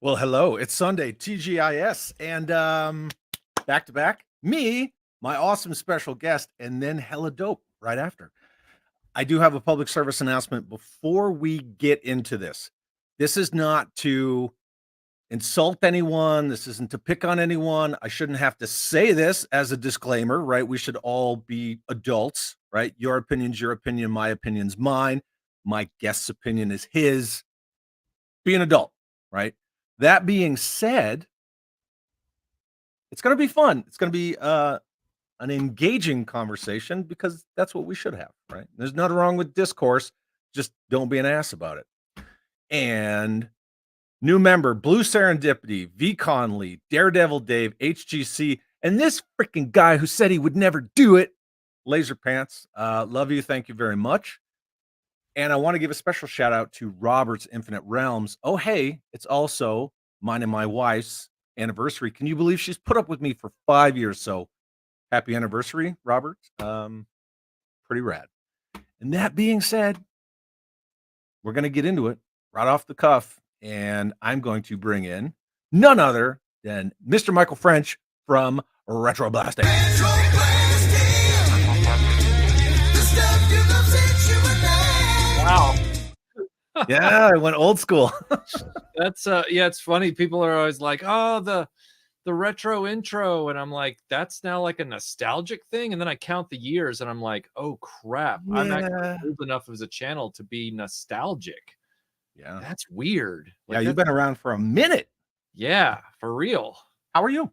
Well, hello. It's Sunday, TGIS, and back to back, me, my awesome special guest, and then hella dope right after. I do have a public service announcement before we get into this. This is not to insult anyone. This isn't to pick on anyone. I shouldn't have to say this as a disclaimer, right? We should all be adults, right? Your opinion's your opinion, my opinion's mine. My guest's opinion is his. Be an adult, right? That being said, it's going to be fun. It's going to be an engaging conversation because that's what we should have, right? There's nothing wrong with discourse. Just don't be an ass about it. And new member, Blue Serendipity, V Conley, Daredevil Dave, HGC, and this freaking guy who said he would never do it, Laser Pants. Love you. Thank you very much. And I want to give a special shout out to Robert's Infinite Realms. Oh, hey, it's also mine and my wife's anniversary. Can you believe she's put up with me for 5 years? So happy anniversary, Robert. Pretty rad. And that being said, we're going to get into it right off the cuff. And I'm going to bring in none other than Mr. Michael French from Retroblasting. Wow. Yeah, I went old school. That's yeah, it's funny. People are always like, "Oh, the retro intro," and I'm like, "That's now like a nostalgic thing." And then I count the years, and I'm like, "Oh crap, I'm actually old enough as a channel to be nostalgic." Yeah, that's weird. Yeah, you've been around for a minute. Yeah, for real. How are you?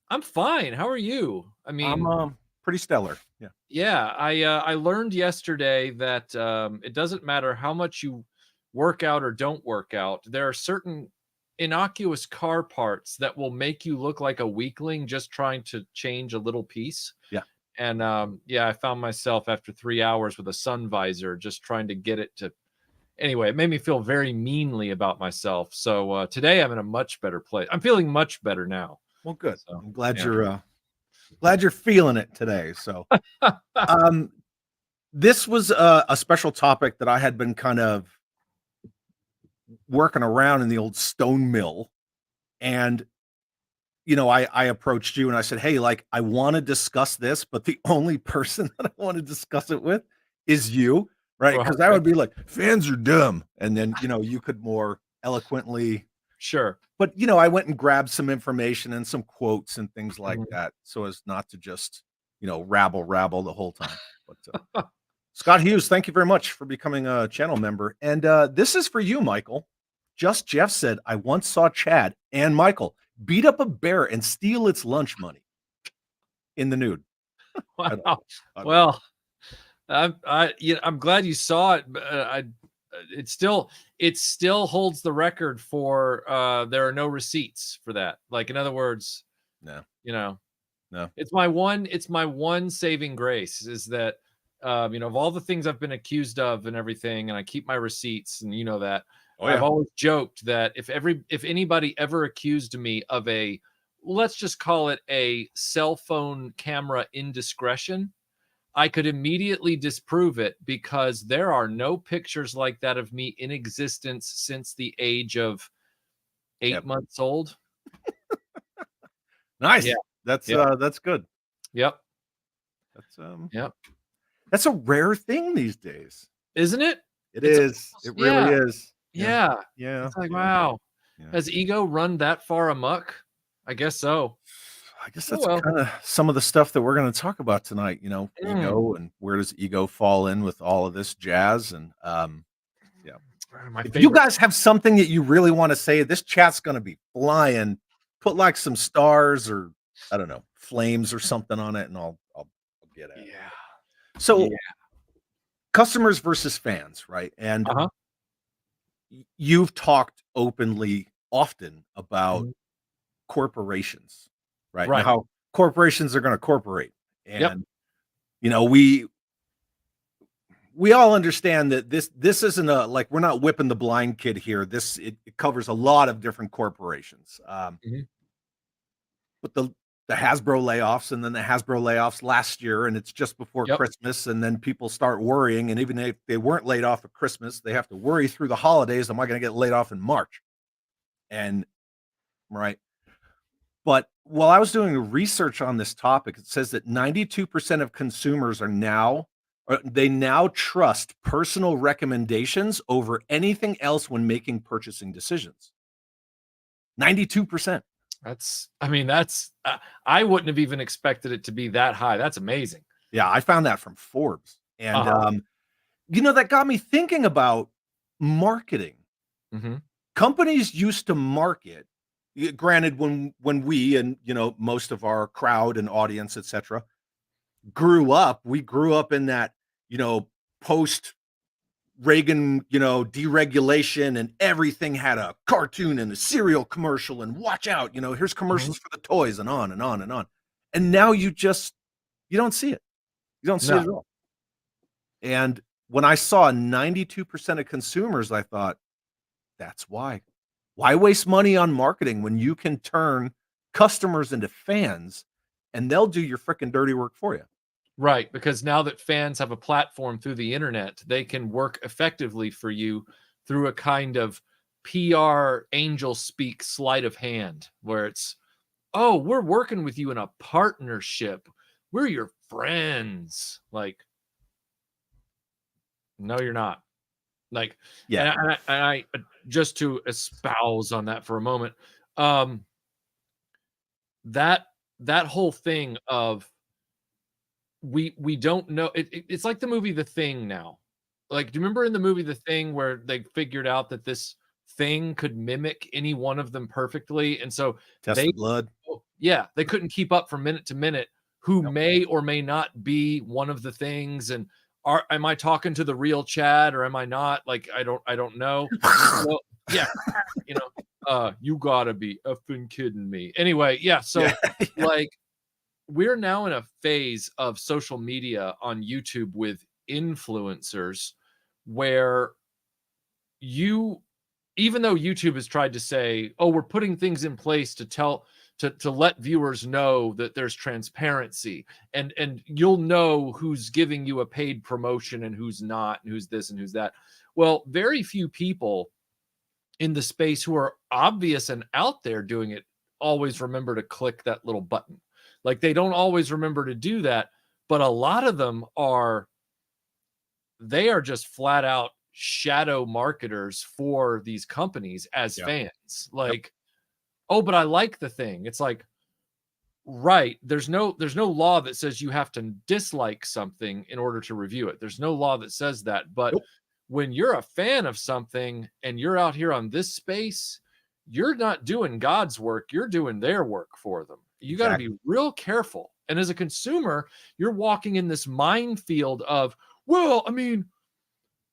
I'm fine. How are you? I mean, I'm pretty stellar. Yeah. Yeah, I learned yesterday that it doesn't matter how much you work out or don't work out. There are certain innocuous car parts that will make you look like a weakling just trying to change a little piece. Yeah. And yeah, I found myself after 3 hours with a sun visor just trying to get it to. Anyway, it made me feel very meanly about myself. So today I'm in a much better place. I'm feeling much better now. Well, good. So, I'm glad you're feeling it today. So, this was a special topic that I had been kind of working around in the old stone mill. And, I approached you and I said, hey, like, I want to discuss this, but the only person that I want to discuss it with is you, right? Because I would be like, fans are dumb. And then, you could more eloquently. Sure. But, I went and grabbed some information and some quotes and things like that so as not to just, rabble the whole time. But Scott Hughes, thank you very much for becoming a channel member. And this is for you, Michael. Just Jeff said, I once saw Chad and Michael beat up a bear and steal its lunch money in the nude. Wow. Well, I'm glad you saw it. But it still holds the record for there are no receipts for that. Like, in other words, no. It's my one saving grace is that of all the things I've been accused of and everything, and I keep my receipts, and that. Oh, yeah. I've always joked that if anybody ever accused me of let's just call it a cell phone camera indiscretion, I could immediately disprove it because there are no pictures like that of me in existence since the age of 8 months old. Nice. Yeah. That's good. Yep. Yep. That's a rare thing these days, isn't it? It really is. Yeah. It's like, wow. Yeah. Has ego run that far amok? I guess so. I guess that's kind of some of the stuff that we're going to talk about tonight, ego, and where does ego fall in with all of this jazz. And if you guys have something that you really want to say, this chat's going to be flying. Put like some stars or I don't know, flames or something on it, and I'll get at it. Yeah. So customers versus fans, right? And you've talked openly often about corporations, right? And how corporations are going to corporate. And we all understand that this isn't we're not whipping the blind kid here. It covers a lot of different corporations. But the Hasbro layoffs, and then the Hasbro layoffs last year, and it's just before Christmas, and then people start worrying, and even if they weren't laid off at Christmas, they have to worry through the holidays. Am I going to get laid off in March? And right? But while I was doing research on this topic, it says that 92% of consumers they now trust personal recommendations over anything else when making purchasing decisions. 92%. I wouldn't have even expected it to be that high. That's amazing. Yeah, I found that from Forbes. And that got me thinking about marketing. Companies used to market, granted, when we and most of our crowd and audience, etc., we grew up in that post Reagan deregulation, and everything had a cartoon and a cereal commercial, and watch out, here's commercials for the toys, and on and on and on. And now you don't see it. You don't see it at all. And when I saw 92% of consumers, I thought, that's why. Why waste money on marketing when you can turn customers into fans and they'll do your freaking dirty work for you? Right, because now that fans have a platform through the internet, they can work effectively for you through a kind of PR angel speak sleight of hand, where it's, oh, we're working with you in a partnership. We're your friends. Like, no, you're not. Like, yeah. And I just to espouse on that for a moment, that whole thing of we don't know. It's like the movie The Thing now. Like, do you remember in the movie The Thing where they figured out that this thing could mimic any one of them perfectly, and so Test the blood. Yeah, they couldn't keep up from minute to minute who may or may not be one of the things, and am I talking to the real Chad or am I not? Like, I don't know. Well, yeah, you gotta be effing kidding me. Anyway, yeah. So like, we're now in a phase of social media on YouTube with influencers where even though YouTube has tried to say, oh, we're putting things in place to let viewers know that there's transparency and you'll know who's giving you a paid promotion and who's not, and who's this and who's that. Well, very few people in the space who are obvious and out there doing it always remember to click that little button. Like, they don't always remember to do that, but a lot of them they are just flat out shadow marketers for these companies as fans. Like, oh, but I like the thing. It's like, right, there's no law that says you have to dislike something in order to review it. There's no law that says that. But when you're a fan of something and you're out here on this space, you're not doing God's work, you're doing their work for them. You got to be real careful. And as a consumer, you're walking in this minefield of, well, I mean,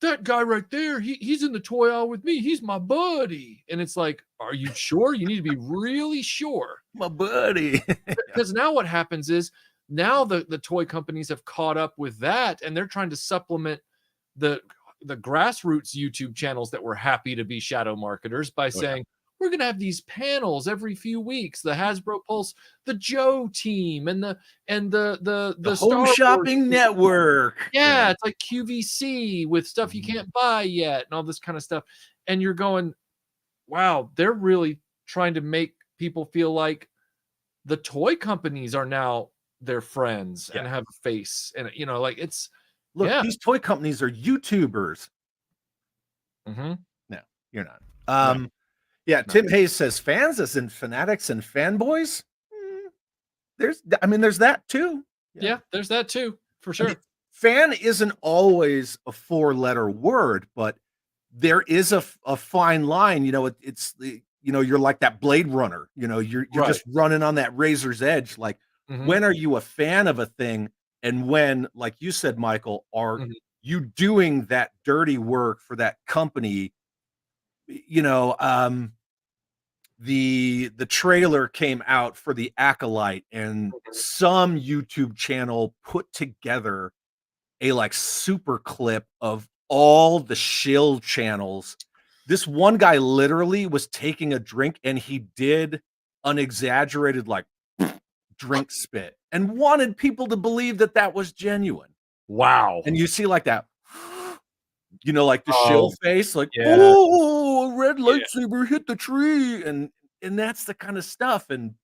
that guy right there, he's in the toy aisle with me. He's my buddy. And it's like, are you sure? You need to be really sure. My buddy. Because now what happens is, now the toy companies have caught up with that, and they're trying to supplement the grassroots YouTube channels that were happy to be shadow marketers by saying, we're going to have these panels every few weeks, the Hasbro Pulse, the Joe team, and the Home Shopping Network. Yeah, it's like QVC with stuff you can't buy yet and all this kind of stuff. And you're going, wow, they're really trying to make people feel like the toy companies are now their friends and have a face. And, like, it's, these toy companies are YouTubers. No, you're not. Yeah, Tim Hayes says fans as in fanatics and fanboys. There's that too. Yeah, there's that too, for sure. I mean, fan isn't always a 4-letter word, but there is a fine line. It's you're like that Blade Runner. You're just running on that razor's edge. Like, when are you a fan of a thing, and when, like you said, Michael, are you doing that dirty work for that company? The trailer came out for the Acolyte, and some YouTube channel put together a super clip of all the shill channels. This one guy literally was taking a drink and he did an exaggerated drink spit and wanted people to believe that was genuine. Wow. And you see that, the shill face, oh, a red lightsaber hit the tree. And and that's the kind of stuff. And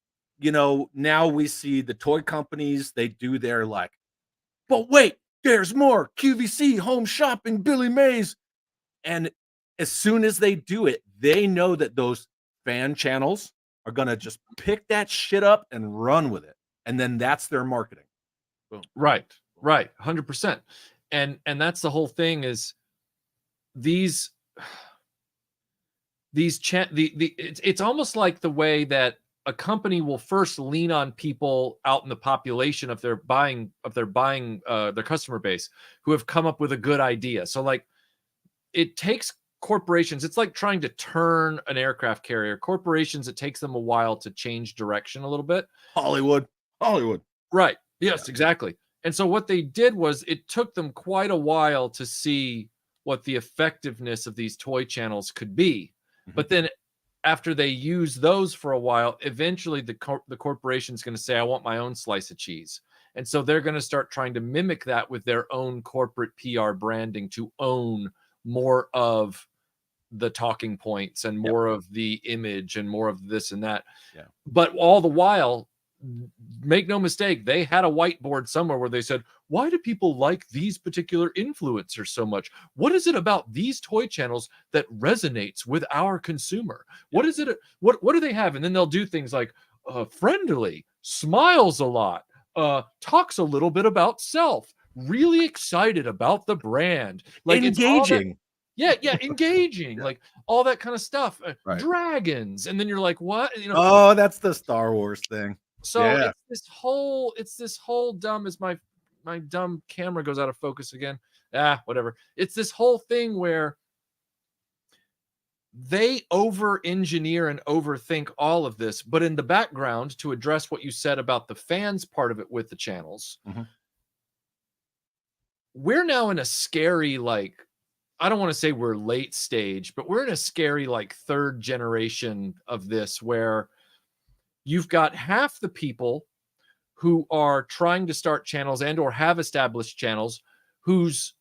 now we see the toy companies, they do their like, but wait, there's more QVC, Home Shopping, Billy Mays. And as soon as they do it, they know that those fan channels are gonna just pick that shit up and run with it. And then that's their marketing. Boom. Right. 100%. And that's the whole thing is it's almost like the way that a company will first lean on people out in the population of their customer base who have come up with a good idea. So like it takes corporations, it's like trying to turn an aircraft carrier. Corporations, it takes them a while to change direction a little bit. Hollywood. Right. Yes, exactly. And so what they did was it took them quite a while to see what the effectiveness of these toy channels could be. But then after they use those for a while, eventually the corporation's going to say, I want my own slice of cheese. And so they're going to start trying to mimic that with their own corporate PR branding to own more of the talking points and more of the image and more of this and that. Yeah. But all the while, make no mistake, they had a whiteboard somewhere where they said, why do people like these particular influencers so much? What is it about these toy channels that resonates with our consumer? What is it? What do they have? And then they'll do things like friendly, smiles a lot, talks a little bit about self, really excited about the brand, like engaging. Engaging, like all that kind of stuff. Dragons, and then you're like, what? Oh, that's the Star Wars thing. So it's this whole dumb, as my dumb camera goes out of focus again. Whatever. It's this whole thing where they over-engineer and overthink all of this, but in the background, to address what you said about the fans part of it with the channels, we're now in a scary, like, I don't want to say we're late stage, but we're in a scary, like, third generation of this where you've got half the people who are trying to start channels and or have established channels whose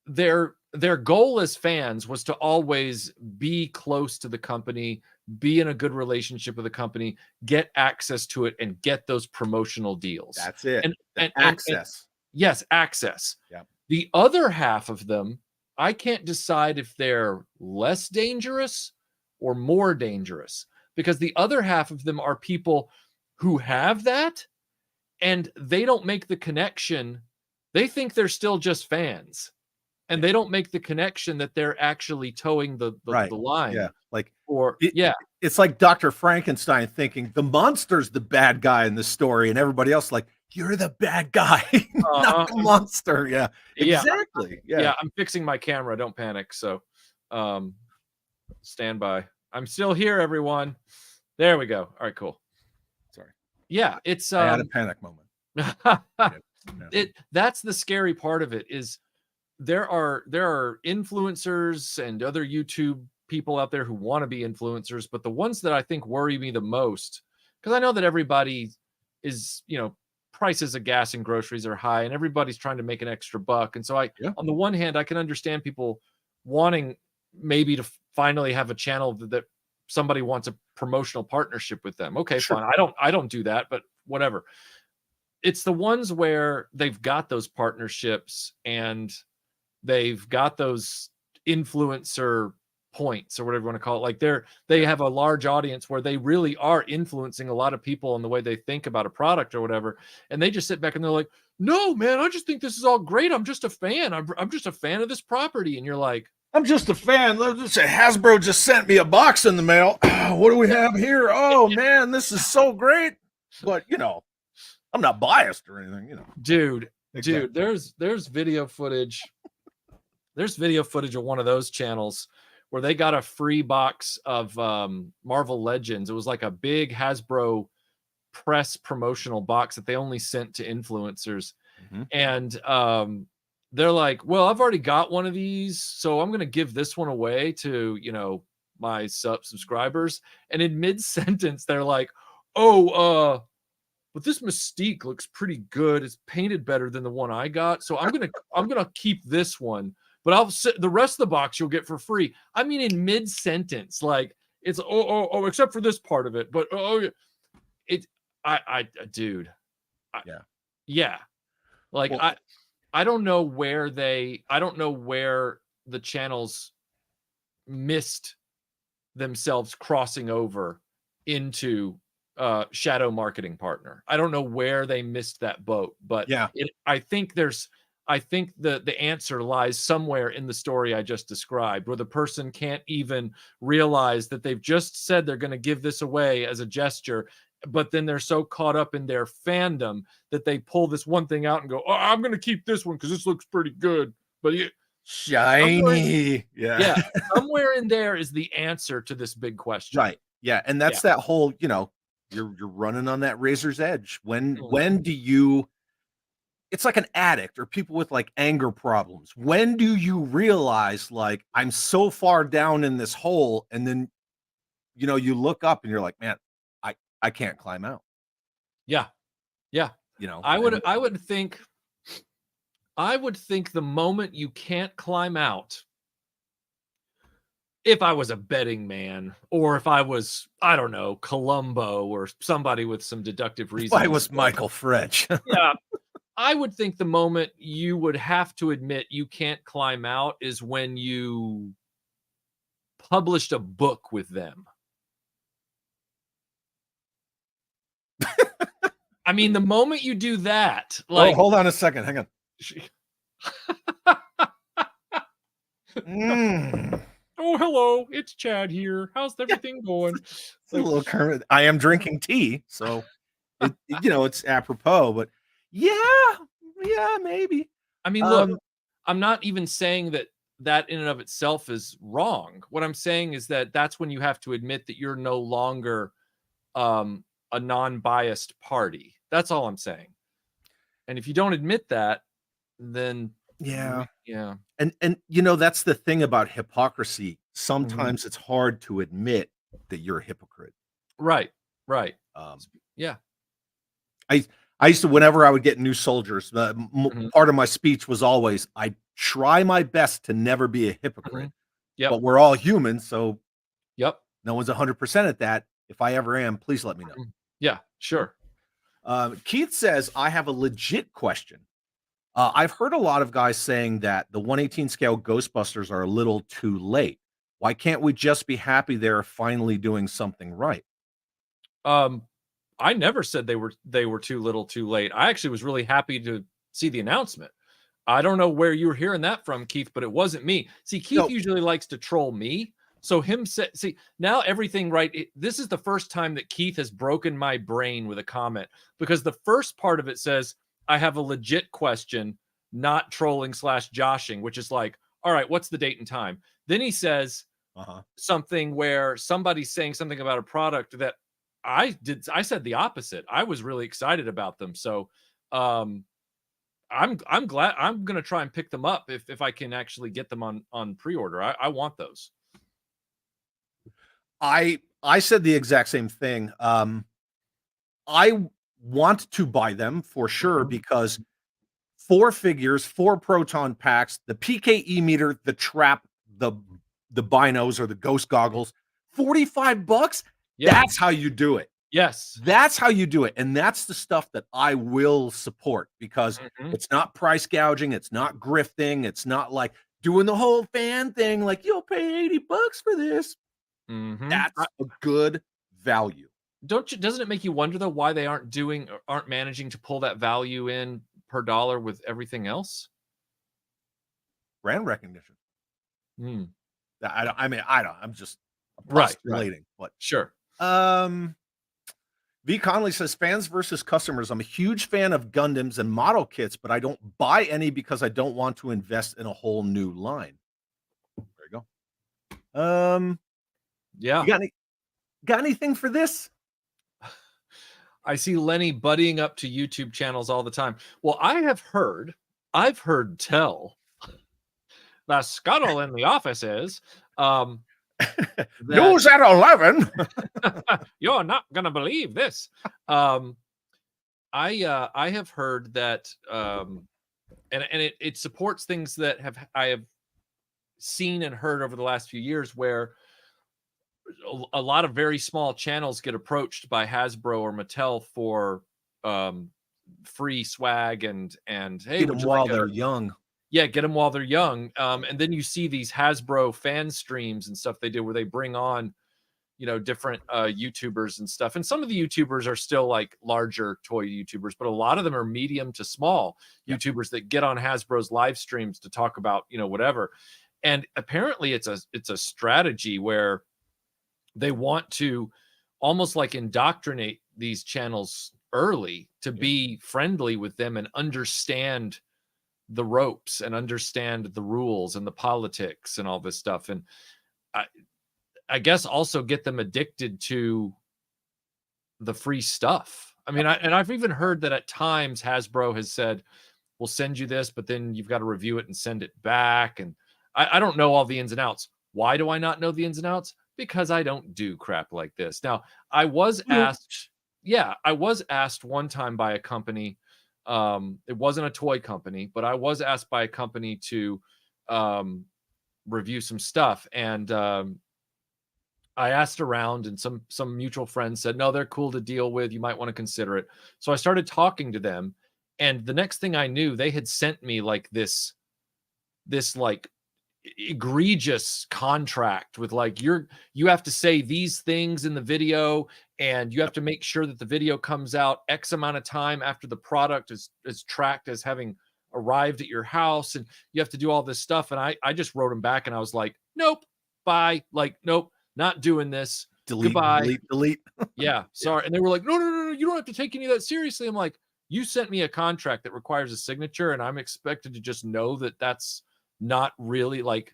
their goal as fans was to always be close to the company, be in a good relationship with the company, get access to it, and get those promotional deals. That's it. And access. Yes, access. Yeah. The other half of them, I can't decide if they're less dangerous or more dangerous, because the other half of them are people who have that and they don't make the connection. They think they're still just fans, and they don't make the connection that they're actually towing the line. Yeah. Like, it's like Dr. Frankenstein thinking the monster's the bad guy in the story, and everybody else like, you're the bad guy, not the monster. Yeah, exactly. Yeah. I'm fixing my camera. Don't panic. So, stand by. I'm still here, everyone. There we go. All right, cool. Sorry. Yeah, it's I had a panic moment. That's the scary part of it is there are influencers and other YouTube people out there who want to be influencers, but the ones that I think worry me the most, because I know that everybody is, prices of gas and groceries are high and everybody's trying to make an extra buck. And so on the one hand, I can understand people wanting maybe to finally have a channel that somebody wants a promotional partnership with them. Okay, fine. I don't do that, but whatever. It's the ones where they've got those partnerships and they've got those influencer points or whatever you want to call it. Like they have a large audience where they really are influencing a lot of people in the way they think about a product or whatever. And they just sit back and they're like, no, man, I just think this is all great. I'm just a fan. I'm just a fan of this property. And you're like, I'm just a fan. Let's just say Hasbro just sent me a box in the mail. What do we have here? Oh man, this is so great. But I'm not biased or anything, Dude, there's video footage. There's video footage of one of those channels where they got a free box of Marvel Legends. It was like a big Hasbro press promotional box that they only sent to influencers. And they're like, well, I've already got one of these, so I'm going to give this one away to, my subscribers. And in mid-sentence, they're like, but this Mystique looks pretty good. It's painted better than the one I got. So I'm going to keep this one, but the rest of the box you'll get for free. I mean, in mid-sentence, like It's except for this part of it, but dude, yeah, like well, I don't know where the channels missed themselves crossing over into shadow marketing partner. I don't know where they missed that boat, but I think the answer lies somewhere in the story I just described, where the person can't even realize that they've just said they're going to give this away as a gesture, but then they're so caught up in their fandom that they pull this one thing out and go, "Oh, I'm going to keep this one because this looks pretty good." But shiny, somewhere in there is the answer to this big question, right? Yeah, and that's that whole, you're running on that razor's edge. When do you? It's like an addict or people with like anger problems. When do you realize, like, I'm so far down in this hole, and then you look up and you're like, man, I can't climb out. Yeah. I would think the moment you can't climb out, if I was a betting man, or if I was, I don't know, Columbo or somebody with some deductive reasoning. If I was Michael French. Yeah. I would think the moment you would have to admit you can't climb out is when you published a book with them. I mean, the moment you do that, like, hold on a second, hang on. Oh, hello, it's Chad here. How's everything going? It's a little Kermit. I am drinking tea, so it's apropos, but yeah, maybe. I mean, look, I'm not even saying that in and of itself is wrong. What I'm saying is that that's when you have to admit that you're no longer a non-biased party. That's all I'm saying. And if you don't admit that, then yeah. And that's the thing about hypocrisy. Sometimes it's hard to admit that you're a hypocrite. Right. Yeah. I used to, whenever I would get new soldiers, part of my speech was always, I try my best to never be a hypocrite. But we're all human, so no one's 100% at that. If I ever am, please let me know. Yeah, sure. Keith says, I have a legit question. I've heard a lot of guys saying that the 1/18 scale Ghostbusters are a little too late. Why can't we just be happy they're finally doing something right? I never said they were too little too late. I actually was really happy to see the announcement. I don't know where you were hearing that from, Keith, but it wasn't me. See, Keith usually likes to troll me. So now everything right. This is the first time that Keith has broken my brain with a comment, because the first part of it says, I have a legit question, not trolling / joshing, which is like, all right, what's the date and time? Then he says something where somebody's saying something about a product that I said the opposite. I was really excited about them. So I'm glad. I'm going to try and pick them up if I can actually get them on pre-order. I want those. I said the exact same thing. I want to buy them for sure, because 4 figures, 4 proton packs, the PKE meter, the trap, the binos or the ghost goggles, $45. Yeah. That's how you do it. Yes. That's how you do it. And that's the stuff that I will support, because it's not price gouging. It's not grifting. It's not like doing the whole fan thing. Like, you'll pay $80 for this. That's a good value. Doesn't it make you wonder though why they aren't managing to pull that value in per dollar with everything else? Brand recognition. I'm just postulating. But sure. V Conley says, fans versus customers. I'm a huge fan of Gundams and model kits, but I don't buy any because I don't want to invest in a whole new line. There you go. Yeah. You got anything for this? I see Lenny buddying up to YouTube channels all the time. Well, I've heard tell the scuttle in the office is news at 11. You're not gonna believe this. I have heard that and it supports things that I have seen and heard over the last few years, where a lot of very small channels get approached by Hasbro or Mattel for free swag and hey, Get would them you while like they're young. yeah, get them while they're young. And then you see these Hasbro fan streams and stuff they do where they bring on, different YouTubers and stuff. And some of the YouTubers are still like larger toy YouTubers, but a lot of them are medium to small YouTubers that get on Hasbro's live streams to talk about, whatever. And apparently it's a strategy where they want to almost like indoctrinate these channels early to be friendly with them and understand the ropes and understand the rules and the politics and all this stuff. And I guess also get them addicted to the free stuff. I mean, I've even heard that at times Hasbro has said, we'll send you this, but then you've got to review it and send it back. And I don't know all the ins and outs. Why do I not know the ins and outs? Because I don't do crap like this. Now, I was asked one time by a company. It wasn't a toy company, but I was asked by a company to review some stuff. And I asked around, and some mutual friends said, no, they're cool to deal with. You might want to consider it. So I started talking to them. And the next thing I knew, they had sent me like this like egregious contract with like, you have to say these things in the video, and you have to make sure that the video comes out X amount of time after the product is tracked as having arrived at your house. And you have to do all this stuff. And I just wrote them back and I was like, nope, bye. Like, nope, not doing this. Delete, goodbye. delete. Yeah, sorry. And they were like, no, you don't have to take any of that seriously. I'm like, you sent me a contract that requires a signature, and I'm expected to just know that that's not really like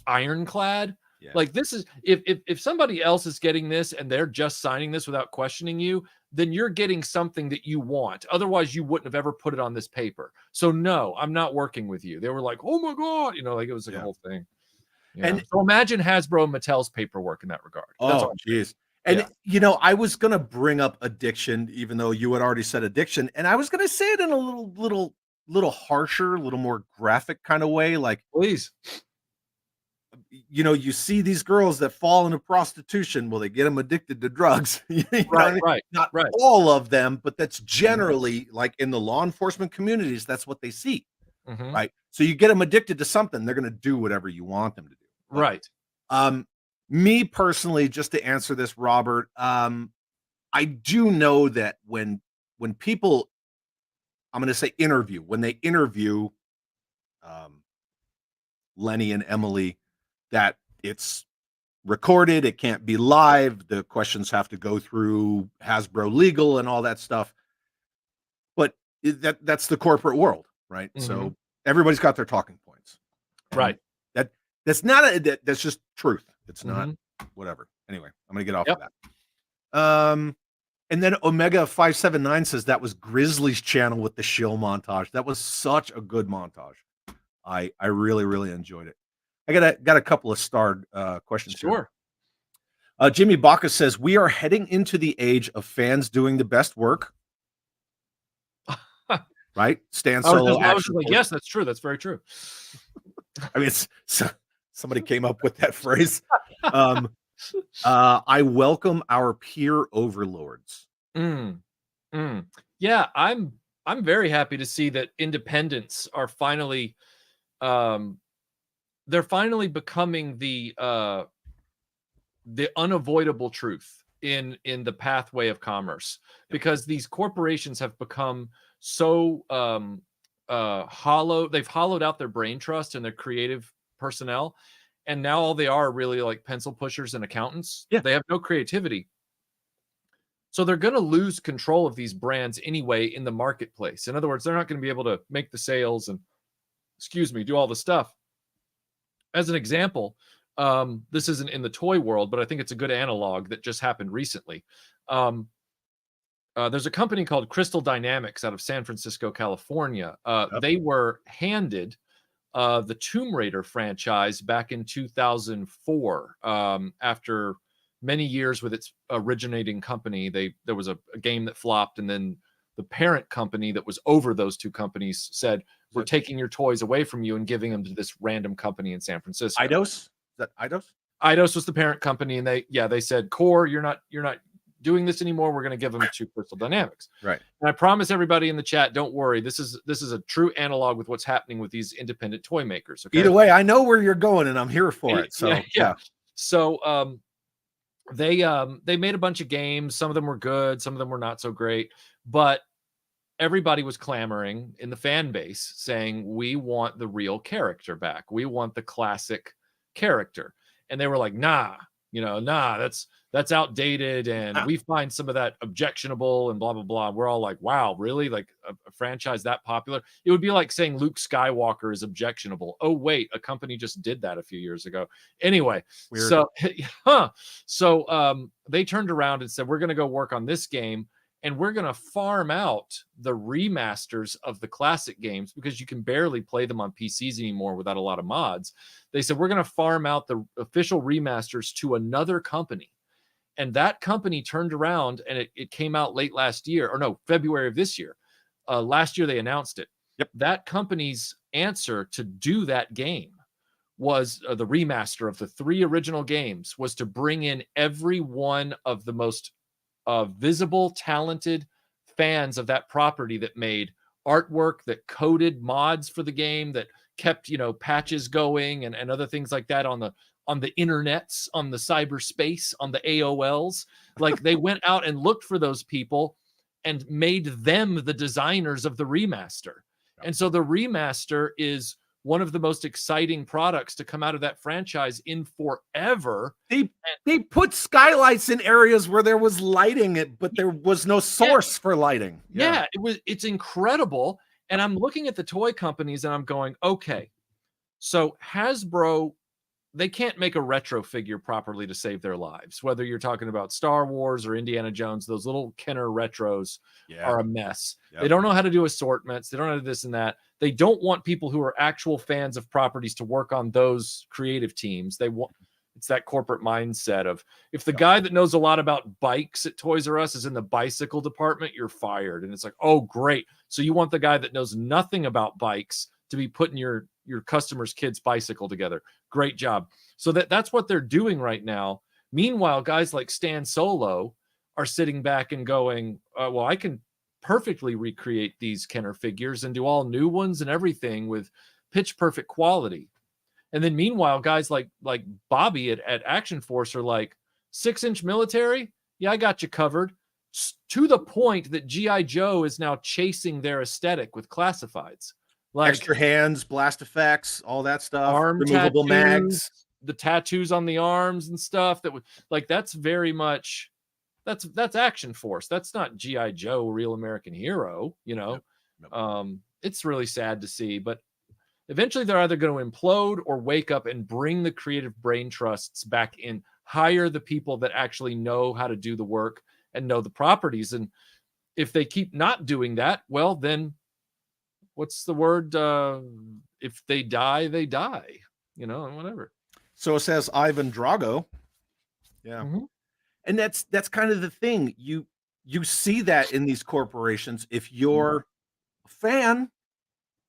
ironclad. Yeah. Like, this is, if somebody else is getting this and they're just signing this without questioning you, then you're getting something that you want. Otherwise, you wouldn't have ever put it on this paper. So no, I'm not working with you. They were like, oh my God, like it was like a whole thing. Yeah. And so imagine Hasbro and Mattel's paperwork in that regard. Oh, jeez. And, I was going to bring up addiction, even though you had already said addiction. And I was going to say it in a little harsher, a little more graphic kind of way. Like, please. You see these girls that fall into prostitution. Well, they get them addicted to drugs. Right. Not all of them, but that's generally like in the law enforcement communities, that's what they see. Mm-hmm. Right. So you get them addicted to something, they're going to do whatever you want them to do. Right. Me personally, just to answer this, Robert, I do know that when people, I'm going to say when they interview Lenny and Emily, that it's recorded, it can't be live, the questions have to go through Hasbro legal and all that stuff. But that's the corporate world, right? Mm-hmm. So everybody's got their talking points. Right. That's that's just truth. It's not whatever. Anyway, I'm gonna get off of that. And then Omega 579 says that was Grizzly's channel with the shill montage. That was such a good montage. I really, really enjoyed it. I got a couple of starred questions. Sure. Here. Jimmy Baca says we are heading into the age of fans doing the best work. Right? Stan Solo. I was like, yes, that's true. That's very true. I mean, somebody came up with that phrase. I welcome our peer overlords. Yeah, I'm very happy to see that independents are finally, they're finally becoming the unavoidable truth in the pathway of commerce, because these corporations have become so hollow. They've hollowed out their brain trust and their creative personnel, and now all they are really like pencil pushers and accountants. Yeah. They have no creativity, so they're going to lose control of these brands anyway in the marketplace. In other words, they're not going to be able to make the sales and do all the stuff. As an example, this isn't in the toy world, but I think it's a good analog that just happened recently. There's a company called Crystal Dynamics out of San Francisco, California. They were handed the Tomb Raider franchise back in 2004. After many years with its originating company, there was a game that flopped, and then the parent company that was over those two companies said, we're taking your toys away from you and giving them to this random company in San Francisco. Eidos? Is that Eidos? Eidos was the parent company, and they said, Core, you're not doing this anymore. We're going to give them to Crystal Dynamics. Right. And I promise everybody in the chat, don't worry. This is a true analog with what's happening with these independent toy makers. Okay. Either way, I know where you're going, and I'm here for it. So yeah. So they made a bunch of games. Some of them were good, some of them were not so great, but everybody was clamoring in the fan base saying, we want the real character back. We want the classic character. And they were like, nah, that's outdated. And we find some of that objectionable and blah, blah, blah. We're all like, wow, really? Like a franchise that popular? It would be like saying Luke Skywalker is objectionable. Oh, wait, a company just did that a few years ago. Anyway, weird. So they turned around and said, we're going to go work on this game. And we're going to farm out the remasters of the classic games because you can barely play them on PCs anymore without a lot of mods. They said, we're going to farm out the official remasters to another company. And that company turned around, and it came out late last year, or no, February of this year. Last year, they announced it. Yep. That company's answer to do that game was the remaster of the 3 original games was to bring in every one of the most visible, talented fans of that property that made artwork, that coded mods for the game, that kept, patches going and other things like that on the internets, on the cyberspace, on the AOLs. Like they went out and looked for those people and made them the designers of the remaster. And so the remaster is one of the most exciting products to come out of that franchise in forever. They put skylights in areas where there was lighting, but there was no source for lighting. Yeah, it's incredible. And I'm looking at the toy companies and I'm going, okay, so Hasbro, they can't make a retro figure properly to save their lives. Whether you're talking about Star Wars or Indiana Jones, those little Kenner retros are a mess. Yep. They don't know how to do assortments. They don't know how to do this and that. They don't want people who are actual fans of properties to work on those creative teams. It's that corporate mindset of, if the guy that knows a lot about bikes at Toys R Us is in the bicycle department, you're fired. And it's like, oh, great. So you want the guy that knows nothing about bikes to be putting your customer's kid's bicycle together. Great job. So that's what they're doing right now. Meanwhile, guys like Stan Solo are sitting back and going, well, I can perfectly recreate these Kenner figures and do all new ones and everything with pitch perfect quality. And then meanwhile, guys like Bobby at Action Force are like, 6-inch military? Yeah, I got you covered. To the point that G.I. Joe is now chasing their aesthetic with classifieds. Like extra hands, blast effects, all that stuff, arm removable tattoos, mags, the tattoos on the arms and stuff. That would, like, that's very much that's Action Force. That's not G.I. Joe, Real American Hero. Nope. It's really sad to see, but eventually they're either going to implode or wake up and bring the creative brain trusts back in, hire the people that actually know how to do the work and know the properties. And if they keep not doing that, well, then what's the word? If they die, they die, and whatever. So it says Ivan Drago. Yeah. Mm-hmm. And that's kind of the thing. You see that in these corporations. If you're a fan,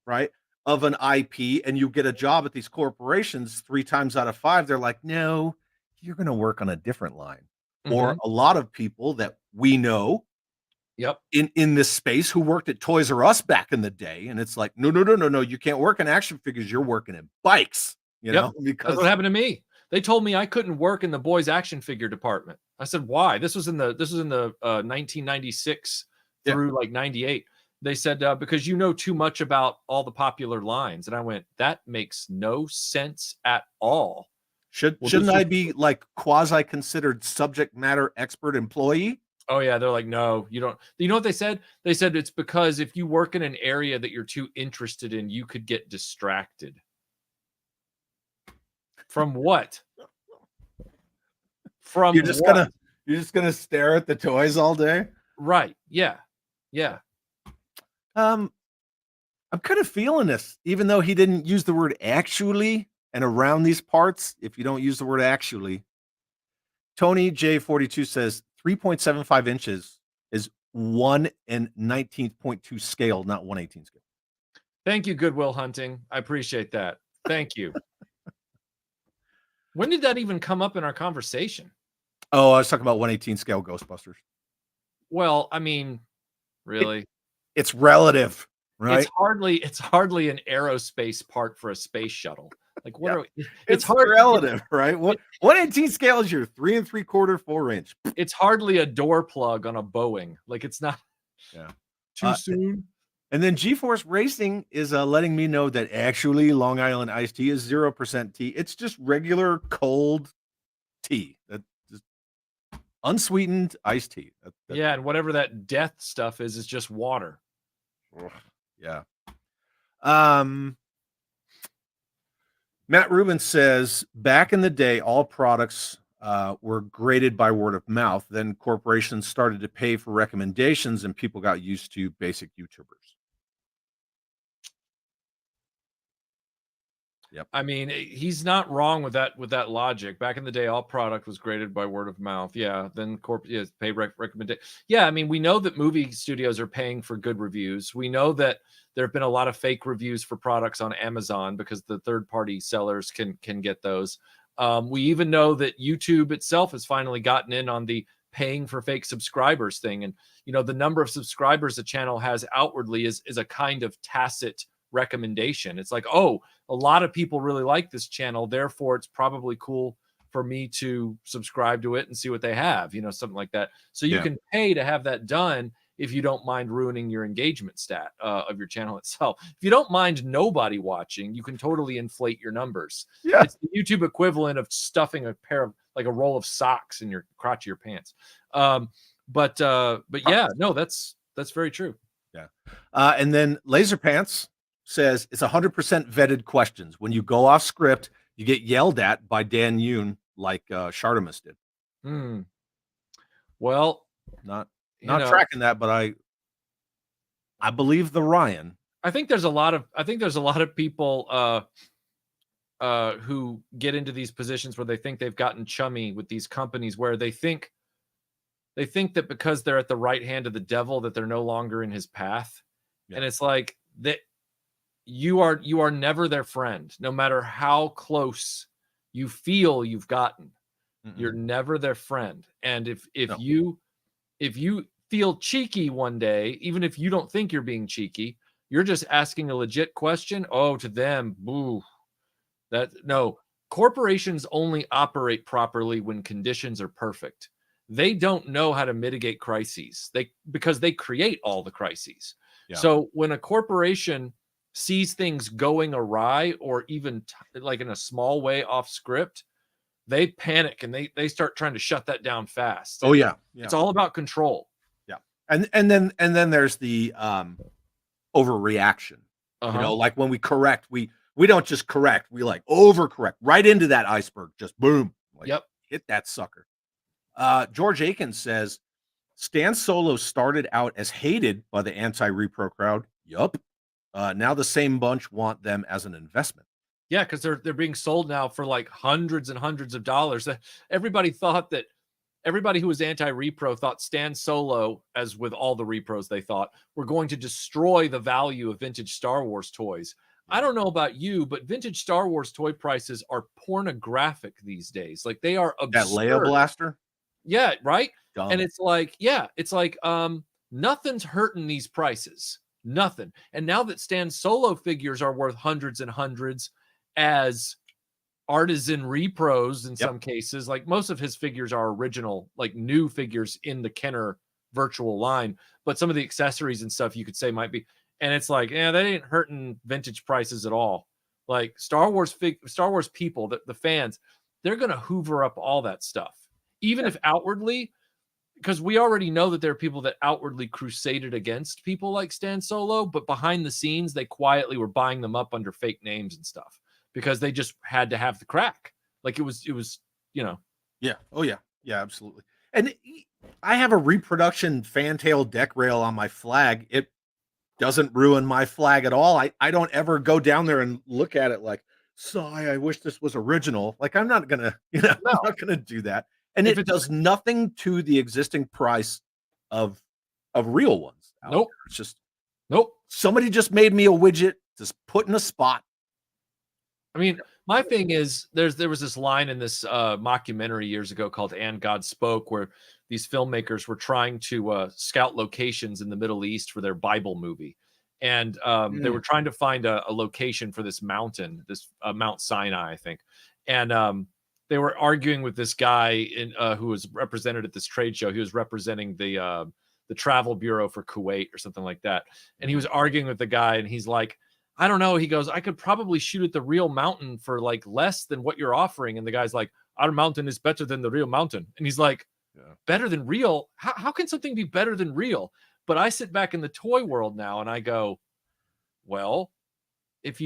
right, of an IP and you get a job at these corporations, 3 times out of 5, they're like, no, you're going to work on a different line. Mm-hmm. Or a lot of people that we know in this space who worked at Toys R Us back in the day. And it's like, no, you can't work in action figures. You're working in bikes, know, because that's what happened to me. They told me I couldn't work in the boys action figure department. I said, why? This was in the 1996 through like 98. They said, because you know too much about all the popular lines. And I went, that makes no sense at all. Shouldn't I be like quasi considered subject matter expert employee? Oh yeah. They're like, no, you don't. You know what they said? They said it's because if you work in an area that you're too interested in, you could get distracted. From what? From you're just gonna stare at the toys all day? Right. Yeah. I'm kind of feeling this, even though he didn't use the word actually, and around these parts, if you don't use the word actually. Tony J42 says 3.75 inches is 1 and 19.2 scale, not 1/18 scale. Thank you, Goodwill Hunting. I appreciate that. Thank you. When did that even come up in our conversation? Oh, I was talking about 1/18 scale Ghostbusters. Well, I mean, really, it's relative, right? It's hardly an aerospace part for a space shuttle. Like, what are it's hard relative, right? What 1/18 scale is your 3 3/4, 4-inch. It's hardly a door plug on a Boeing. Like, it's not too soon. And then GeForce Racing is letting me know that actually Long Island iced tea is 0% tea. It's just regular cold tea. That just unsweetened iced tea. Yeah, and whatever that death stuff is just water. Yeah. Matt Rubin says, back in the day, all products were graded by word of mouth. Then corporations started to pay for recommendations and people got used to basic YouTubers. Yep. I mean, he's not wrong with that logic. Back in the day, all product was graded by word of mouth. Yeah, then pay recommendation. Yeah, I mean, we know that movie studios are paying for good reviews. We know that there have been a lot of fake reviews for products on Amazon because the third-party sellers can get those. We even know that YouTube itself has finally gotten in on the paying for fake subscribers thing, and the number of subscribers a channel has outwardly is a kind of tacit recommendation. It's like, oh, a lot of people really like this channel, therefore it's probably cool for me to subscribe to it and see what they have, something like that. So you can pay to have that done if you don't mind ruining your engagement stat of your channel itself. If you don't mind nobody watching, you can totally inflate your numbers. Yeah. It's the YouTube equivalent of stuffing a roll of socks in your crotch of your pants. But yeah, no, that's very true. Yeah. And then Laser Pants says it's 100% vetted questions. When you go off script, you get yelled at by Dan Yoon like Shardamus did. Well, not tracking that, but I believe the Ryan. I think there's a lot of people who get into these positions where they think they've gotten chummy with these companies, where they think that because they're at the right hand of the devil that they're no longer in his path. Yeah. And it's like that you are never their friend, no matter how close you feel you've gotten. You're never their friend. And if you feel cheeky one day, even if you don't think you're being cheeky, you're just asking a legit question. Oh, to them, boo. Corporations only operate properly when conditions are perfect. They don't know how to mitigate crises. Because they create all the crises. Yeah. So when a corporation sees things going awry, or even like in a small way off script, they panic and they start trying to shut that down fast. Oh yeah. It's all about control. Yeah. And then there's the overreaction. Like when we correct, we don't just correct, we like overcorrect right into that iceberg, just boom. Like, hit that sucker. George Aiken says Stan Solo started out as hated by the anti-repro crowd. Yup. Now the same bunch want them as an investment. Yeah, because they're being sold now for like hundreds and hundreds of dollars. Everybody who was anti-repro thought Stan Solo, as with all the repros, they thought were going to destroy the value of vintage Star Wars toys. I don't know about you, but vintage Star Wars toy prices are pornographic these days. Like, they are absurd. That Leia blaster? Yeah, right? Dumb. And it's like nothing's hurting these prices. Nothing. And now that Stan Solo figures are worth hundreds and hundreds as artisan repros in some cases, like most of his figures are original, like new figures in the Kenner virtual line, but some of the accessories and stuff you could say might be. And it's like, that ain't hurting vintage prices at all. Like Star Wars people, the fans, they're going to hoover up all that stuff, even if outwardly, because we already know that there are people that outwardly crusaded against people like Stan Solo, but behind the scenes, they quietly were buying them up under fake names and stuff because they just had to have the crack. Like it was, Yeah. Oh yeah. Yeah, absolutely. And I have a reproduction fantail deck rail on my flag. It doesn't ruin my flag at all. I don't ever go down there and look at it like, I wish this was original. Like, I'm not gonna, I'm not gonna do that. And if it does nothing to the existing price of real ones. Nope. It's just nope. Somebody just made me a widget, just put in a spot. I mean, My thing is, there was this line in this mockumentary years ago called "And God Spoke," where these filmmakers were trying to scout locations in the Middle East for their Bible movie, and they were trying to find a location for this mountain, this Mount Sinai, I think, and they were arguing with this guy who was represented at this trade show. He was representing the travel bureau for Kuwait or something like that, and he was arguing with the guy, and he's like, I don't know. He goes, I could probably shoot at the real mountain for like less than what you're offering. And the guy's like, our mountain is better than the real mountain. And he's like, better than real? How can something be better than real? But I sit back in the toy world now and I go, well, if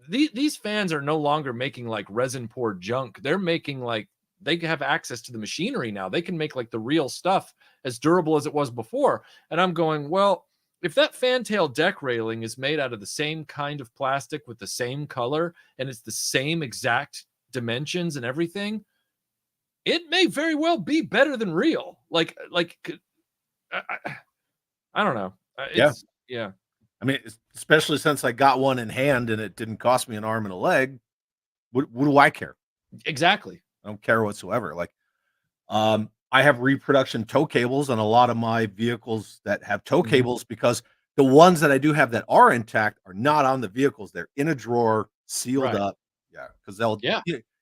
these fans are no longer making like resin poor junk. They're making like, they have access to the machinery now. They can make like the real stuff as durable as it was before. And I'm going, well, if that fantail deck railing is made out of the same kind of plastic with the same color and it's the same exact dimensions and everything, it may very well be better than real. Like I don't know. Yeah. I mean, especially since I got one in hand and it didn't cost me an arm and a leg. What do I care? Exactly. I don't care whatsoever. Like, I have reproduction tow cables on a lot of my vehicles that have tow cables because the ones that I do have that are intact are not on the vehicles. They're in a drawer, sealed up. Yeah, because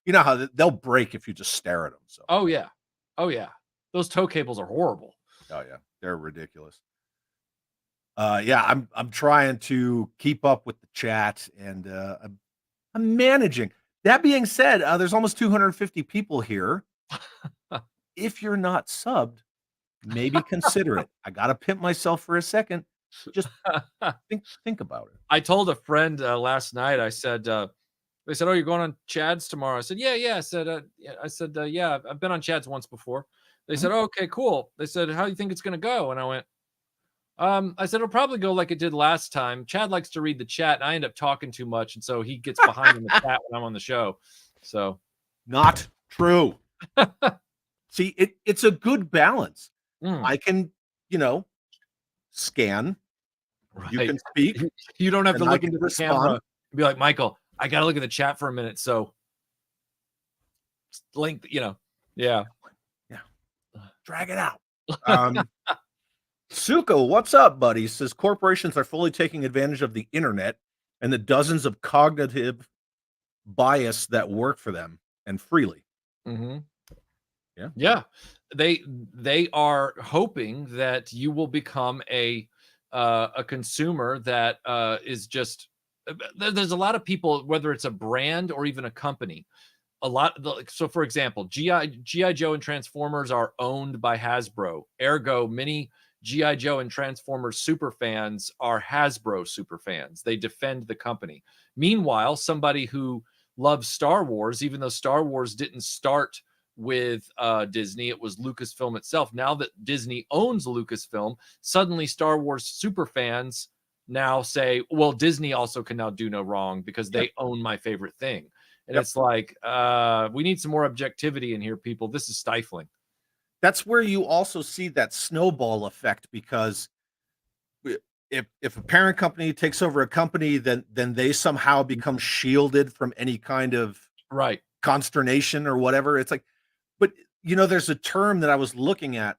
you know how they'll break if you just stare at them. So. Oh yeah, those tow cables are horrible. Oh yeah, they're ridiculous. I'm trying to keep up with the chat, and I'm managing. That being said, there's almost 250 people here. If you're not subbed, maybe consider it. I got to pimp myself for a second. Just think about it. I told a friend last night, I said, they said, oh, you're going on Chad's tomorrow. I said, yeah. I said, yeah, I've been on Chad's once before. They said, oh, okay, cool. They said, how do you think it's going to go? And I went, I said, it'll probably go like it did last time. Chad likes to read the chat and I end up talking too much. And so he gets behind in the chat when I'm on the show. So not true. See, it's a good balance. I can, scan. Right. You can speak. You don't have to look into the camera and be like, Michael, I got to look at the chat for a minute. So link, yeah. Drag it out. Suko, what's up, buddy? Says corporations are fully taking advantage of the internet and the dozens of cognitive bias that work for them and freely. Yeah. They are hoping that you will become a consumer that is just. There's a lot of people, whether it's a brand or even a company. So, for example, GI Joe and Transformers are owned by Hasbro. Ergo, many GI Joe and Transformers super fans are Hasbro super fans. They defend the company. Meanwhile, somebody who loves Star Wars, even though Star Wars didn't start with Disney, it was Lucasfilm itself. Now that Disney owns Lucasfilm, suddenly Star Wars super fans now say, well, Disney also can now do no wrong because they own my favorite thing. And it's like, we need some more objectivity in here, people. This is stifling. That's where you also see that snowball effect, because if a parent company takes over a company, then they somehow become shielded from any kind of consternation or whatever. It's like, but there's a term that I was looking at.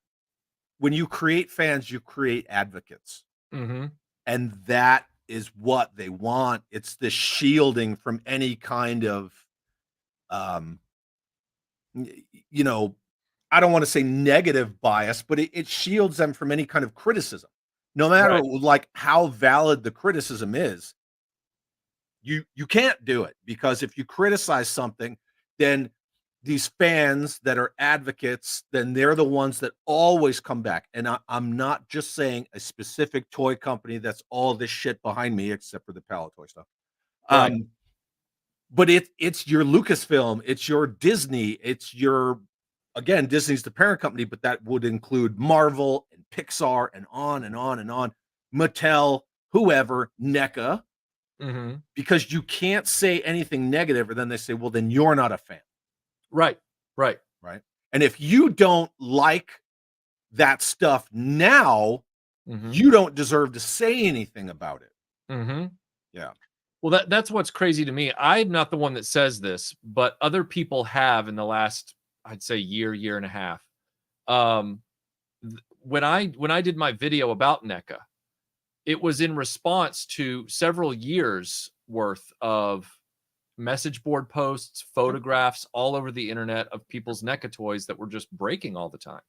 When you create fans, you create advocates. And that is what they want. It's the shielding from any kind of, I don't want to say negative bias, but it shields them from any kind of criticism. No matter like how valid the criticism is, you can't do it, because if you criticize something, then these fans that are advocates, then they're the ones that always come back. And I'm not just saying a specific toy company that's all this shit behind me, except for the Palatoy stuff. But it's your Lucasfilm, it's your Disney, it's your, again, Disney's the parent company, but that would include Marvel and Pixar and on and on and on, Mattel, whoever, NECA, because you can't say anything negative, or then they say, well, then you're not a fan. Right. And if you don't like that stuff now, you don't deserve to say anything about it. Yeah. Well, that's what's crazy to me. I'm not the one that says this, but other people have in the last, I'd say, year and a half. When I did my video about NECA, it was in response to several years worth of message board posts, photographs all over the internet of people's NECA toys that were just breaking all the time.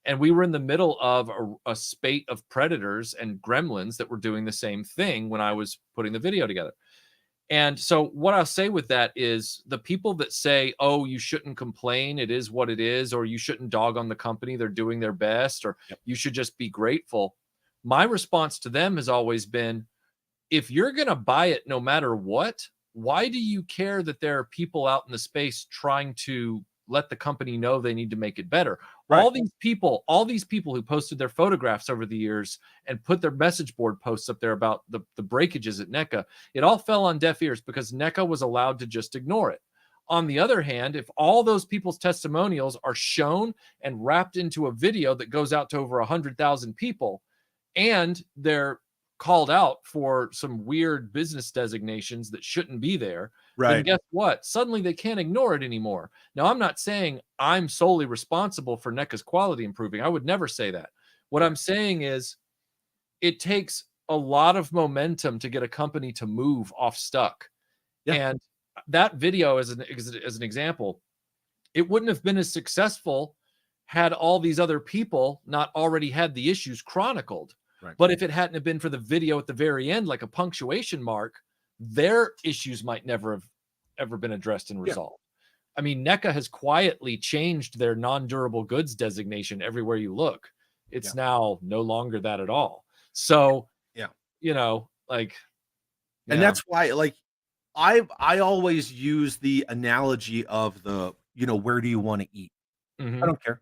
And we were in the middle of a spate of predators and gremlins that were doing the same thing when I was putting the video together. And so what I'll say with that is the people that say, oh, you shouldn't complain, it is what it is, or you shouldn't dog on the company, they're doing their best, or you should just be grateful. My response to them has always been, if you're going to buy it no matter what, why do you care that there are people out in the space trying to let the company know they need to make it better? Right. All these people who posted their photographs over the years and put their message board posts up there about the breakages at NECA, it all fell on deaf ears because NECA was allowed to just ignore it. On the other hand, if all those people's testimonials are shown and wrapped into a video that goes out to over 100,000 people, and they're called out for some weird business designations that shouldn't be there, then guess what? Suddenly they can't ignore it anymore. Now, I'm not saying I'm solely responsible for NECA's quality improving. I would never say that. What I'm saying is it takes a lot of momentum to get a company to move off stuck. And that video, as an example, it wouldn't have been as successful had all these other people not already had the issues chronicled. But if it hadn't have been for the video at the very end, like a punctuation mark, their issues might never have ever been addressed and resolved. I mean, NECA has quietly changed their non-durable goods designation everywhere you look. It's now no longer that at all. So, you know, like, and that's why, like, I always use the analogy of the, you know, where do you want to eat? I don't care.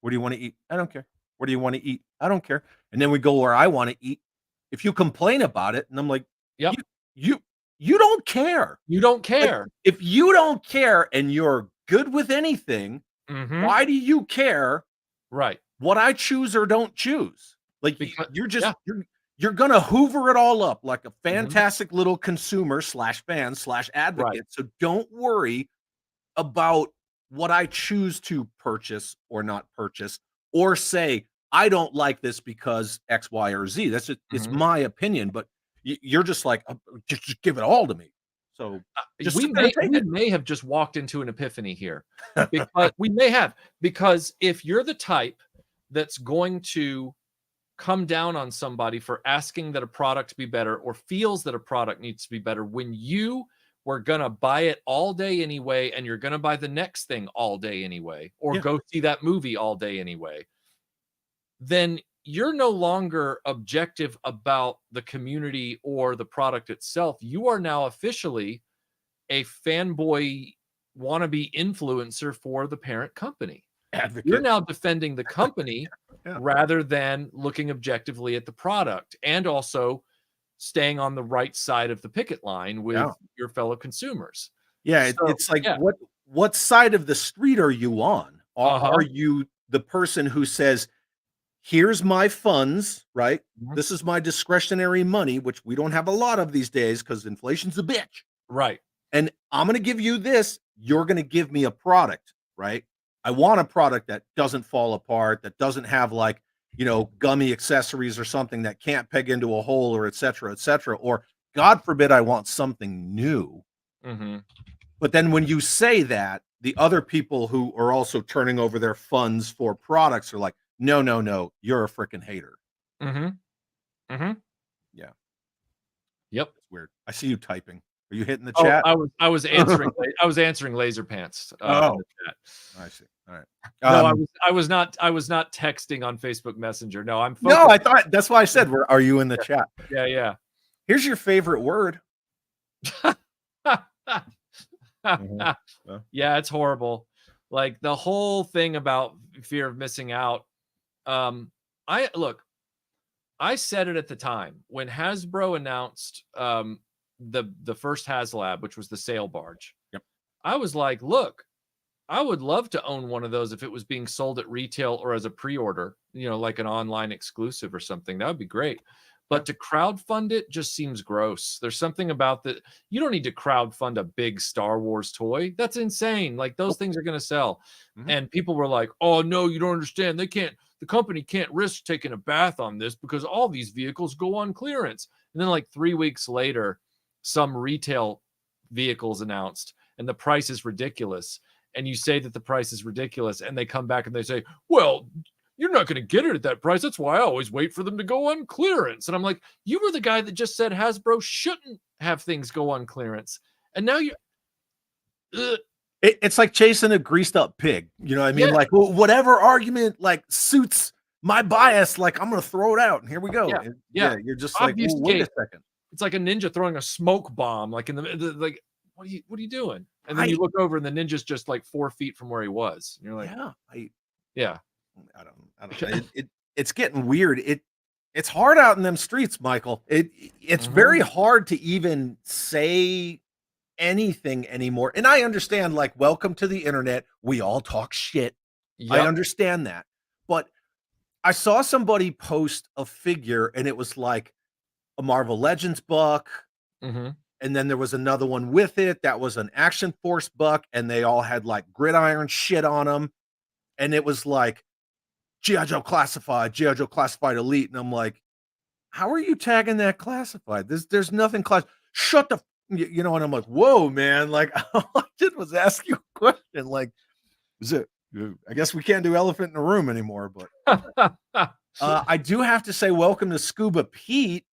Where do you want to eat? I don't care. Where do you want to eat? I don't care. And then we go where I want to eat. If you complain about it, and I'm like, you don't care. You don't care. Like, if you don't care and you're good with anything, why do you care? Right. What I choose or don't choose? Like, because, you're just you're gonna hoover it all up like a fantastic little consumer /fan /advocate. So don't worry about what I choose to purchase or not purchase, or say, I don't like this because X, Y, or Z. That's just, it's my opinion, but you're just like, just give it all to me. So we may have just walked into an epiphany here, because we may have, because if you're the type that's going to come down on somebody for asking that a product be better, or feels that a product needs to be better, when you were going to buy it all day anyway, and you're going to buy the next thing all day anyway, or go see that movie all day anyway, then you're no longer objective about the community or the product itself. You are now officially a fanboy wannabe influencer for the parent company. Advocate. You're now defending the company rather than looking objectively at the product, and also staying on the right side of the picket line with your fellow consumers. So, it's like, what side of the street are you on? Are you the person who says, here's my funds, right? This is my discretionary money, which we don't have a lot of these days because inflation's a bitch. Right. And I'm going to give you this. You're going to give me a product, right? I want a product that doesn't fall apart, that doesn't have, like, you know, gummy accessories or something that can't peg into a hole, or et cetera, or God forbid, I want something new. But then when you say that, the other people who are also turning over their funds for products are like, no, you're a freaking hater. Yeah. Yep. It's weird. I see you typing. Are you hitting the chat? I was answering. I was answering Laser Pants. In the chat. I see. All right. No, I was not texting on Facebook Messenger. No, I'm focused. No, I thought that's why I said, are you in the chat? Yeah. Here's your favorite word. Yeah, it's horrible. Like, the whole thing about fear of missing out. I said it at the time when Hasbro announced the first HasLab, which was the sail barge. I was like, look, I would love to own one of those if it was being sold at retail or as a pre-order, you know, like an online exclusive or something. That would be great. But to crowdfund it just seems gross. There's something about that. You don't need to crowdfund a big Star Wars toy. That's insane. Like those things are going to sell. And people were like, oh, no, you don't understand. The company can't risk taking a bath on this because all these vehicles go on clearance. And then like 3 weeks later, some retail vehicles announced and the price is ridiculous. And you say that the price is ridiculous and they come back and they say, well, you're not going to get it at that price. That's why I always wait for them to go on clearance. And I'm like, you were the guy that just said Hasbro shouldn't have things go on clearance. And now it's like chasing a greased up pig. You know what I mean? Like whatever argument like suits my bias, like I'm going to throw it out and here we go. You're just like, well, wait a second. It's like a ninja throwing a smoke bomb, like in the like, what are you doing? And then you look over and the ninja's just like 4 feet from where he was. And you're like, I don't know. It's getting weird. It's hard out in them streets, Michael. It's very hard to even say anything anymore. And I understand, like, welcome to the internet. We all talk shit. I understand that. But I saw somebody post a figure and it was like a Marvel Legends buck. And then there was another one with it that was an Action Force buck, and they all had like gridiron shit on them. And it was like G.I. Joe Classified Elite. And I'm like, how are you tagging that classified? There's nothing class. Shut the, you know, and I'm like, whoa, man. Like, all I did was ask you a question. Like, is it, I guess we can't do elephant in the room anymore, but I do have to say, welcome to Scuba Pete.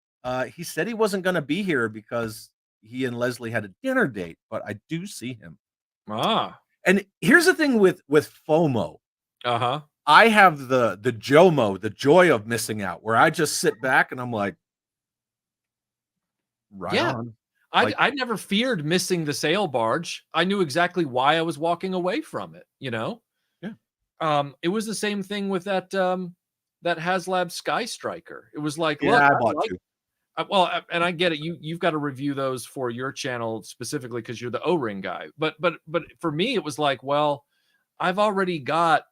He said he wasn't going to be here because he and Leslie had a dinner date, but I do see him. And here's the thing with FOMO. I have the JOMO, the joy of missing out, where I just sit back and I'm like, on. I never feared missing the sail barge. I knew exactly why I was walking away from it, you know? It was the same thing with that that HasLab Sky Striker. It was like, look, I bought two. Well, and I get it. You've got to review those for your channel specifically because you're the O-ring guy. But for me, it was like, well, I've already got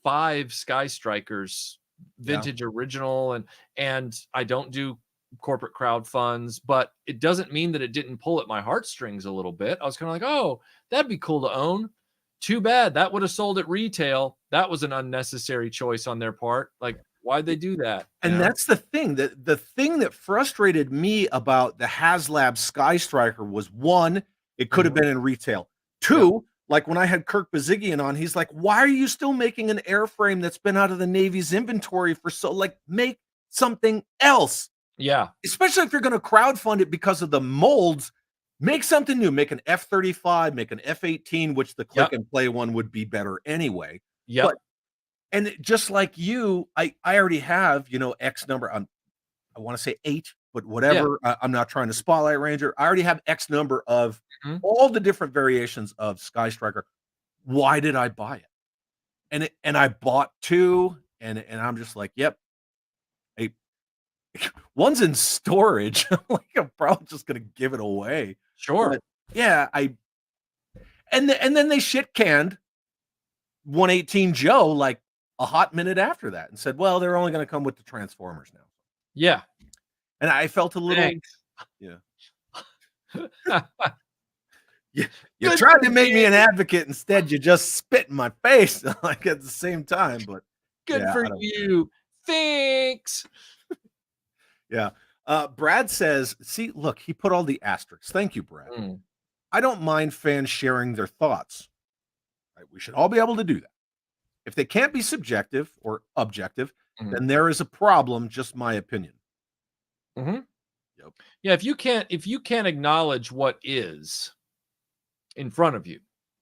5 Sky Strikers, vintage original, and I don't do corporate crowd funds, but it doesn't mean that it didn't pull at my heartstrings a little bit. I was kind of like, oh, that'd be cool to own. Too bad that would have sold at retail. That was an unnecessary choice on their part. Like, why'd they do that? And that's the thing. The thing that frustrated me about the HasLab Sky Striker was, one, it could have been in retail. 2, like when I had Kirk Bazigian on, he's like, why are you still making an airframe that's been out of the Navy's inventory for so, like, make something else. Especially if you're going to crowdfund it because of the molds, make something new, make an F-35, make an F-18, which the click and play one would be better anyway. But, and just like you, I already have, you know, X number. I want to say 8, but whatever. I'm not trying to spotlight Ranger. I already have X number of all the different variations of Sky Striker. Why did I buy it? And I bought 2, and I'm just like, yep. One's in storage. I'm probably just gonna give it away. But and then they shit canned 118 Joe like a hot minute after that and said, well, they're only going to come with the Transformers now. And I felt a little you tried to make me an advocate, instead you just spit in my face like at the same time. But good for you. Thanks. Brad says, see, look, he put all the asterisks. Thank you, Brad. I don't mind fans sharing their thoughts. Right? We should all be able to do that. If they can't be subjective or objective, then there is a problem. Just my opinion. Yeah, if you can't acknowledge what is in front of you,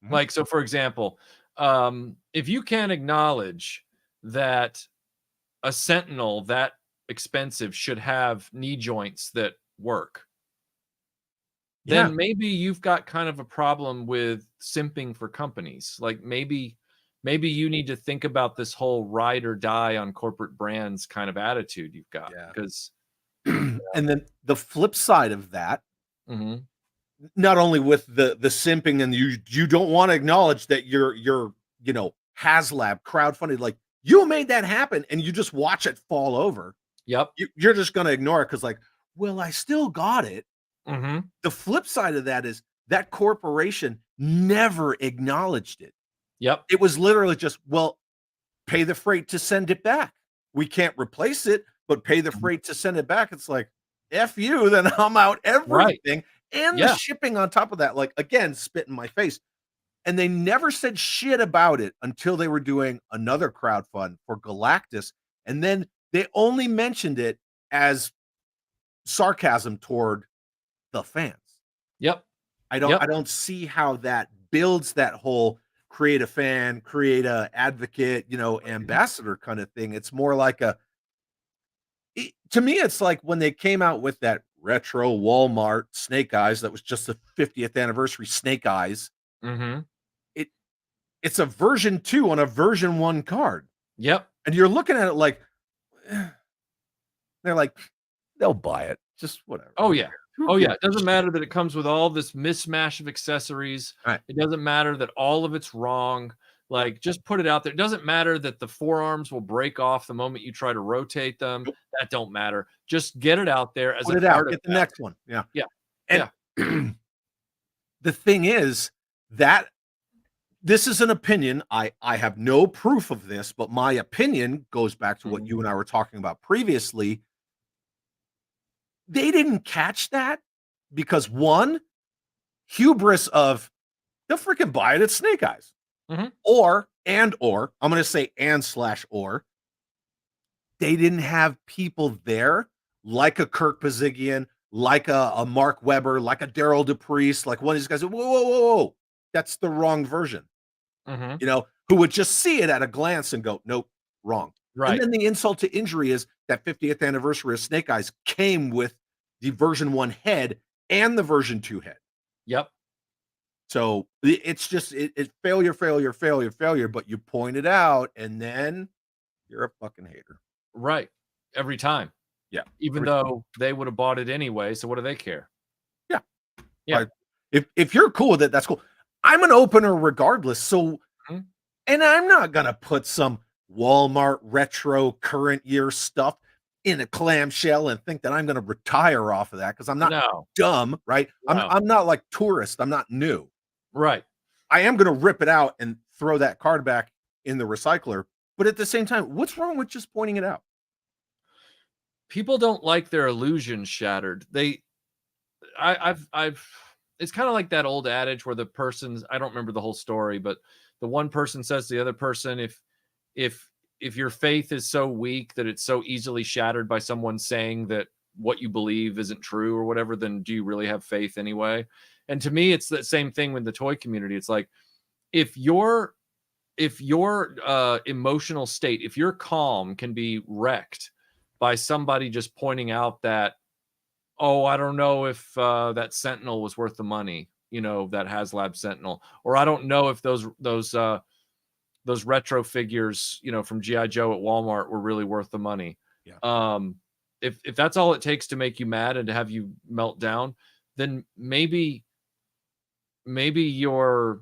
like, so for example, if you can't acknowledge that a Sentinel that expensive should have knee joints that work, then maybe you've got kind of a problem with simping for companies. Like maybe you need to think about this whole ride or die on corporate brands kind of attitude you've got. Because and then the flip side of that, not only with the simping, and you don't want to acknowledge that you're HasLab crowdfunded, like you made that happen and you just watch it fall over. Yep. You're just going to ignore it because, like, well, I still got it. Mm-hmm. The flip side of that is that corporation never acknowledged it. Yep. It was literally just, well, pay the freight to send it back. We can't replace it, but pay the freight to send it back. It's like, F you, then I'm out Right. everything. And the Yeah. shipping on top of that, like, again, spit in my face. And they never said shit about it until they were doing another crowdfund for Galactus. And then they only mentioned it as sarcasm toward the fans. Yep. I Yep. don't see how that builds that whole create a fan, create a advocate, ambassador kind of thing. It's more like to me, it's like when they came out with that retro Walmart Snake Eyes that was just the 50th anniversary Snake Eyes. Mm-hmm. It's a version 2 on a version 1 card. Yep. And you're looking at it like, they're like, they'll buy it. Just whatever. Oh, yeah. Oh, yeah. It doesn't matter that it comes with all this mismatch of accessories. Right. It doesn't matter that all of it's wrong. Like, just put it out there. It doesn't matter that the forearms will break off the moment you try to rotate them. Nope. That don't matter. Just get it out there as Put a it out. artifact. Get the next one. Yeah. Yeah. And the thing is that this is an opinion. I have no proof of this, but my opinion goes back to what you and I were talking about previously. They didn't catch that because, one, hubris of they'll freaking buy it at Snake Eyes. Mm-hmm. Or I'm going to say /or, they didn't have people there like a Kirk Pazigian, like a Mark Webber, like a Daryl DePriest, like one of these guys. Whoa. That's the wrong version. Mm-hmm. Who would just see it at a glance and go, nope, wrong. Right. And then the insult to injury is that 50th anniversary of Snake Eyes came with the version 1 head and the version 2 head. Yep. So it's just it's failure, but you point it out and then you're a fucking hater. Right. Every time. Yeah. Even though they would have bought it anyway. So what do they care? Yeah. Yeah. If you're cool with it, that's cool. I'm an opener regardless. So, and I'm not going to put some Walmart retro current year stuff in a clamshell and think that I'm going to retire off of that because I'm not dumb, right? No. I'm not like tourist. I'm not new. Right. I am going to rip it out and throw that card back in the recycler. But at the same time, what's wrong with just pointing it out? People don't like their illusions shattered. I've it's kind of like that old adage where the person's, I don't remember the whole story, but the one person says to the other person, if your faith is so weak that it's so easily shattered by someone saying that what you believe isn't true or whatever, then do you really have faith anyway? And to me, it's the same thing with the toy community. It's like, if your emotional state, if your calm can be wrecked by somebody just pointing out that, oh, I don't know if that Sentinel was worth the money, that HasLab Sentinel, or I don't know if those retro figures, from G.I. Joe at Walmart were really worth the money. Yeah. If that's all it takes to make you mad and to have you melt down, then maybe your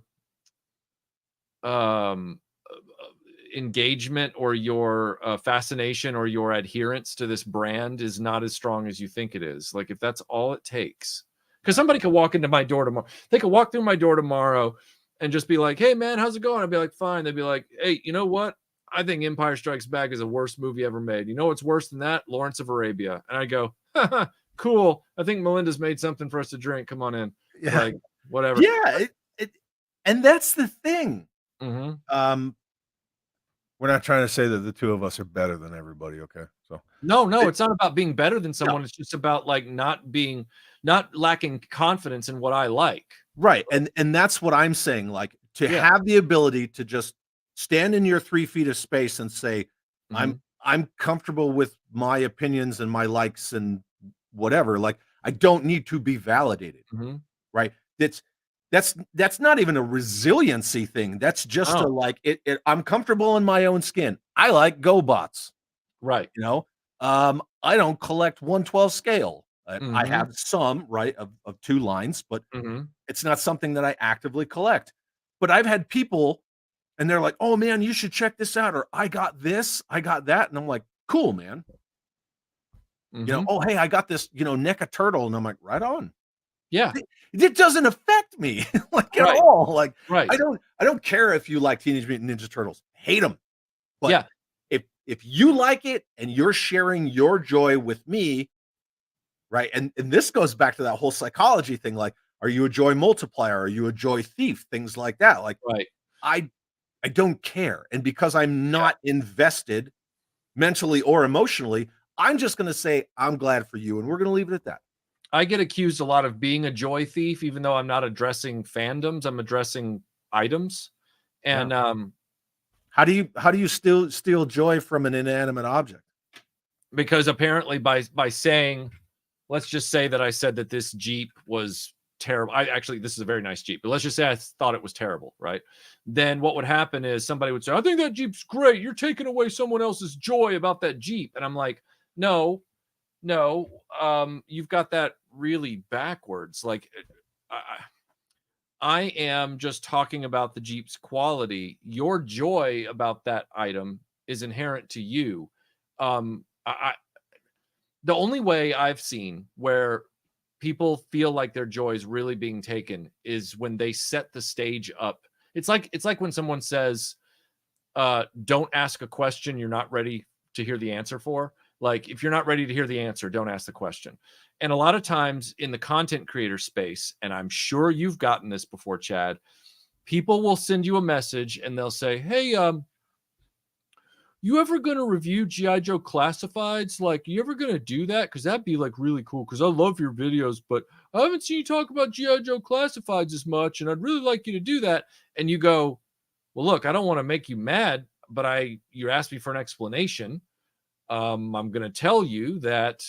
engagement or your fascination or your adherence to this brand is not as strong as you think it is. Like, if that's all it takes, because somebody could walk into my door tomorrow, they could walk through my door tomorrow and just be like, hey man, how's it going? I'd be like, fine. They'd be like, hey, you know what? I think Empire Strikes Back is the worst movie ever made. You know what's worse than that? Lawrence of Arabia. And I go, cool. I think Melinda's made something for us to drink. Come on in. Yeah. Like, whatever. Yeah. And that's the thing. Mm-hmm. We're not trying to say that the two of us are better than everybody. Okay. So no, it's not about being better than someone. No. It's just about like not lacking confidence in what I like. Right. And that's what I'm saying. Like, to have the ability to just stand in your 3 feet of space and say, I'm comfortable with my opinions and my likes and whatever. Like, I don't need to be validated. Right. That's not even a resiliency thing. That's just a like I'm comfortable in my own skin. I like GoBots. Right. I don't collect 1/12 scale. I have some, right, of 2 lines, but it's not something that I actively collect. But I've had people and they're like, oh man, you should check this out, or I got this, I got that. And I'm like, cool, man. Oh, hey, I got this, NECA turtle. And I'm like, right on. Yeah. It doesn't affect me like at Right. all. Like, Right. I don't care if you like Teenage Mutant Ninja Turtles. Hate them. But Yeah. if you like it and you're sharing your joy with me, right? And this goes back to that whole psychology thing. Like, are you a joy multiplier? Are you a joy thief? Things like that. Like, Right. I don't care. And because I'm not invested mentally or emotionally, I'm just going to say, I'm glad for you. And we're going to leave it at that. I get accused a lot of being a joy thief, even though I'm not addressing fandoms, I'm addressing items. And how do you steal joy from an inanimate object? Because apparently by saying, let's just say that I said that this Jeep was terrible. This is a very nice Jeep, but let's just say I thought it was terrible, right? Then what would happen is somebody would say, I think that Jeep's great. You're taking away someone else's joy about that Jeep. And I'm like, no, you've got that really backwards. Like, I am just talking about the Jeep's quality. Your joy about that item is inherent to you. The only way I've seen where people feel like their joy is really being taken is when they set the stage up. It's like when someone says, don't ask a question you're not ready to hear the answer for. Like, if you're not ready to hear the answer, don't ask the question. And a lot of times in the content creator space, and I'm sure you've gotten this before, Chad, people will send you a message and they'll say, hey, you ever going to review G.I. Joe Classifieds? Like, you ever going to do that? Because that'd be like really cool, because I love your videos, but I haven't seen you talk about G.I. Joe Classifieds as much, and I'd really like you to do that. And you go, well, look, I don't want to make you mad, but you asked me for an explanation. I'm going to tell you that,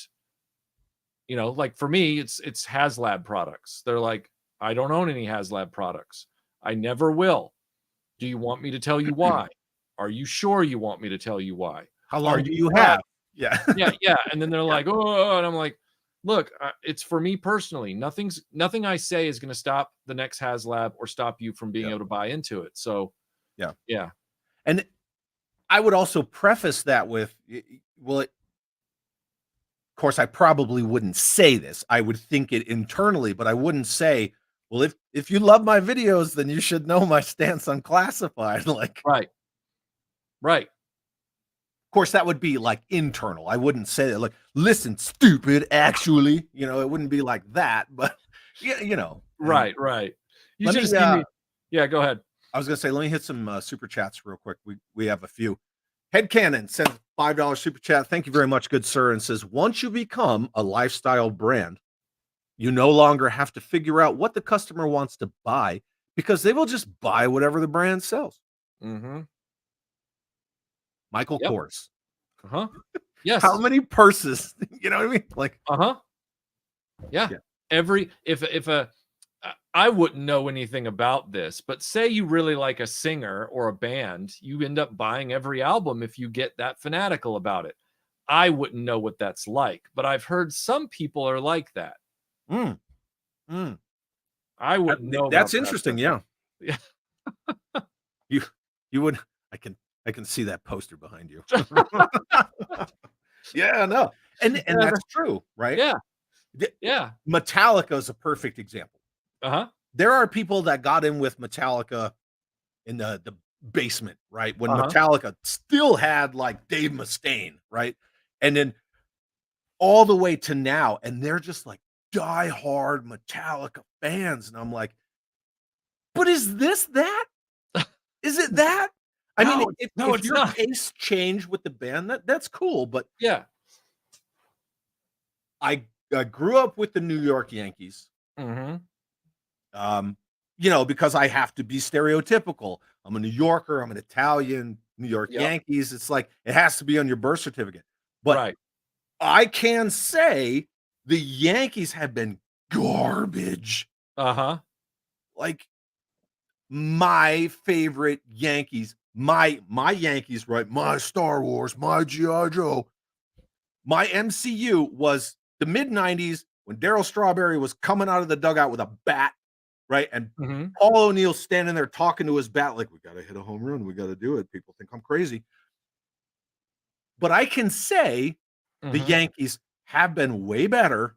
like for me, it's HasLab products. They're like, I don't own any HasLab products. I never will. Do you want me to tell you why? Are you sure you want me to tell you why? How long do you have? Yeah. Yeah. And then they're like, oh, and I'm like, look, it's for me personally. Nothing I say is going to stop the next HasLab or stop you from being able to buy into it. So, yeah. And I would also preface that with, of course, I probably wouldn't say this. I would think it internally, but I wouldn't say, well, if you love my videos, then you should know my stance on classified. Like, right. Of course, that would be like internal. I wouldn't say that, like, listen, stupid, actually, it wouldn't be like that, but Right. You should just give me. Yeah, go ahead. I was going to say, let me hit some super chats real quick. We have a few. Headcanon sends $5 super chat. Thank you very much, good sir. And says, once you become a lifestyle brand, you no longer have to figure out what the customer wants to buy, because they will just buy whatever the brand sells. Mm-hmm. Michael Kors. Yes. How many purses? You know what I mean? Like, yeah. If I wouldn't know anything about this, but say you really like a singer or a band, you end up buying every album if you get that fanatical about it. I wouldn't know what that's like, but I've heard some people are like that. I wouldn't know. That's interesting. Yeah. You would. I can see that poster behind you. Yeah, no. And that's true, right? Yeah. Metallica is a perfect example. There are people that got in with Metallica in the basement, right? When Metallica still had like Dave Mustaine, right? And then all the way to now, and they're just like diehard Metallica fans. And I'm like, but is this that? Is it that? I mean, if your tastes change with the band, that's cool. But yeah, I grew up with the New York Yankees. Because I have to be stereotypical. I'm a New Yorker. I'm an Italian. New York Yankees. It's like it has to be on your birth certificate. But I can say the Yankees have been garbage. Like my favorite Yankees, my Yankees, right? My Star Wars, my G.I. Joe, my MCU was the mid-90s when Darryl Strawberry was coming out of the dugout with a bat, right? And Paul O'Neill standing there talking to his bat like, we got to hit a home run. We got to do it. People think I'm crazy. But I can say the Yankees have been way better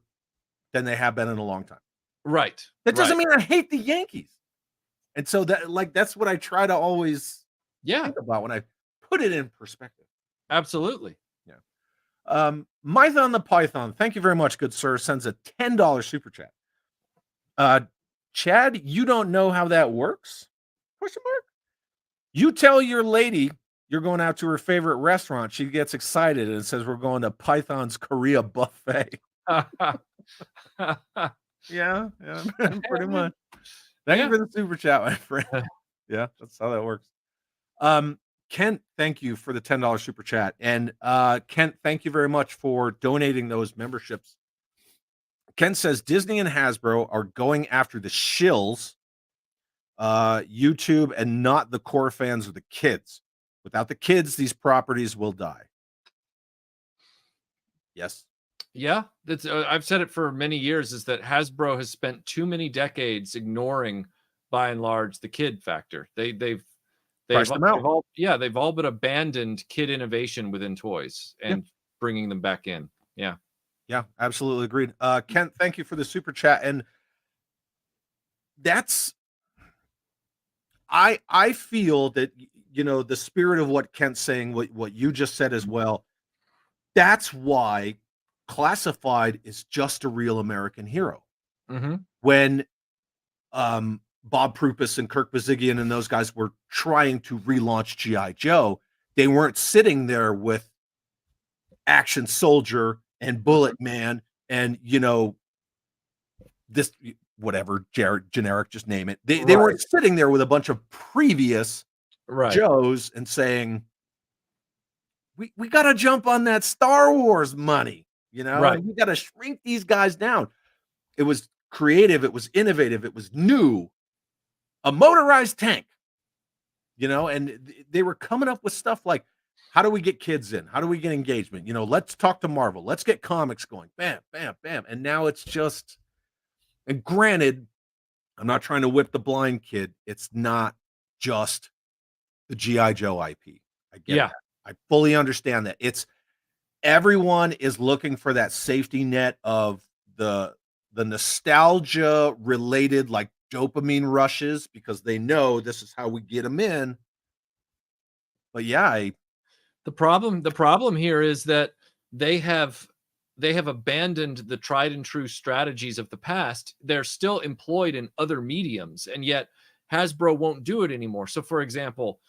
than they have been in a long time. Right. That doesn't mean I hate the Yankees. And so that's what I try to always think about when I put it in perspective. Absolutely. Yeah. Mython the Python, thank you very much, good sir, sends a $10 super chat. Chad, you don't know how that works? Question mark. You tell your lady you're going out to her favorite restaurant. She gets excited and says, we're going to Python's Korea buffet. Yeah, pretty much. Thank you for the super chat, my friend. Yeah, that's how that works. Kent, thank you for the $10 super chat. And Kent, thank you very much for donating those memberships. Kent says Disney and Hasbro are going after the shills, YouTube, and not the core fans or the kids. Without the kids, these properties will die. Yes. Yeah, that's I've said it for many years, is that Hasbro has spent too many decades ignoring, by and large, the kid factor. They've all but abandoned kid innovation within toys and bringing them back in. Yeah, absolutely agreed. Kent, thank you for the super chat. And that's, I feel that, the spirit of what Kent's saying, what you just said as well, that's why Classified is just a real American hero. When Bob Prupus and Kirk Bazigian and those guys were trying to relaunch G.I. Joe, they weren't sitting there with Action Soldier and Bullet Man and, this, whatever, generic, just name it. They weren't sitting there with a bunch of previous Joes and saying, we got to jump on that Star Wars money. We got to shrink these guys down. It was creative. It was innovative. It was new. A motorized tank, and they were coming up with stuff like, how do we get kids in? How do we get engagement? Let's talk to Marvel. Let's get comics going. Bam, bam, bam. And now it's just, and granted, I'm not trying to whip the blind kid. It's not just the G.I. Joe IP. I get that. I fully understand that. It's, everyone is looking for that safety net of the nostalgia related, like dopamine rushes, because they know this is how we get them in. But yeah, the problem here is that they have abandoned the tried and true strategies of the past. They're still employed in other mediums, and yet Hasbro won't do it anymore. So, for example,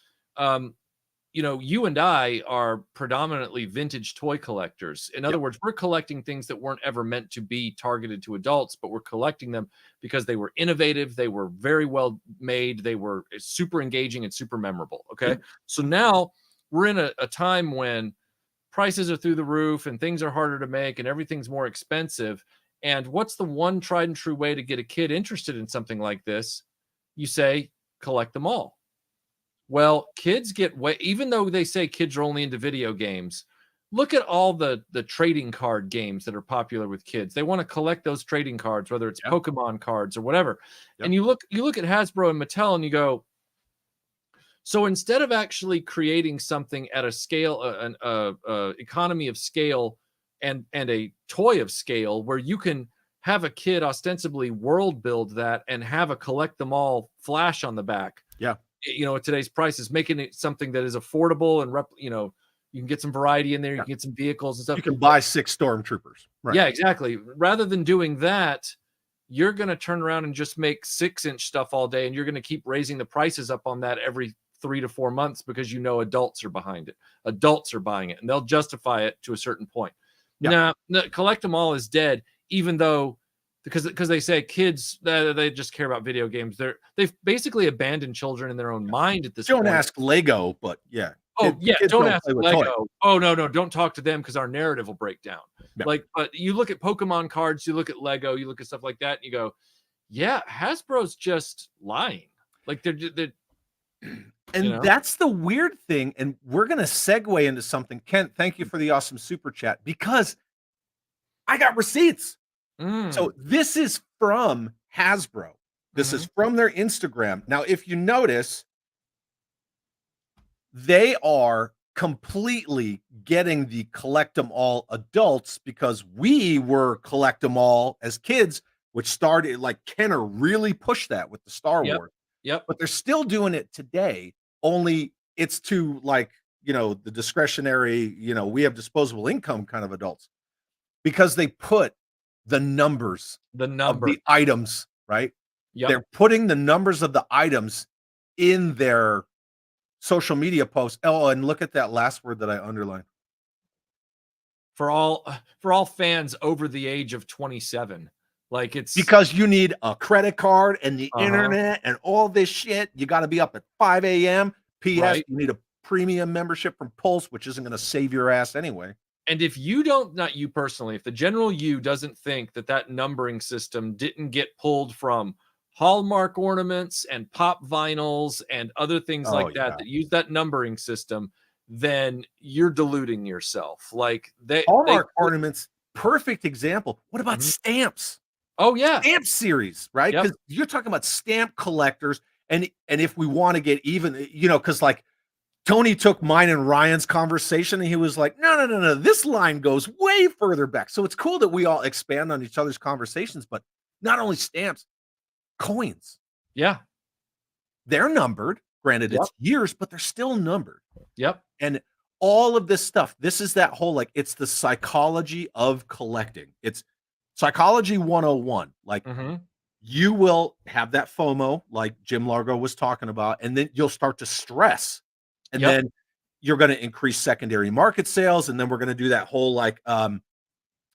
you and I are predominantly vintage toy collectors. In other words, we're collecting things that weren't ever meant to be targeted to adults, but we're collecting them because they were innovative, they were very well made, they were super engaging and super memorable. Okay. So now we're in a time when prices are through the roof and things are harder to make and everything's more expensive. And what's the one tried and true way to get a kid interested in something like this? You say, collect them all. Well, kids get even though they say kids are only into video games, look at all the trading card games that are popular with kids. They want to collect those trading cards, whether it's Pokemon cards or whatever. And you look at Hasbro and Mattel and you go, so instead of actually creating something at a scale, an economy of scale and a toy of scale where you can have a kid ostensibly world build that and have a collect them all flash on the back. At today's prices, making it something that is affordable and you can get some variety in there. You can get some vehicles and stuff. You can buy 6 Stormtroopers. Right. Yeah, exactly. Rather than doing that, you're going to turn around and just make 6-inch stuff all day, and you're going to keep raising the prices up on that every 3 to 4 months because adults are behind it. Adults are buying it, and they'll justify it to a certain point. Now, collect them all is dead, even though because they say kids they just care about video games. They've basically abandoned children in their own mind at this point. Don't ask Lego, but yeah. Don't ask Lego. Toy. Oh no, don't talk to them because our narrative will break down. But you look at Pokemon cards, you look at Lego, you look at stuff like that, and you go, yeah, Hasbro's just lying. Like they're and that's the weird thing. And we're gonna segue into something. Kent, thank you for the awesome super chat, because I got receipts. So this is from Hasbro. This is from their Instagram. Now, if you notice, they are completely getting the collect them all adults because we were collect them all as kids, which started like Kenner really pushed that with the Star Yep. Wars. Yep. But they're still doing it today, only it's to like, the discretionary, we have disposable income kind of adults because they put the numbers of the items, right? Yep. They're putting the numbers of the items in their social media posts. Oh, and look at that last word that I underlined. For all fans over the age of 27. Like it's because you need a credit card and the internet and all this shit. You got to be up at 5 a.m. P.S. Right. You need a premium membership from Pulse, which isn't going to save your ass anyway. And if you don't, not you personally, if the general you doesn't think that numbering system didn't get pulled from Hallmark ornaments and pop vinyls and other things like that use that numbering system, then you're deluding yourself. Like Hallmark ornaments, perfect example. What about stamps? Oh yeah, stamp series, right? Because you're talking about stamp collectors, and if we want to get even, because like Tony took mine and Ryan's conversation, and he was like, no, this line goes way further back. So it's cool that we all expand on each other's conversations, but not only stamps, coins. Yeah. They're numbered. Granted, it's years, but they're still numbered. Yep. And all of this stuff, this is that whole, like, it's the psychology of collecting. It's Psychology 101. Like, you will have that FOMO, like Jim Largo was talking about, and then you'll start to stress. And then you're going to increase secondary market sales. And then we're going to do that whole, like,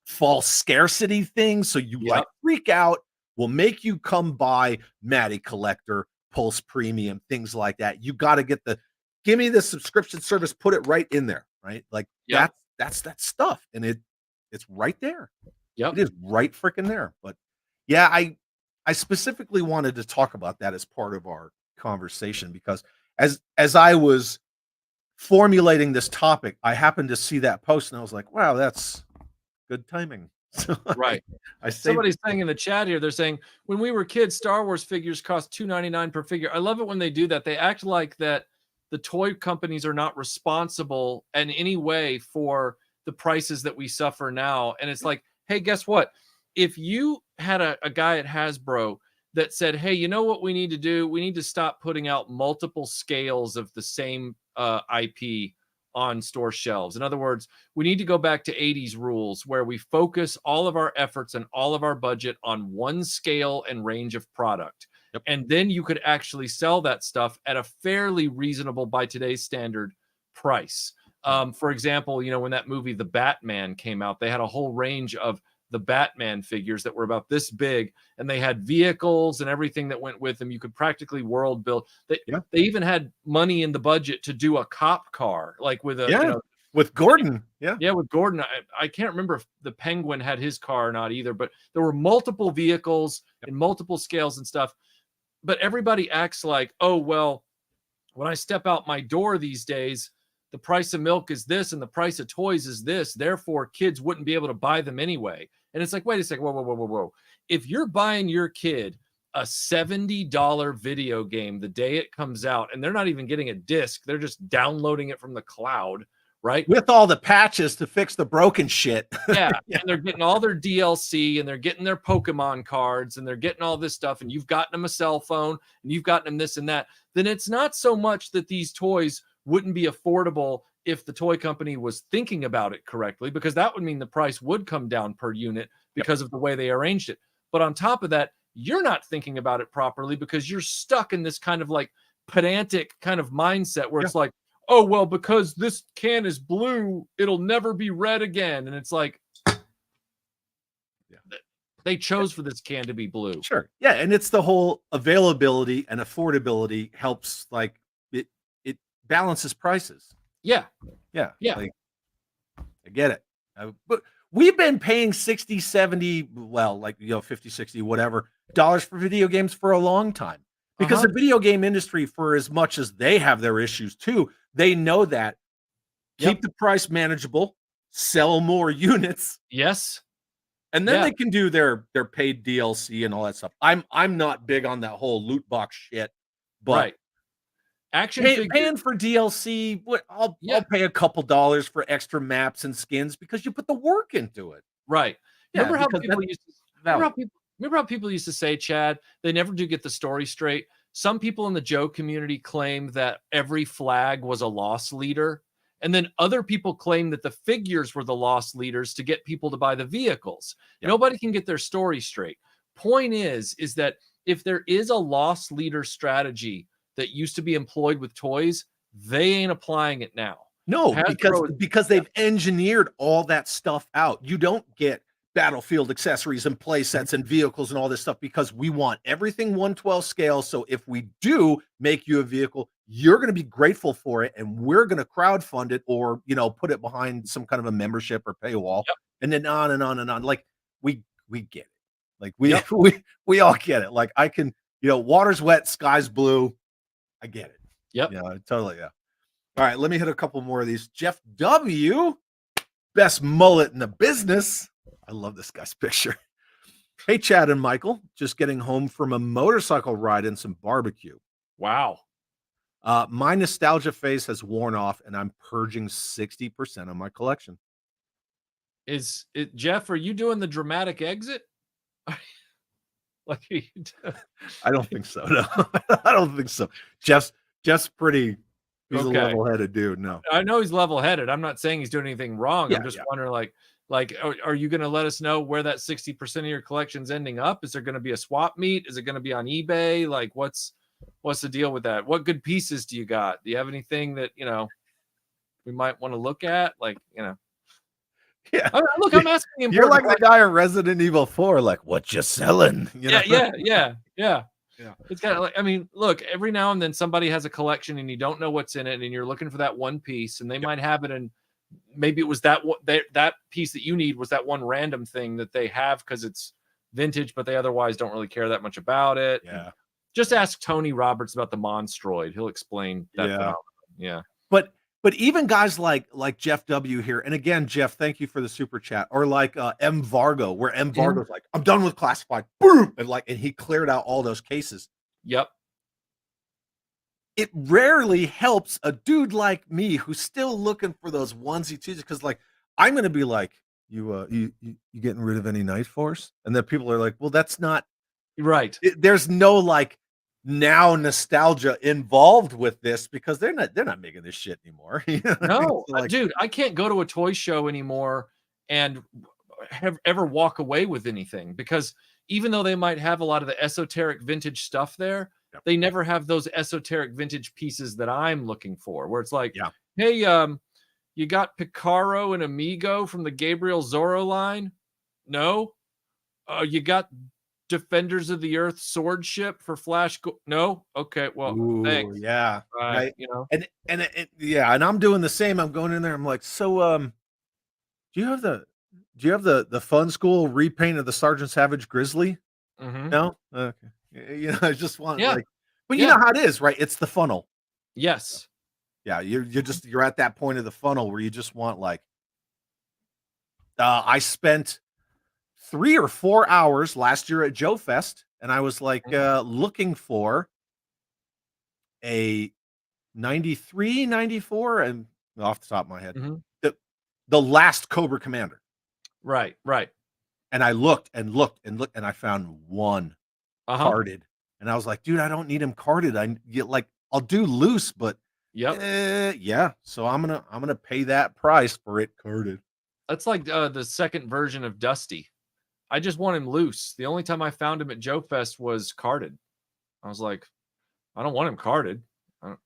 false scarcity thing. So you like freak out. We'll make you come buy Matty Collector, Pulse Premium, things like that. You got to give me the subscription service, put it right in there, right? Like that's that stuff. And it's right there. It is right freaking there. But yeah, I specifically wanted to talk about that as part of our conversation because as I was formulating this topic, I happened to see that post and I was like, wow, that's good timing. So right. Somebody's saying in the chat here, they're saying when we were kids, Star Wars figures cost $2.99 per figure. I love it when they do that. They act like that the toy companies are not responsible in any way for the prices that we suffer now. And it's like, hey, guess what? If you had a guy at Hasbro that said, hey, you know what we need to do? We need to stop putting out multiple scales of the same IP on store shelves. In other words, we need to go back to 80s rules where we focus all of our efforts and all of our budget on one scale and range of product. And then you could actually sell that stuff at a fairly reasonable, by today's standard, price. For example, when that movie The Batman came out, they had a whole range of the Batman figures that were about this big, and they had vehicles and everything that went with them. You could practically world build. They even had money in the budget to do a cop car, like with a with Gordon. With Gordon. I can't remember if the Penguin had his car or not either, but there were multiple vehicles in multiple scales and stuff. But everybody acts like, oh, well, when I step out my door these days, the price of milk is this and the price of toys is this. Therefore, kids wouldn't be able to buy them anyway. And it's like, wait a second. Whoa. If you're buying your kid a $70 video game the day it comes out, and they're not even getting a disc, they're just downloading it from the cloud, right? With all the patches to fix the broken shit. And they're getting all their DLC and they're getting their Pokemon cards and they're getting all this stuff, and you've gotten them a cell phone and you've gotten them this and that. Then it's not so much that these toys wouldn't be affordable if the toy company was thinking about it correctly, because that would mean the price would come down per unit because of the way they arranged it. But on top of that, you're not thinking about it properly because you're stuck in this kind of like pedantic kind of mindset where it's like, oh, well, because this can is blue, it'll never be red again. And it's like, they chose for this can to be blue. Sure. Yeah. And it's the whole availability and affordability helps, like, it balances prices. Yeah. Like, I get it. But we've been paying 60, 70, well, like, 50, 60, whatever dollars for video games for a long time. Because the video game industry, for as much as they have their issues too, they know that keep the price manageable, sell more units. Yes. And then they can do their paid DLC and all that stuff. I'm not big on that whole loot box shit, but Action figures. Paying for DLC, I'll pay a couple dollars for extra maps and skins because you put the work into it. Right. Yeah, remember how people used to say, Chad, they never do get the story straight. Some people in the Joe community claim that every flag was a loss leader. And then other people claim that the figures were the loss leaders to get people to buy the vehicles. Yep. Nobody can get their story straight. Point is that if there is a loss leader strategy that used to be employed with toys, they ain't applying it now. No, because they've engineered all that stuff out. You don't get Battlefield accessories and play sets and vehicles and all this stuff because we want everything 1/12 scale. So if we do make you a vehicle, you're going to be grateful for it, and we're going to crowdfund it or put it behind some kind of a membership or paywall, and then on and on and on. Like we get it. Like we all get it. Like I can, water's wet, sky's blue. I get it. Yep. Yeah, totally. Yeah. All right, let me hit a couple more of these. Jeff W, best mullet in the business. I love this guy's picture. Hey, Chad and Michael, just getting home from a motorcycle ride and some barbecue. Wow. My nostalgia phase has worn off, and I'm purging 60% of my collection. Is it, Jeff? Are you doing the dramatic exit? I don't think so. No, I don't think so. Jeff's pretty. He's a level-headed dude. No, I know he's level-headed. I'm not saying he's doing anything wrong. I'm just wondering, like, are you going to let us know where that 60% of your collection's ending up? Is there going to be a swap meet? Is it going to be on eBay? Like, what's the deal with that? What good pieces do you got? Do you have anything that we might want to look at? Like, yeah. Look, I'm asking him. You're like the guy in Resident Evil 4. Like, what you selling? Yeah. It's kind of like, I mean, look, every now and then somebody has a collection and you don't know what's in it, and you're looking for that one piece, and they might have it, and maybe it was that piece that you need was that one random thing that they have because it's vintage, but they otherwise don't really care that much about it. Yeah. Just ask Tony Roberts about the Monstroid. He'll explain that phenomenon. Yeah. But even guys like Jeff W here, and again, Jeff, thank you for the super chat, or like M Vargo, where M Vargo's like, I'm done with classified, boom, and he cleared out all those cases. Yep. It rarely helps a dude like me who's still looking for those onesie twosies, because like I'm gonna be like, you getting rid of any Night Force? And then people are like, well, that's not right. There's no like now nostalgia involved with this because they're not making this shit anymore. No, like, dude, I can't go to a toy show anymore and ever walk away with anything, because even though they might have a lot of the esoteric vintage stuff there, they never have those esoteric vintage pieces that I'm looking for, where it's like, hey, you got Picaro and Amigo from the Gabriel Zorro line? No. You got Defenders of the Earth sword ship for Flash? No. Okay. Well, thanks. Yeah. Right. And I'm doing the same. I'm going in there. I'm like, so, do you have the Fun School repaint of the Sergeant Savage Grizzly? Mm-hmm. No. Okay. I just want but you know how it is, right? It's the funnel. Yes. Yeah. You're at that point of the funnel where you just want like, I spent 3 or 4 hours last year at Joe Fest, and I was like looking for a 93, 94, and off the top of my head, the last Cobra Commander. Right. And I looked and looked and looked, and I found one carded, and I was like, dude, I don't need him carded. I'll do loose, but so I'm gonna pay that price for it carded. That's like the second version of Dusty. I just want him loose. The only time I found him at Joe Fest was carded. I was like, I don't want him carded,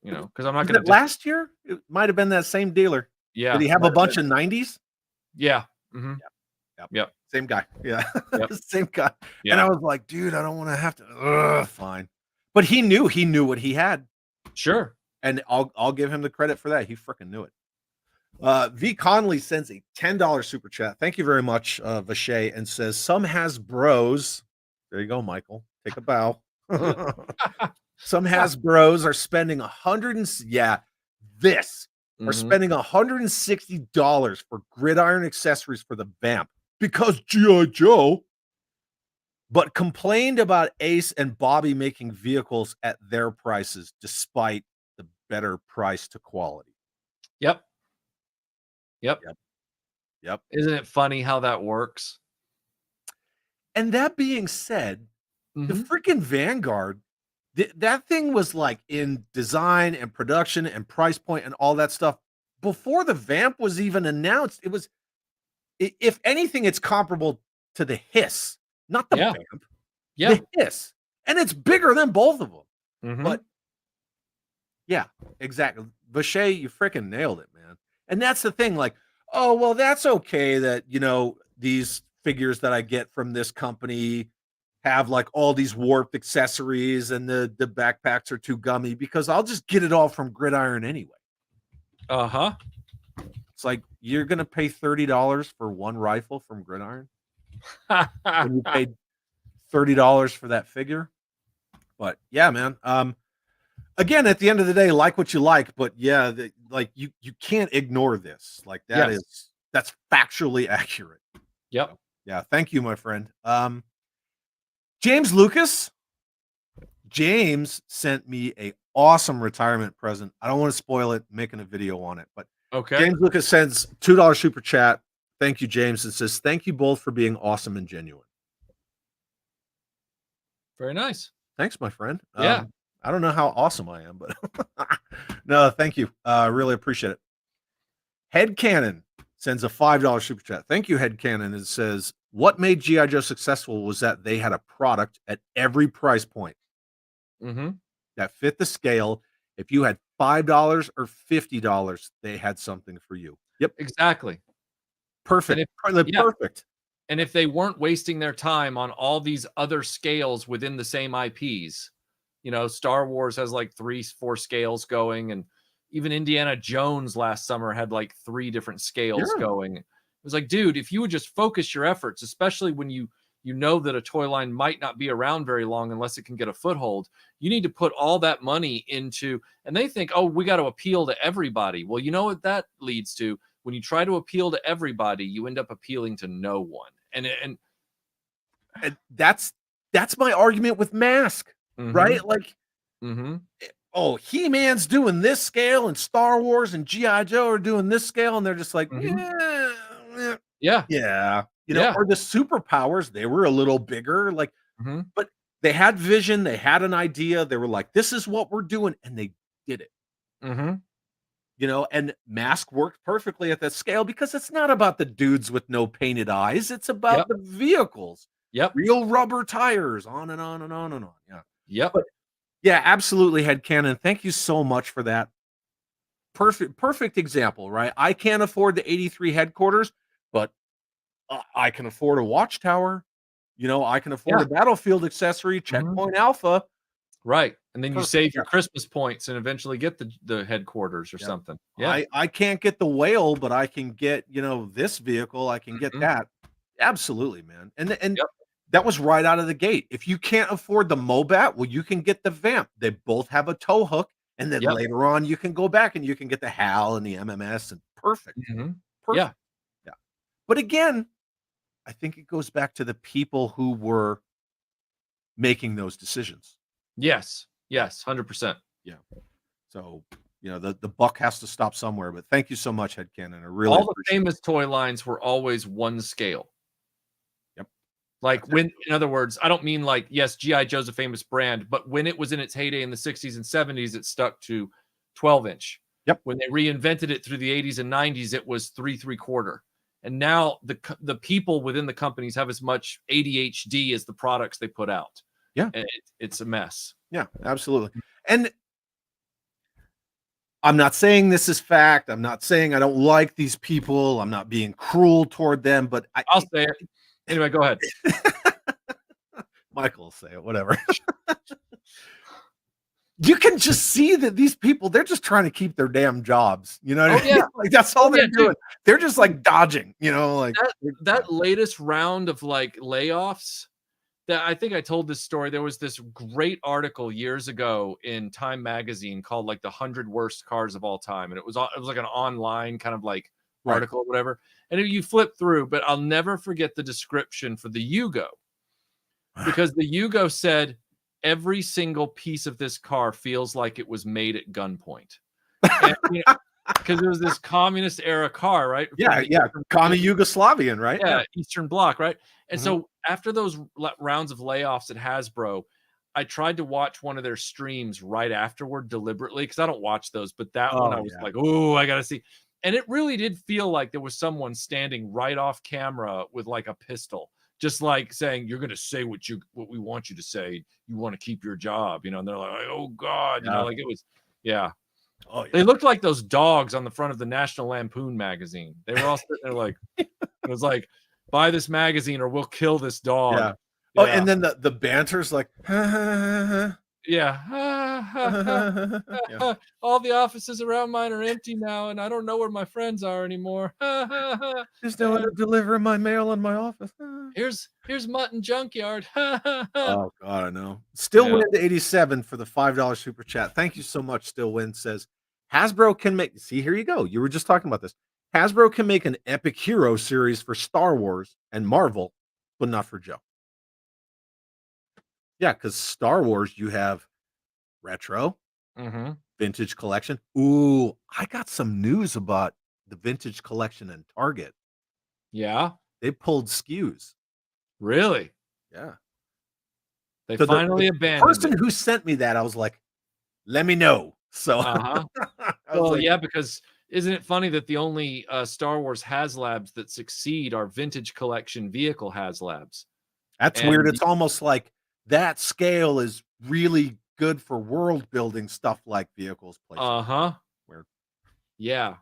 because I'm not going to. Last year, it might have been that same dealer. Yeah. Did he have a bunch of 90s? Yeah. Mm-hmm. Yep. Same guy. Yeah. Yep. Same guy. Yeah. And I was like, dude, I don't want to have to. Fine. But he knew what he had. Sure. And I'll give him the credit for that. He freaking knew it. V Conley sends a $10 super chat. Thank you very much, Vache, and says, some Hasbros. There you go, Michael. Take a bow. Some Hasbros are spending spending $160 for gridiron accessories for the Vamp because G.I. Joe, but complained about Ace and Bobby making vehicles at their prices despite the better price to quality. Yep. Yep. Yep. Yep. Isn't it funny how that works? And that being said, the Mhm. freaking Vanguard, that thing was like in design and production and price point and all that stuff before the Vamp was even announced. It was, if anything, it's comparable to the Hiss, not the Yeah. Vamp, Yeah. the Hiss, and it's bigger than both of them. Mhm. But yeah, exactly. Vache, you freaking nailed it, man. And that's the thing, like, oh, well, that's okay that, these figures that I get from this company have like all these warped accessories and the backpacks are too gummy because I'll just get it all from Gridiron anyway. Uh-huh. It's like you're gonna pay $30 for one rifle from Gridiron when you paid $30 for that figure. But yeah, man. Again, at the end of the day, like what you like, but yeah, like you can't ignore this. Like that's factually accurate. Yep. So, yeah, thank you, my friend. James Lucas. James sent me a awesome retirement present. I don't want to spoil it, making a video on it, but okay. James Lucas sends $2 super chat. Thank you, James. It says, thank you both for being awesome and genuine. Very nice. Thanks, my friend. Yeah. I don't know how awesome I am, but no, thank you. Really appreciate it. Headcanon sends a $5 super chat. Thank you, Headcanon. It says, what made G.I. Joe successful was that they had a product at every price point that fit the scale. If you had $5 or $50, they had something for you. Yep. Exactly. Perfect. Perfect. And if they weren't wasting their time on all these other scales within the same IPs, Star Wars has like 3-4 scales going, and even Indiana Jones last summer had like 3 different scales going. It was like, dude, if you would just focus your efforts, especially when you know that a toy line might not be around very long unless it can get a foothold, you need to put all that money into, and they think, oh, we got to appeal to everybody. Well, you know what that leads to? When you try to appeal to everybody, you end up appealing to no one. And that's my argument with Mask, right? Like, oh, He-Man's doing this scale, and Star Wars and G.I. Joe are doing this scale, and they're just like, yeah. Or the superpowers, they were a little bigger, like, but they had vision, they had an idea, they were like, this is what we're doing, and they did it. And Mask worked perfectly at that scale because it's not about the dudes with no painted eyes. It's about the vehicles. Real rubber tires, on and on and on and on. Yeah. But yeah, absolutely, Headcanon. Thank you so much for that. Perfect example, right? I can't afford the 83 headquarters, but I can afford a watchtower. I can afford a battlefield accessory, Checkpoint Alpha. Right. And then you save your Christmas points and eventually get the headquarters or something. Yeah. I can't get the whale, but I can get, this vehicle. I can get that. Absolutely, man. And that was right out of the gate. If you can't afford the Mobat, well, you can get the Vamp. They both have a tow hook. And then later on, you can go back and you can get the HAL and the MMS, and perfect. Perfect. Yeah. But again, I think it goes back to the people who were making those decisions. Yes. 100%. Yeah. So, the buck has to stop somewhere, but thank you so much, Headcanon. I really all the famous toy lines were always one scale. Yep. Like in other words, I don't mean like, yes, G.I. Joe's a famous brand, but when it was in its heyday in the 60s and 70s, it stuck to 12-inch. Yep. When they reinvented it through the 80s and 90s, it was 3/3/4. And now the people within the companies have as much ADHD as the products they put out. Yeah. And it's a mess. Yeah, absolutely. And I'm not saying this is fact. I'm not saying I don't like these people. I'm not being cruel toward them, but I'll say it. Anyway, go ahead. Michael will say it, whatever. You can just see that these people, they're just trying to keep their damn jobs. You know what I mean? Yeah. Like, that's all they're doing. They're just like dodging, like that latest round of like layoffs. That I think I told this story. There was this great article years ago in Time magazine called like the 100 worst cars of all time. And it was like an online kind of like article or whatever. And you flip through, but I'll never forget the description for the Yugo, because the Yugo said, every single piece of this car feels like it was made at gunpoint. And, because it was this communist era car, right? Yeah, commie Yugoslavian, right? Yeah, Eastern Bloc, right? And so after those rounds of layoffs at Hasbro, I tried to watch one of their streams right afterward deliberately because I don't watch those, but that one I was like, oh, I gotta see. And it really did feel like there was someone standing right off camera with like a pistol, just like saying, "You're gonna say what we want you to say. You want to keep your job," And they're like, "Oh God," like it was, yeah. Oh, yeah. They looked like those dogs on the front of the National Lampoon magazine. They were all sitting there like, it was like, buy this magazine or we'll kill this dog. Yeah. Oh, and then the banter's like, yeah. All the offices around mine are empty now, and I don't know where my friends are anymore. There's no one to deliver my mail in my office. Here's Mutton Junkyard. Oh God, I know. Still Wind 87 for the $5 super chat. Thank you so much. Still Wind says Hasbro can make. See, here you go. You were just talking about this. Hasbro can make an epic hero series for Star Wars and Marvel, but not for Joe. Yeah, because Star Wars, you have retro, vintage collection. Ooh, I got some news about the vintage collection in Target. Yeah, they pulled SKUs. Really? Yeah. They finally abandoned. The person who sent me that, I was like, "Let me know." So, well, like, yeah, because isn't it funny that the only Star Wars HasLabs that succeed are vintage collection vehicle HasLabs? That's weird. It's almost like that scale is really good for world building stuff like vehicles. Weird. Yeah.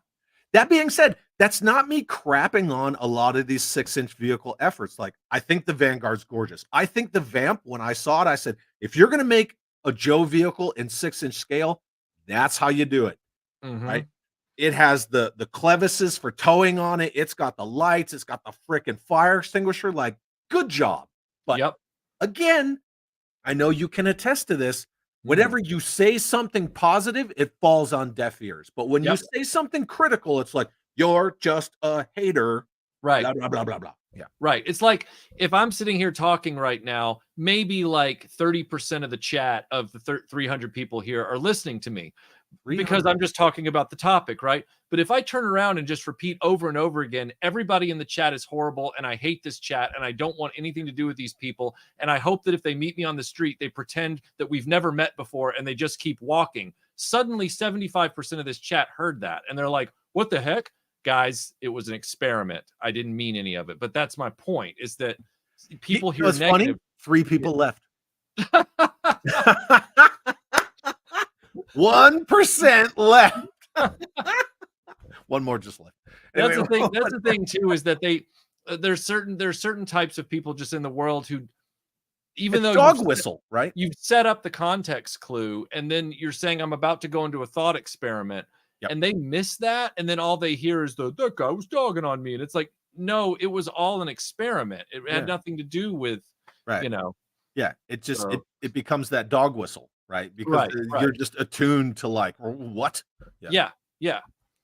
That being said, that's not me crapping on a lot of these 6-inch vehicle efforts. Like, I think the Vanguard's gorgeous. I think the Vamp, when I saw it, I said, if you're going to make a Joe vehicle in 6-inch scale, that's how you do it. Right? It has the clevises for towing on it. It's got the lights. It's got the freaking fire extinguisher. Like, good job. But again, I know you can attest to this. Whenever you say something positive, it falls on deaf ears. But when you say something critical, it's like, you're just a hater. Right. Blah, blah, blah, blah, blah. Yeah. Right. It's like if I'm sitting here talking right now, maybe like 30% of the chat of the 300 people here are listening to me because I'm just talking about the topic, right? But if I turn around and just repeat over and over again, everybody in the chat is horrible and I hate this chat and I don't want anything to do with these people. And I hope that if they meet me on the street, they pretend that we've never met before and they just keep walking. Suddenly, 75% of this chat heard that and they're like, what the heck? Guys, it was an experiment. I didn't mean any of it. But that's my point, is that people hear negative. Funny? 3 people left. 1% left. One more just left. Anyway, that's the thing. That's the thing too, is that there's certain types of people just in the world who, even though dog whistle, right? You've set up the context clue, and then you're saying I'm about to go into a thought experiment. And they miss that, and then all they hear is that guy was dogging on me, and it's like, no, it was all an experiment. It had nothing to do with, Yeah, it just it becomes that dog whistle, right? Because you're just attuned to like, what? Yeah.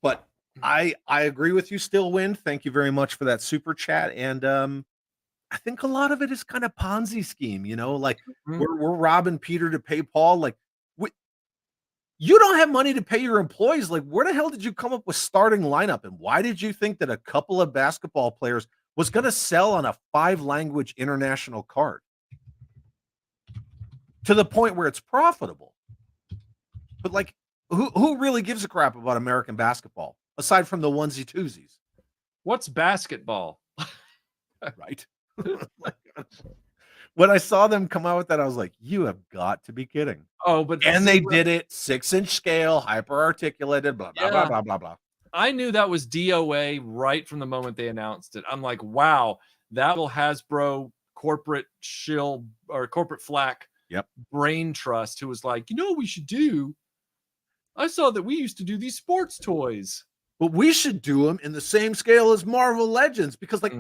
But I agree with you, Still Wind. Thank you very much for that super chat, and I think a lot of it is kind of Ponzi scheme. Like we're robbing Peter to pay Paul, like. You don't have money to pay your employees. Like, where the hell did you come up with starting lineup? And why did you think that a couple of basketball players was going to sell on a 5-language international card to the point where it's profitable? But like, who really gives a crap about American basketball aside from the onesie twosies? What's basketball? Right. When I saw them come out with that, I was like, you have got to be kidding. Oh, but they did it 6-inch scale, hyper articulated, blah, blah, blah, blah, blah, blah. I knew that was DOA right from the moment they announced it. I'm like, wow, that will Hasbro corporate shill or corporate flack brain trust who was like, what we should do? I saw that we used to do these sports toys. But we should do them in the same scale as Marvel Legends because like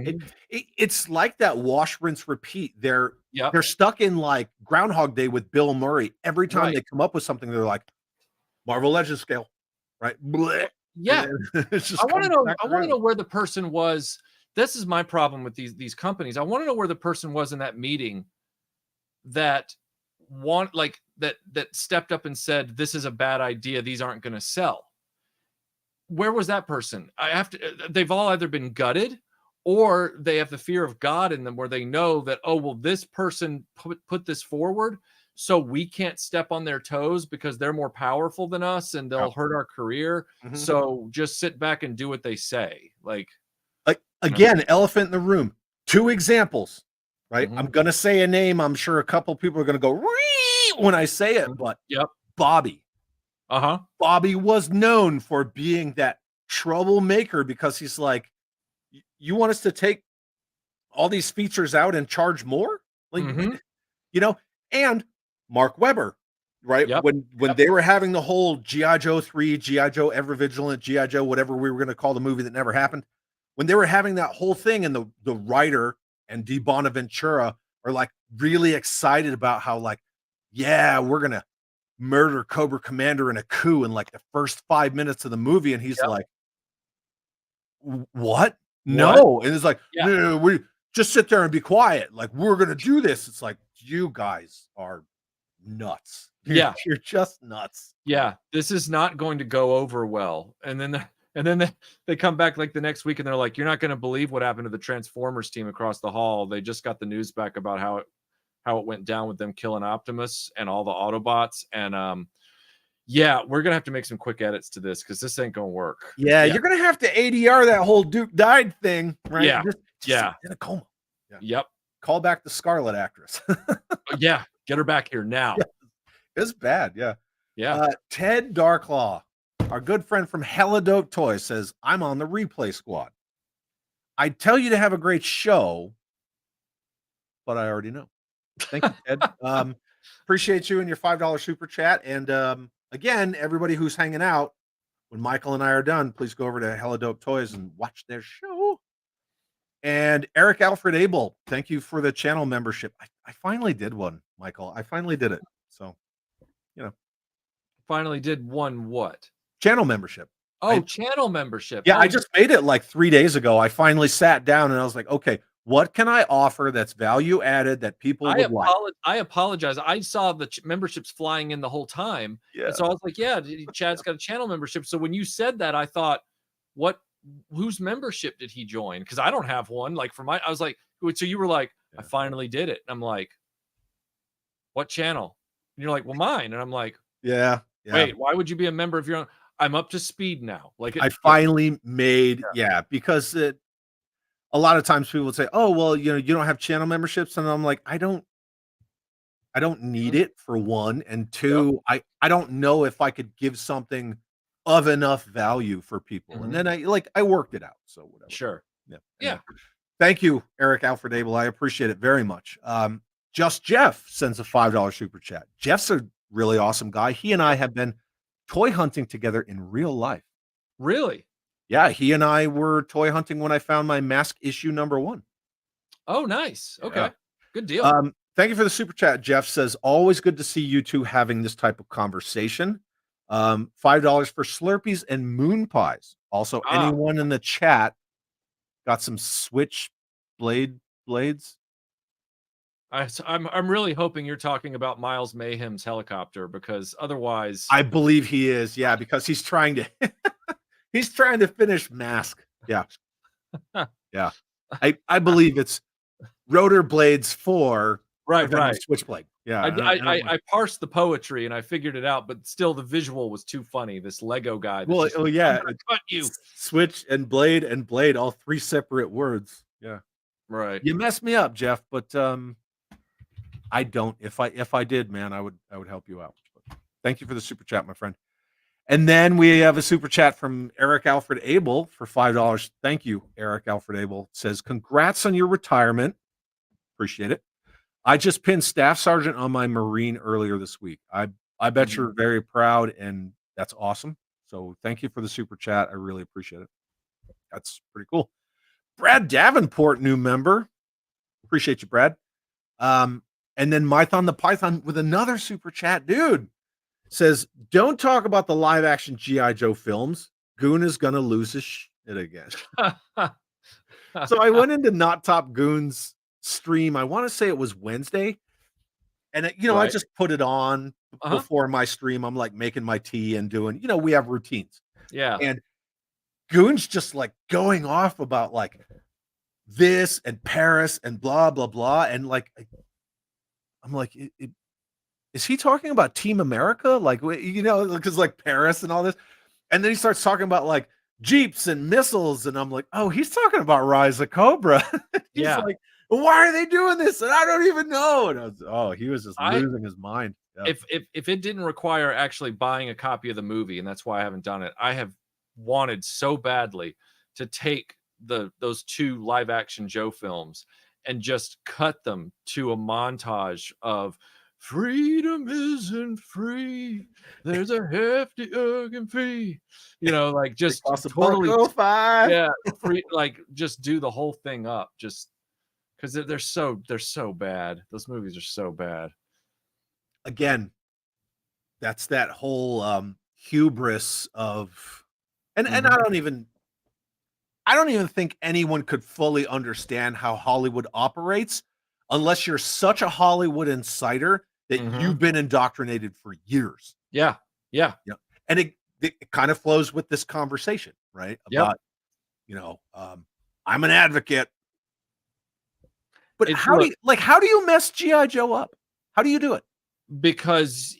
it's like that wash, rinse, repeat. They're stuck in like Groundhog Day with Bill Murray. Every time they come up with something, they're like Marvel Legends scale, right? Blech. Yeah. I want to know where the person was. This is my problem with these companies. I want to know where the person was in that meeting that that stepped up and said, this is a bad idea, these aren't going to sell. Where was that person? They've all either been gutted, or they have the fear of God in them, where they know that, oh, well, this person put this forward, so we can't step on their toes because they're more powerful than us and they'll hurt our career. So just sit back and do what they say. Like again, elephant in the room. 2 examples, right? I'm going to say a name. I'm sure a couple people are going to go when I say it, but Bobby. Bobby was known for being that troublemaker because he's like, you want us to take all these features out and charge more? Like, you know, and Mark Webber, right? When they were having the whole G.I. Joe 3, G.I. Joe Ever Vigilant, G.I. Joe, whatever we were going to call the movie that never happened, when they were having that whole thing, and the writer and Dee Bonaventura are like really excited about how, like, yeah, we're going to murder Cobra Commander in a coup in like the first 5 minutes of the movie. And he's like, what? No. And it's like, no, we just sit there and be quiet. Like, we're going to do this. It's like, you guys are nuts. You're just nuts. Yeah. This is not going to go over well. And then they come back like the next week and they're like, you're not going to believe what happened to the Transformers team across the hall. They just got the news back about how it went down with them killing Optimus and all the Autobots. And we're gonna have to make some quick edits to this because this ain't gonna work. You're gonna have to ADR that whole Duke died thing, right? Just in a coma. Call back the Scarlet actress. Get her back here now. It's bad. Ted Darklaw, our good friend from Hella Dope Toys, says, I'm on the replay squad. I tell you to have a great show, but I already know. Thank you, Ted. Appreciate you and your $5 super chat. And again, everybody who's hanging out, when Michael and I are done, please go over to Hella Dope Toys and watch their show. And Eric Alfred Abel, thank you for the channel membership. I finally did one, Michael. I finally did it. So, finally did one what? Channel membership. Channel membership. Yeah, I just made it like 3 days ago. I finally sat down and I was like, okay, what can I offer that's value added that people would like? I apologize. I saw the memberships flying in the whole time. And so I was like, Chad's got a channel membership. So when you said that, I thought, whose membership did he join? Because I don't have one. Like I was like, so you were like, I finally did it. And I'm like, what channel? And you're like, well, mine. And I'm like, wait, why would you be a member of your own? I'm up to speed now. Like I finally made, because a lot of times people would say, oh, well, you don't have channel memberships. And I'm like, I don't need it, for one. And two, I don't know if I could give something of enough value for people. And then I worked it out. So whatever. Sure. Yeah. Thank you, Eric Alfred Abel. I appreciate it very much. Just Jeff sends a $5 super chat. Jeff's a really awesome guy. He and I have been toy hunting together in real life. Really? Yeah, he and I were toy hunting when I found my Mask issue #1. Oh, nice. Okay. Good deal. Thank you for the super chat. Jeff says, always good to see you two having this type of conversation. $5 for Slurpees and moon pies. Also, anyone in the chat got some Switch blades? I'm really hoping you're talking about Miles Mayhem's helicopter, because otherwise I believe he is, because he's trying to he's trying to finish Mask. I believe it's rotor blades for right Switchblade. I parsed the poetry and I figured it out, but still the visual was too funny. This Lego guy. Well, cut you. Switch and blade, all 3 separate words. Yeah. Right. You messed me up, Jeff, but I don't. If I did, man, I would help you out. But thank you for the super chat, my friend. And then we have a super chat from Eric Alfred Abel for $5. Thank you, Eric Alfred Abel. It says, congrats on your retirement. Appreciate it. I just pinned Staff Sergeant on my Marine earlier this week. I bet you're very proud, and that's awesome. So thank you for the super chat. I really appreciate it. That's pretty cool. Brad Davenport, new member. Appreciate you, Brad. And then Mython the Python with another super chat. Dude says, don't talk about the live action G.I. Joe films. Goon is going to lose his shit again. So I went into Not Top Goon's stream. I want to say it was Wednesday. And I just put it on before my stream. I'm like making my tea and doing, we have routines. Yeah. And Goon's just like going off about like this and Paris and blah, blah, blah. And like, I'm like, is he talking about Team America? Like, because like Paris and all this. And then he starts talking about like Jeeps and missiles. And I'm like, oh, he's talking about Rise of Cobra. He's like, why are they doing this? And I don't even know. And he was just losing his mind. Yeah. If it didn't require actually buying a copy of the movie, and that's why I haven't done it, I have wanted so badly to take those 2 live action Joe films and just cut them to a montage of freedom isn't free. There's a hefty urgent fee. Like just totally free, like just do the whole thing up, just because they're so bad. Those movies are so bad. Again, that's that whole hubris of, and I don't even think anyone could fully understand how Hollywood operates unless you're such a Hollywood insider that you've been indoctrinated for years. Yeah. And it kind of flows with this conversation, right? About, I'm an advocate. But how do you mess G.I. Joe up? How do you do it? Because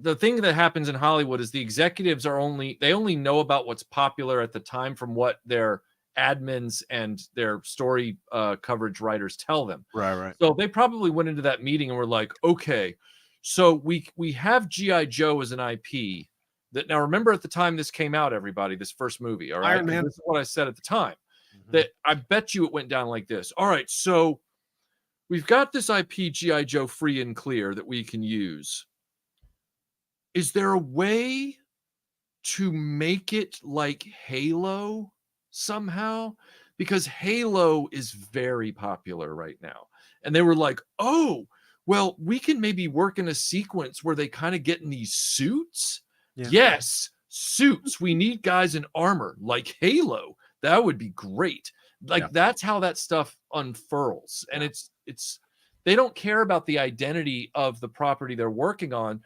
the thing that happens in Hollywood is the executives only know about what's popular at the time from what their admins and their story coverage writers tell them. Right. So they probably went into that meeting and were like, okay, so we have G.I. Joe as an IP that, now remember at the time this came out, everybody, this first movie, all right? Iron Man. This is what I said at the time. That I bet you it went down like this. All right, so we've got this IP G.I. Joe free and clear that we can use. Is there a way to make it like Halo somehow? Because Halo is very popular right now. And they were like, oh, well, we can maybe work in a sequence where they kind of get in these suits. Yeah. Yes, suits. We need guys in armor like Halo. That would be great. Like that's how that stuff unfurls. And it's they don't care about the identity of the property they're working on.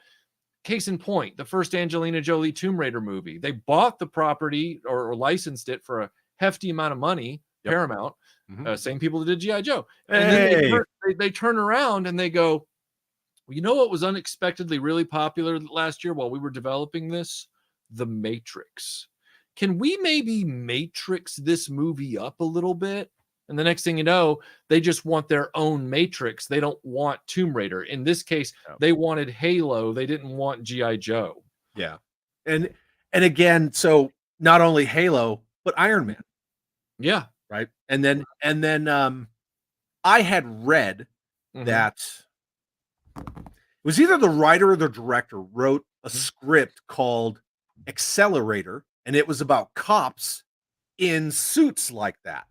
Case in point, the first Angelina Jolie Tomb Raider movie. They bought the property or licensed it for a hefty amount of money, Paramount, same people that did G.I. Joe. And then they turn around and they go, well, you know what was unexpectedly really popular last year while we were developing this? The Matrix. Can we maybe Matrix this movie up a little bit? And the next thing you know, they just want their own Matrix. They don't want Tomb Raider. In this case, they wanted Halo. They didn't want G.I. Joe. Yeah. And again, so not only Halo, but Iron Man. Yeah. Right. And then I had read that it was either the writer or the director wrote a script called Accelerator, and it was about cops in suits like that.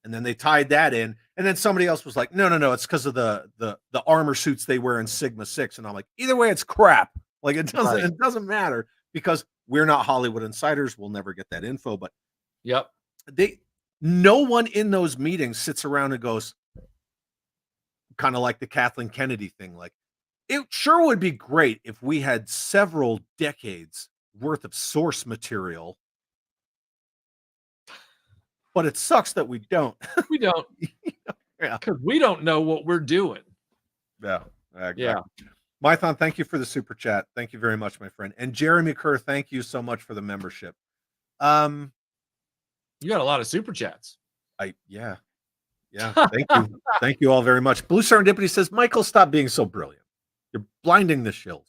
And then they tied that in, and then somebody else was like, no, it's because of the armor suits they wear in Sigma 6. And I'm like, either way, it's crap. Like it doesn't matter because we're not Hollywood insiders. We'll never get that info. But no one in those meetings sits around and goes, kind of like the Kathleen Kennedy thing. Like, it sure would be great if we had several decades worth of source material, but it sucks that we don't. We don't. Because we don't know what we're doing. Yeah. Exactly. Mython, thank you for the super chat. Thank you very much, my friend. And Jeremy Kerr, thank you so much for the membership. You got a lot of super chats. Yeah. Thank you. Thank you all very much. Blue Serendipity says, Michael, stop being so brilliant. You're blinding the shills.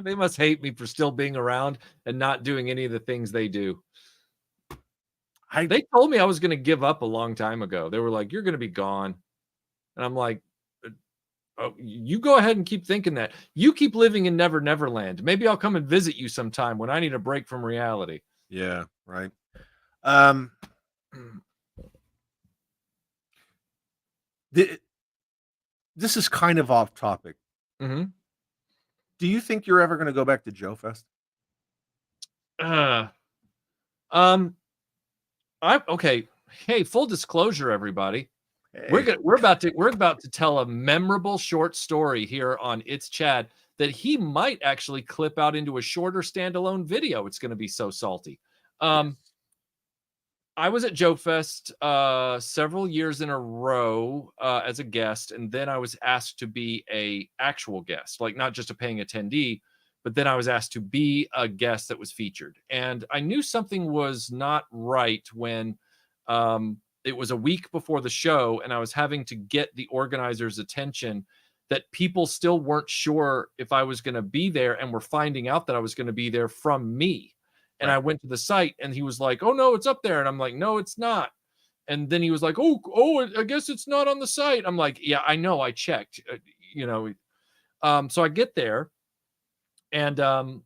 They must hate me for still being around and not doing any of the things they do. They told me I was going to give up a long time ago. They were like, you're going to be gone. And I'm like, oh, you go ahead and keep thinking that. You keep living in Never Neverland. Maybe I'll come and visit you sometime when I need a break from reality. Yeah, right. This is kind of off topic. Do you think you're ever going to go back to Joe Fest? Okay. Hey, full disclosure, everybody. We're about to tell a memorable short story here on It's Chad that he might actually clip out into a shorter standalone video. It's going to be so salty. Yes. I was at Joe Fest several years in a row as a guest, and then I was asked to be a actual guest, like not just a paying attendee, but then I was asked to be a guest that was featured. And I knew something was not right when it was a week before the show, and I was having to get the organizers' attention that people still weren't sure if I was going to be there and were finding out that I was going to be there from me. And Right. I went to the site and he was like, "Oh no, it's up there." And I'm like, "No, it's not." And then he was like, "Oh, I guess it's not on the site." I'm like, "Yeah, I know, I checked." So I get there and I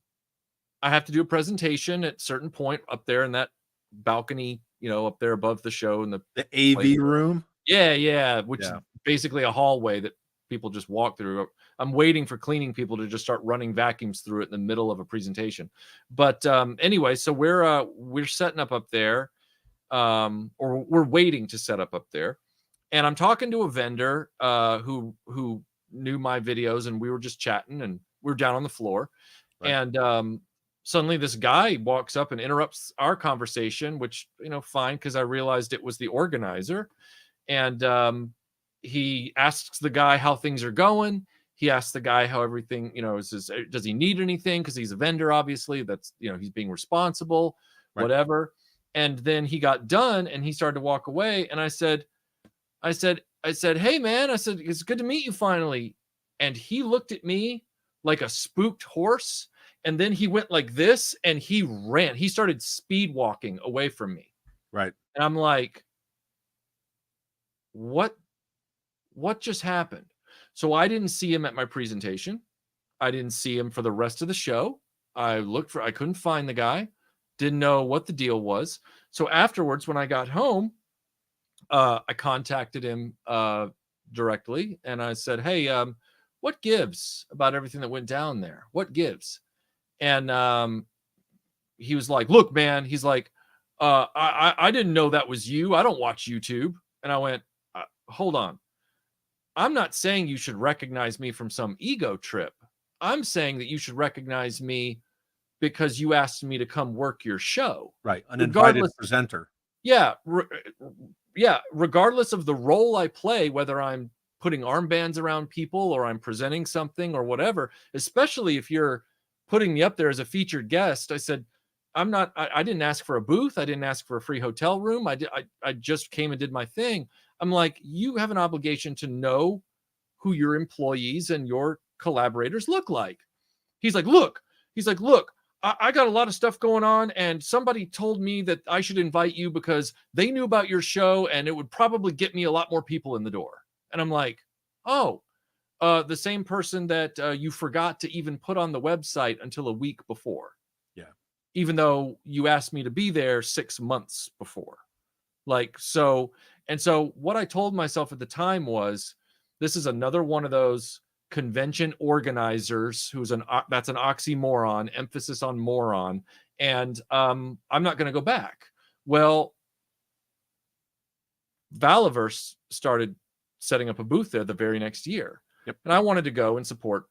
have to do a presentation at a certain point up there in that balcony, up there above the show in the AV room. Yeah, which is basically a hallway that people just walk through. I'm waiting for cleaning people to just start running vacuums through it in the middle of a presentation. But anyway, so we're setting up there, or we're waiting to set up there, and I'm talking to a vendor who knew my videos, and we were just chatting, and we were down on the floor, and suddenly this guy walks up and interrupts our conversation, which fine, because I realized it was the organizer, and he asks the guy how things are going. He asks the guy how everything, does he need anything? Because he's a vendor, obviously. That's, he's being responsible, whatever. And then he got done and he started to walk away. And I said, "Hey, man," I said, "it's good to meet you finally." And he looked at me like a spooked horse. And then he went like this and he ran. He started speed walking away from me. Right. And I'm like, what just happened? So I didn't see him at my presentation. I didn't see him for the rest of the show. I couldn't find the guy. Didn't know what the deal was. So afterwards, when I got home, I contacted him directly and I said, "Hey, what gives about everything that went down there? What gives?" And he was like, "Look, man," he's like, I didn't know that was you. I don't watch YouTube." And I went, "Hold on. I'm not saying you should recognize me from some ego trip. I'm saying that you should recognize me because you asked me to come work your show." Right. An invited presenter. Yeah. Regardless of the role I play, whether I'm putting armbands around people or I'm presenting something or whatever, especially if you're putting me up there as a featured guest, I said, I didn't ask for a booth. I didn't ask for a free hotel room. I just came and did my thing. I'm like, you have an obligation to know who your employees and your collaborators look like. He's like, look, I got a lot of stuff going on, and somebody told me that I should invite you because they knew about your show and it would probably get me a lot more people in the door. And I'm like, oh, the same person that you forgot to even put on the website until a week before. Yeah. Even though you asked me to be there 6 months before. So what I told myself at the time was, this is another one of those convention organizers that's an oxymoron, emphasis on moron, and I'm not going to go back. Well, Valiverse started setting up a booth there the very next year. Yep. And I wanted to go and support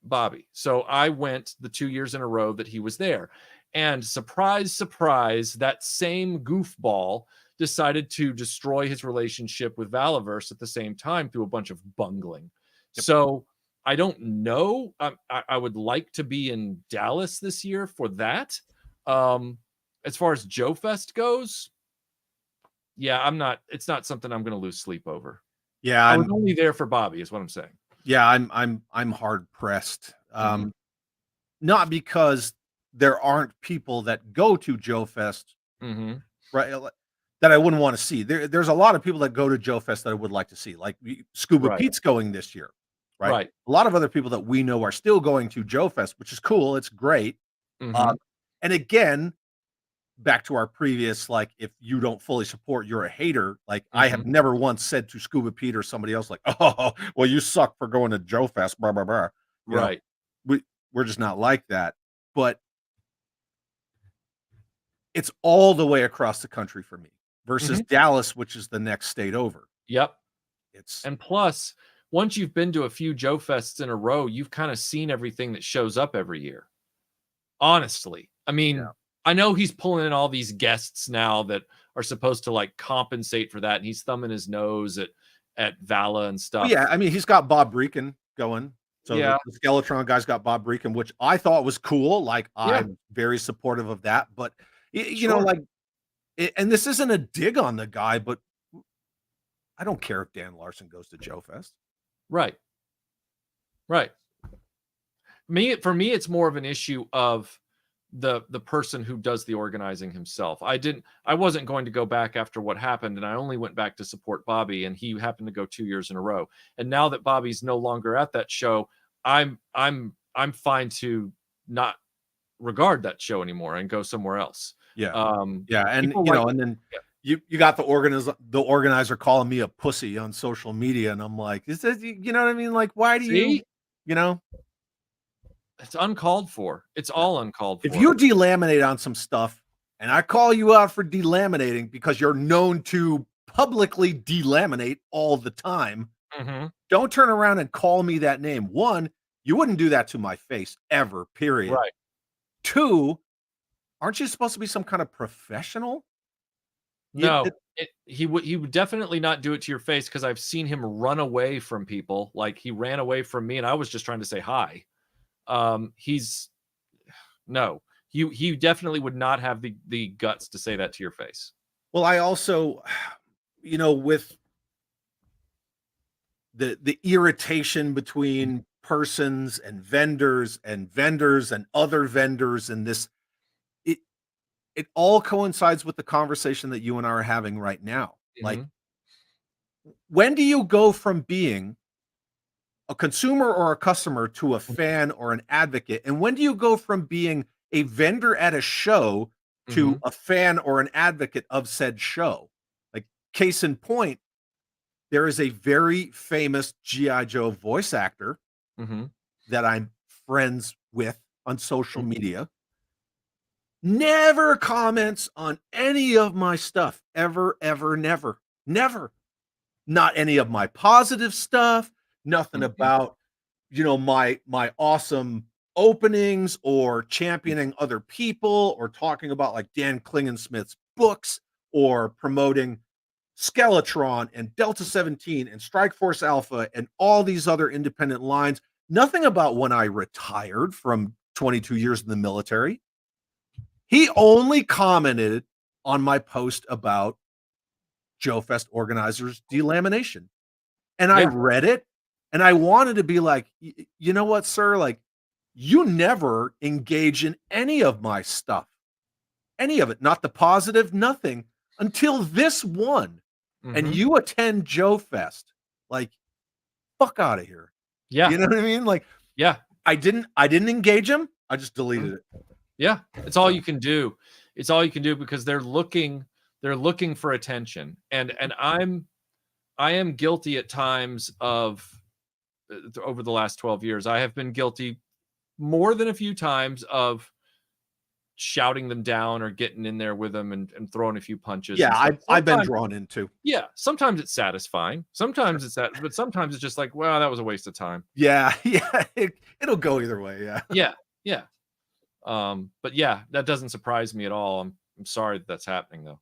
Bobby. So I went the 2 years in a row that he was there. And surprise, surprise, that same goofball decided to destroy his relationship with Valiverse at the same time through a bunch of bungling. Yep. So I don't know. I would like to be in Dallas this year for that. As far as Joe Fest goes, yeah, it's not something I'm going to lose sleep over. Yeah, I was only there for Bobby, is what I'm saying. Yeah, I'm hard pressed. Not because there aren't people that go to Joe Fest, right? That I wouldn't want to see. There's a lot of people that go to Joe Fest that I would like to see. Like Scuba Pete's going this year, right? A lot of other people that we know are still going to Joe Fest, which is cool. It's great. And again, back to our previous, like, if you don't fully support, you're a hater. Like, I have never once said to Scuba Pete or somebody else, like, "Oh, well, you suck for going to Joe Fest, blah, blah, blah." You know, we're just not like that. But it's all the way across the country for me versus Dallas, which is the next state over. Yep. And plus, once you've been to a few Joe Fests in a row, you've kind of seen everything that shows up every year. Honestly, I mean, I know he's pulling in all these guests now that are supposed to like compensate for that, and he's thumbing his nose at Vala and stuff. Well, yeah, I mean, he's got Bob Breakin going. So the Skeletron guy's got Bob Breakin, which I thought was cool. Like, I'm very supportive of that. But you know, like, and this isn't a dig on the guy, but I don't care if Dan Larson goes to Joe Fest. Right. For me, it's more of an issue of the person who does the organizing himself. I wasn't going to go back after what happened, and I only went back to support Bobby, and he happened to go 2 years in a row. And now that Bobby's no longer at that show, I'm fine to not regard that show anymore and go somewhere else. And and then you got the organizer calling me a pussy on social media, and I'm like, is this, you know what I mean? Like, why do you know? It's uncalled for. It's all uncalled for. If you delaminate on some stuff and I call you out for delaminating because you're known to publicly delaminate all the time, don't turn around and call me that name. One, you wouldn't do that to my face ever, period. Right. Two, aren't you supposed to be some kind of professional? No, he would definitely not do it to your face, because I've seen him run away from people. Like, he ran away from me and I was just trying to say hi. He definitely would not have the guts to say that to your face. Well, I also, you know, with the irritation between persons and vendors and other vendors, and this, it all coincides with the conversation that you and I are having right now. Like, when do you go from being a consumer or a customer to a fan or an advocate? And when do you go from being a vendor at a show to a fan or an advocate of said show? Like, case in point, there is a very famous G.I. Joe voice actor that I'm friends with on social media. Never comments on any of my stuff. Ever, never. Not any of my positive stuff. Nothing about, you know, my awesome openings or championing other people or talking about like Dan Klingensmith's books or promoting Skeletron and Delta 17 and Strike Force Alpha and all these other independent lines. Nothing about when I retired from 22 years in the military. He only commented on my post about Joe Fest organizers delamination. And I read it and I wanted to be like, you know what, sir? Like, you never engage in any of my stuff. Any of it. Not the positive, nothing. Until this one. And you attend Joe Fest. Like, fuck out of here. Yeah. You know what I mean? Like, I didn't engage him. I just deleted it. Yeah. It's all you can do. It's all you can do, because they're looking for attention. And I am guilty at times of, over the last 12 years, I have been guilty more than a few times of shouting them down or getting in there with them and throwing a few punches. Yeah, I've been drawn into. Yeah, sometimes it's satisfying. Sometimes it's that, but sometimes it's just like, wow, that was a waste of time. Yeah, it'll go either way. Yeah. But yeah, that doesn't surprise me at all. I'm sorry that's happening though.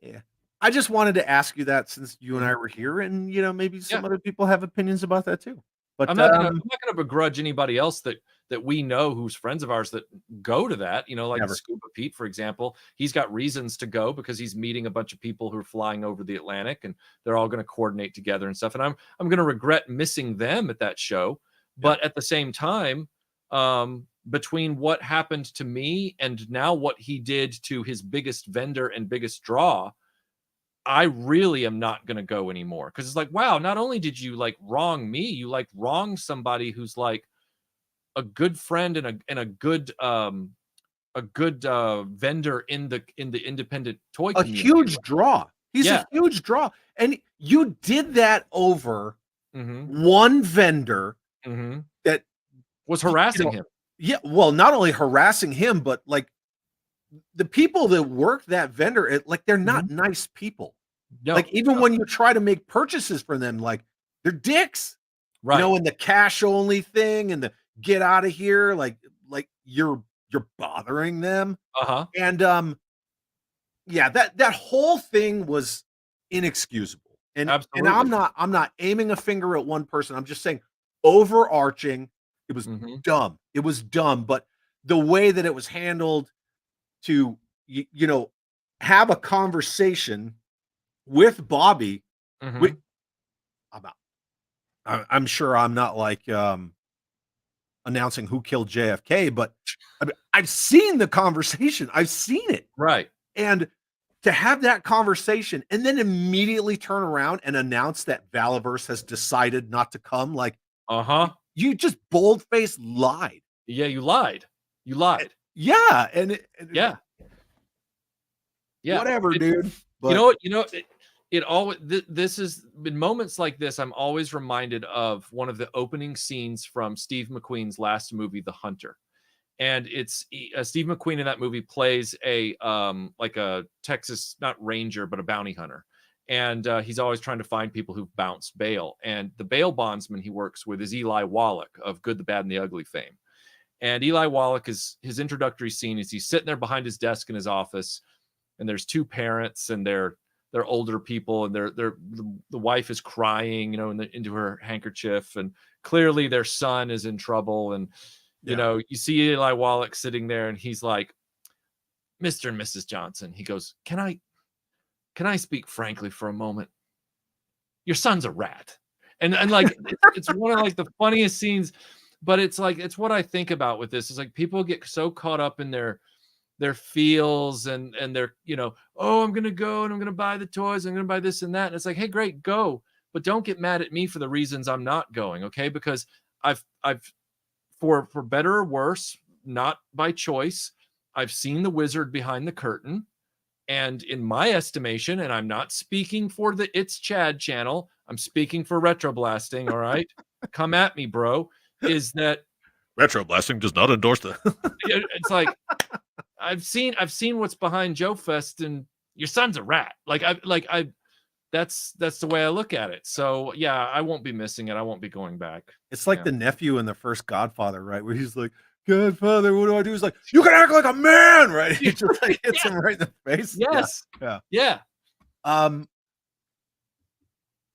Yeah. I just wanted to ask you that since you and I were here, and you know, maybe some other people have opinions about that too. But I'm not gonna begrudge anybody else that we know who's friends of ours that go to that. You know, like Scuba Pete, for example. He's got reasons to go because he's meeting a bunch of people who are flying over the Atlantic, and they're all going to coordinate together and stuff. And I'm going to regret missing them at that show. But at the same time, between what happened to me and now what he did to his biggest vendor and biggest draw, I really am not going to go anymore, because it's like, wow, not only did you like wrong me, you like wrong somebody who's like a good friend and a good vendor in the independent toy community. A huge draw. He's a huge draw, and you did that over one vendor that was harassing him. Yeah, well, not only harassing him, but like the people that work that vendor, like, they're not nice people. No, Like, even when you try to make purchases for them, like, they're dicks. right. You know, and the cash only thing and the get out of here, like you're bothering them. Uh-huh. And yeah, that whole thing was inexcusable. And Absolutely. I'm not aiming a finger at one person. I'm just saying overarching, it was Mm-hmm. dumb. It was dumb, but the way that it was handled to you know, have a conversation with Bobby, Mm-hmm. with about I'm sure I'm not like announcing who killed JFK, but I mean, I've seen the conversation. I've seen it. Right. And to have that conversation and then immediately turn around and announce that Valaverse has decided not to come, like, Uh-huh. you just bold-faced lied. Yeah, you lied. You lied. Yeah, Yeah. Yeah. whatever, dude. You But know what? It always this is in moments like this, I'm always reminded of one of the opening scenes from Steve McQueen's last movie, The Hunter. And it's Steve McQueen in that movie plays a like a Texas, not ranger, but a bounty hunter. And he's always trying to find people who've bounced bail. And the bail bondsman he works with is Eli Wallach of Good, the Bad, and the Ugly fame. And Eli Wallach is his introductory scene is he's sitting there behind his desk in his office, and there's two parents, and they're older people, and the wife is crying, you know, into her handkerchief, and clearly their son is in trouble. And you know, you see Eli Wallach sitting there, and he's like, "Mr. and Mrs. Johnson," he goes, "Can I speak frankly for a moment? Your son's a rat." And like it's one of like the funniest scenes, but it's like it's what I think about with this. Is like people get so caught up in their feels and their, you know, oh, I'm gonna go and I'm gonna buy the toys, I'm gonna buy this and that. And it's like, hey, great, go, but don't get mad at me for the reasons I'm not going, okay? Because I've for better or worse, not by choice, I've seen the wizard behind the curtain. And in my estimation, and I'm not speaking for the It's Chad channel, I'm speaking for Retroblasting, all right? Come at me, bro. Is that Retroblasting does not endorse the it's like I've seen what's behind Joe Fest, and your son's a rat. That's the way I look at it. So yeah, I won't be missing it. I won't be going back. It's like the nephew in the first Godfather, right? Where he's like, Godfather, what do I do? He's like, you can act like a man, right? He just like hits him right in the face. Yes. Yeah.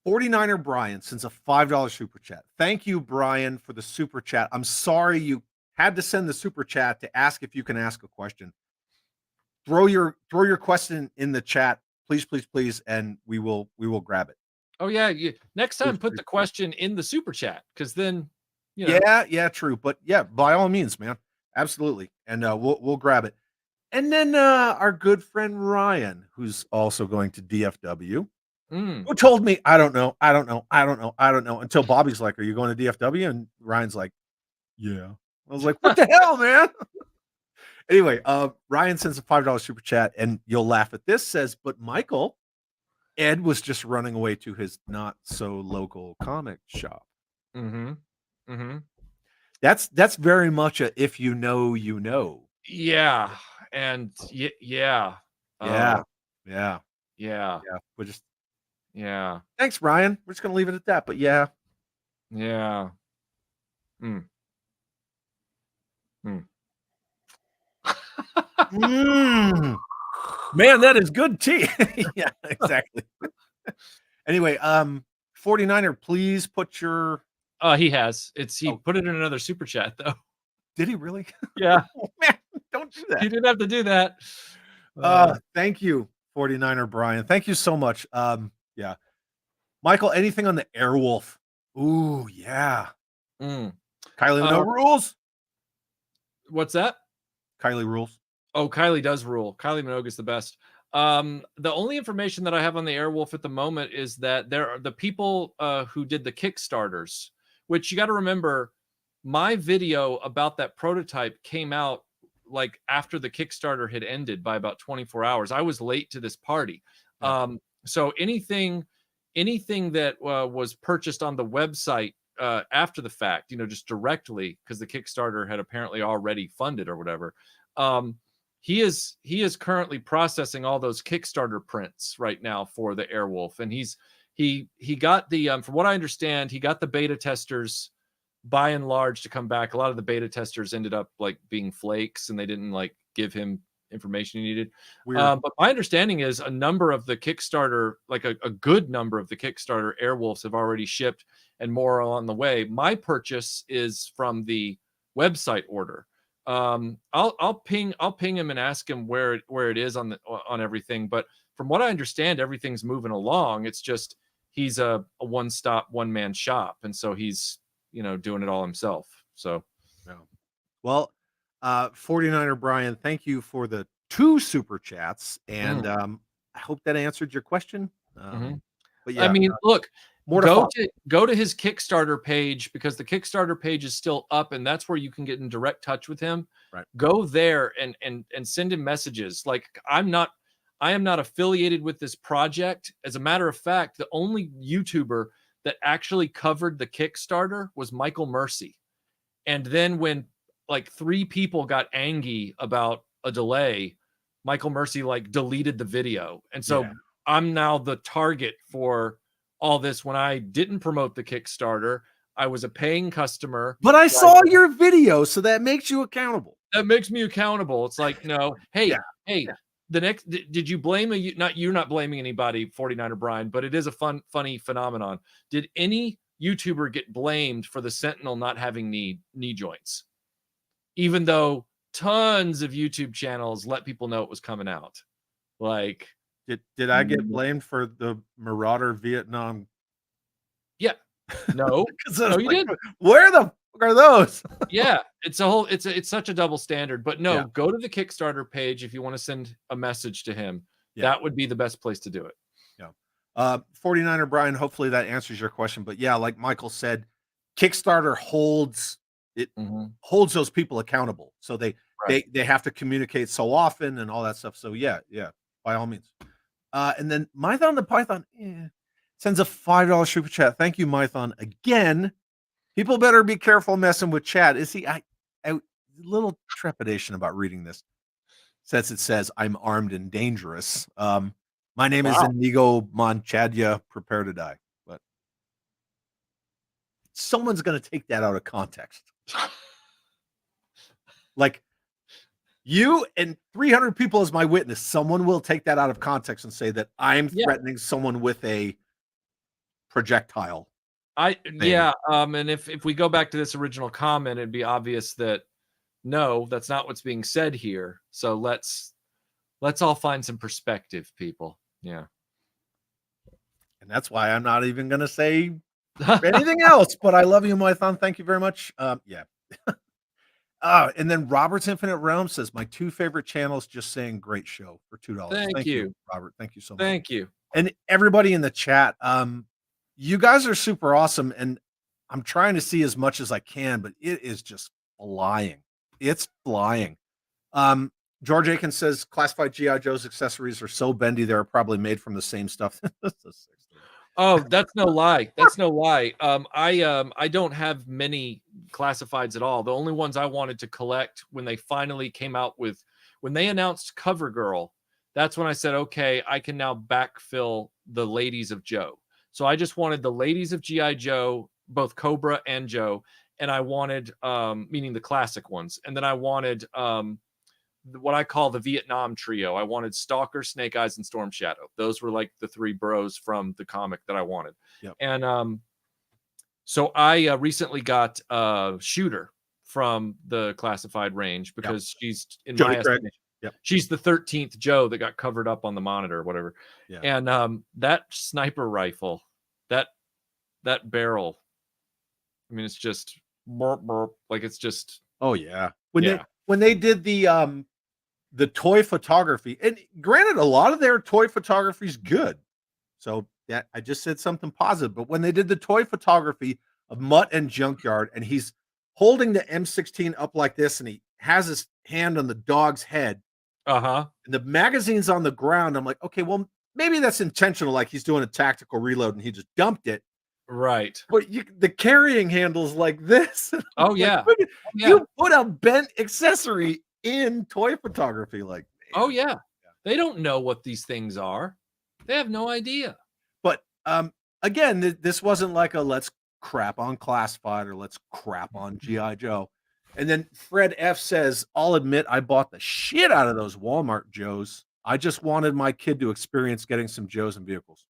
49er Brian sends a $5 super chat. Thank you, Brian, for the super chat. I'm sorry you had to send the super chat to ask if you can ask a question. Throw your question in the chat, please, and we will grab it. Oh yeah, next time put the question in the super chat, because then, you know. Yeah, true. But yeah, by all means, man, absolutely, and we'll grab it. And then our good friend Ryan, who's also going to DFW, who told me, I don't know, until Bobby's like, are you going to DFW? And Ryan's like, yeah. I was like, what the hell, man? Anyway, Ryan sends a $5 super chat, and you'll laugh at this, says, but Michael, Ed was just running away to his not so local comic shop. That's very much a if you know, you know. Yeah. And yeah. We're just Thanks, Ryan. We're just gonna leave it at that. But yeah. Man, that is good tea. Yeah, exactly. Anyway, 49er, please put your he has. He put it in another super chat though. Did he really? Yeah. Oh, man, don't do that. You didn't have to do that. Thank you, 49er Brian. Thank you so much. Yeah. Michael, anything on the Airwolf? Ooh, yeah. Kylie Minogue rules. What's that? Kylie rules. Oh, Kylie does rule. Kylie Minogue is the best. The only information that I have on the Airwolf at the moment is that there are the people who did the Kickstarters, which you got to remember, my video about that prototype came out like after the Kickstarter had ended by about 24 hours. I was late to this party. Yeah. So anything that was purchased on the website after the fact, you know, just directly because the Kickstarter had apparently already funded or whatever, he is currently processing all those Kickstarter prints right now for the Airwolf, and he got the from what I understand, he got the beta testers by and large to come back. A lot of the beta testers ended up like being flakes, and they didn't like give him information he needed. But my understanding is a number of the Kickstarter, like a good number of the Kickstarter Airwolves have already shipped, and more are on the way. My purchase is from the website order. I'll ping him and ask him where it is on everything. But from what I understand, everything's moving along. It's just he's a one-stop, one-man shop, and so he's doing it all himself. So, yeah. Well, 49er Brian, thank you for the 2 super chats, and I hope that answered your question. But yeah, I mean, look, more go to his Kickstarter page, because the Kickstarter page is still up, and that's where you can get in direct touch with him. Right. Go there and send him messages. Like, I am not affiliated with this project. As a matter of fact, the only YouTuber that actually covered the Kickstarter was Michael Mercy. And then when like 3 people got angry about a delay, Michael Mercy like deleted the video. And so I'm now the target for all this. When I didn't promote the Kickstarter, I was a paying customer. But I saw your video, so that makes you accountable. That makes me accountable. It's like, no, hey, the next, did you blame you're not blaming anybody, 49er Brian, but it is a funny phenomenon. Did any YouTuber get blamed for the Sentinel not having knee joints, even though tons of YouTube channels let people know it was coming out? Like, did I get blamed for the Marauder Vietnam? Yeah, no, no, you didn't. Where the fuck are those? Yeah, it's such a double standard. But no, go to the Kickstarter page if you want to send a message to him. That would be the best place to do it. 49er Brian, hopefully that answers your question. But yeah, like Michael said, Kickstarter holds those people accountable. So they have to communicate so often and all that stuff. So yeah, by all means. And then Mython the Python sends a $5 super chat. Thank you, Mython. Again, people better be careful messing with chat. Is he? I little trepidation about reading this, since it says I'm armed and dangerous. My name is Inigo Monchadya. Prepare to die. But someone's going to take that out of context. Like, you and 300 people as my witness, someone will take that out of context and say that I'm threatening someone with a projectile. And if we go back to this original comment, it'd be obvious that no, that's not what's being said here. So let's all find some perspective, people. Yeah. And that's why I'm not even going to say anything else, but I love you, Mython. Thank you very much. And then Robert's Infinite Realm says, my 2 favorite channels, just saying great show for $2. Thank you, Robert. Thank you so much. Thank you. And everybody in the chat, you guys are super awesome. And I'm trying to see as much as I can, but it is just flying. It's flying. George Aiken says classified G.I. Joe's accessories are so bendy, they're probably made from the same stuff. Oh, that's no lie. That's no lie. I don't have many classifieds at all. The only ones I wanted to collect when they finally came out with, when they announced CoverGirl, that's when I said, okay, I can now backfill the Ladies of Joe. So I just wanted the Ladies of G.I. Joe, both Cobra and Joe, and I wanted, meaning the classic ones, and then I wanted what I call the Vietnam trio. I wanted Stalker, Snake Eyes, and Storm Shadow. Those were like the 3 bros from the comic that I wanted. Yep. And so I recently got Shooter from the classified range, because she's, in my estimation, she's the 13th Joe that got covered up on the monitor or whatever. Yeah. And that sniper rifle, that barrel, I mean, it's just burp, burp, like it's just. Oh yeah. When they did the toy photography, and granted, a lot of their toy photography is good. So that I just said something positive, but when they did the toy photography of Mutt and Junkyard, and he's holding the M16 up like this, and he has his hand on the dog's head. And the magazine's on the ground. I'm like, okay, well, maybe that's intentional. Like he's doing a tactical reload and he just dumped it. Right. But the carrying handle's like this. Oh, yeah. You put a bent accessory in toy photography. Like, man. Oh yeah. They don't know what these things are. They have no idea. But again, this wasn't like a let's crap on Classified or let's crap on G.I. Joe. And then Fred F says, I'll admit I bought the shit out of those Walmart Joes. I just wanted my kid to experience getting some Joes and vehicles.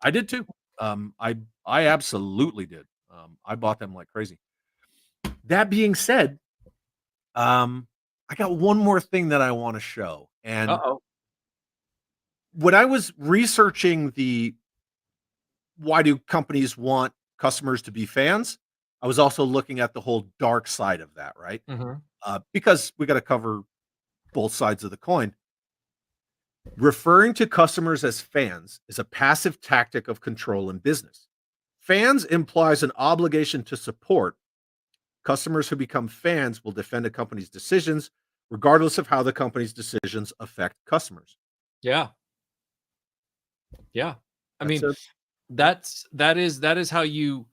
I did too. I absolutely did. I bought them like crazy. That being said, I got one more thing that I want to show. And when I was researching the why do companies want customers to be fans, I was also looking at the whole dark side of that, right? Because we got to cover both sides of the coin. Referring to customers as fans is a passive tactic of control in business. Fans implies an obligation to support. Customers who become fans will defend a company's decisions, regardless of how the company's decisions affect customers. Yeah. I mean, that is how you.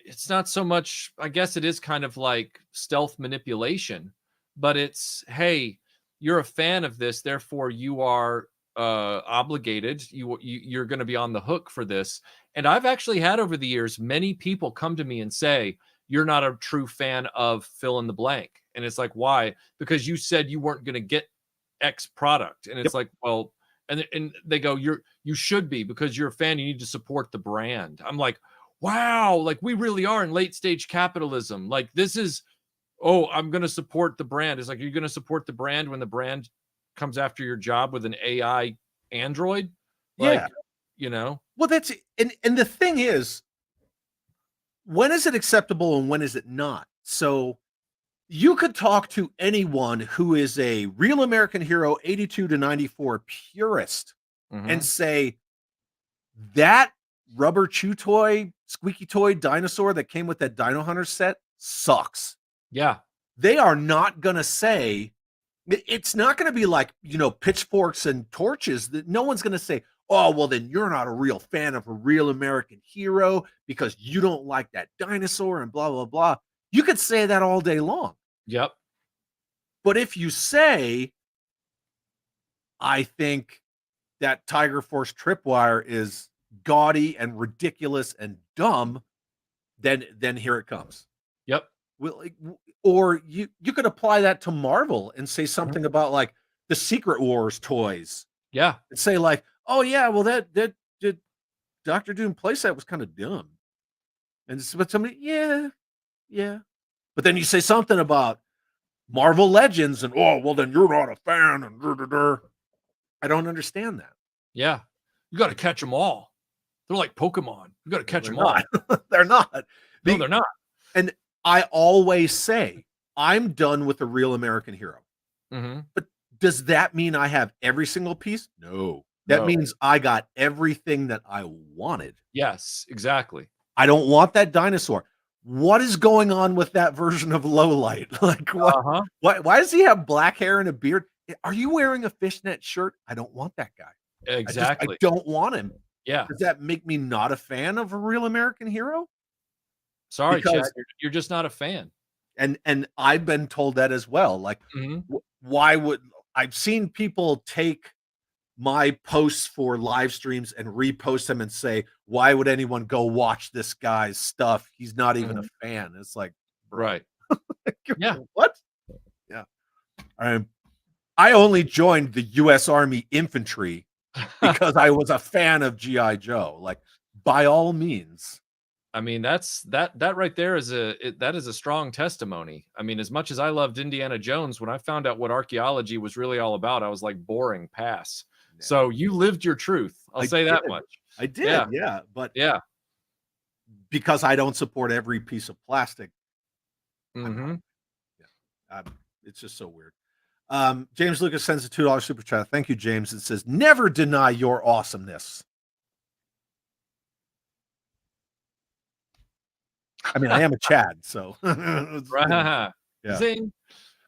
It's not so much. I guess it is kind of like stealth manipulation, but it's, hey, you're a fan of this, therefore you are obligated. You're going to be on the hook for this. And I've actually had over the years many people come to me and say, you're not a true fan of fill in the blank. And it's like, why? Because you said you weren't going to get X product. And it's like, well, and they go, you should be, because you're a fan, you need to support the brand. I'm like, wow, like we really are in late stage capitalism. Like this is, oh, I'm going to support the brand. It's like, you're going to support the brand when the brand comes after your job with an AI android? Like, you know? Well, that's, and the thing is, when is it acceptable and when is it not? So you could talk to anyone who is a real American Hero 82 to 94 purist and say that rubber chew toy, squeaky toy dinosaur that came with that Dino Hunter set sucks. Yeah. They are not going to say, it's not going to be like, you know, pitchforks and torches. That no one's going to say, oh, well, then you're not a real fan of a real American Hero because you don't like that dinosaur and blah, blah, blah. You could say that all day long. Yep. But if you say, I think that Tiger Force tripwire is gaudy and ridiculous and dumb, then here it comes. Yep. Well, or you could apply that to Marvel and say something about like the Secret Wars toys. Yeah. And say like, oh yeah, well that Dr. Doom playset was kind of dumb. And but somebody, yeah. But then you say something about Marvel Legends and, oh, well then you're not a fan and I don't understand that. Yeah. You got to catch them all. They're like Pokemon. You got to catch them all. They're not. No, they're not. And I always say, I'm done with a real American Hero. But does that mean I have every single piece? No. That means I got everything that I wanted. Yes, exactly. I don't want that dinosaur. What is going on with that version of Lowlight? Like, why does he have black hair and a beard? Are you wearing a fishnet shirt? I don't want that guy. Exactly. I don't want him. Yeah. Does that make me not a fan of a real American Hero? Sorry, Chad, you're just not a fan. And I've been told that as well. Like, why would I've seen people take my posts for live streams and repost them and say, why would anyone go watch this guy's stuff? He's not even a fan. It's like, right. Yeah. What? Yeah. I only joined the U.S. Army infantry because I was a fan of G.I. Joe. Like, by all means. I mean, that right there is a strong testimony. I mean, as much as I loved Indiana Jones, when I found out what archaeology was really all about, I was like, boring, pass. Yeah. So you lived your truth. I'll say that much. I did. Yeah. But because I don't support every piece of plastic. It's just so weird. James Lucas sends a $2 super chat. Thank you, James. It says, never deny your awesomeness. I mean, I am a Chad, so right. Yeah. Zing.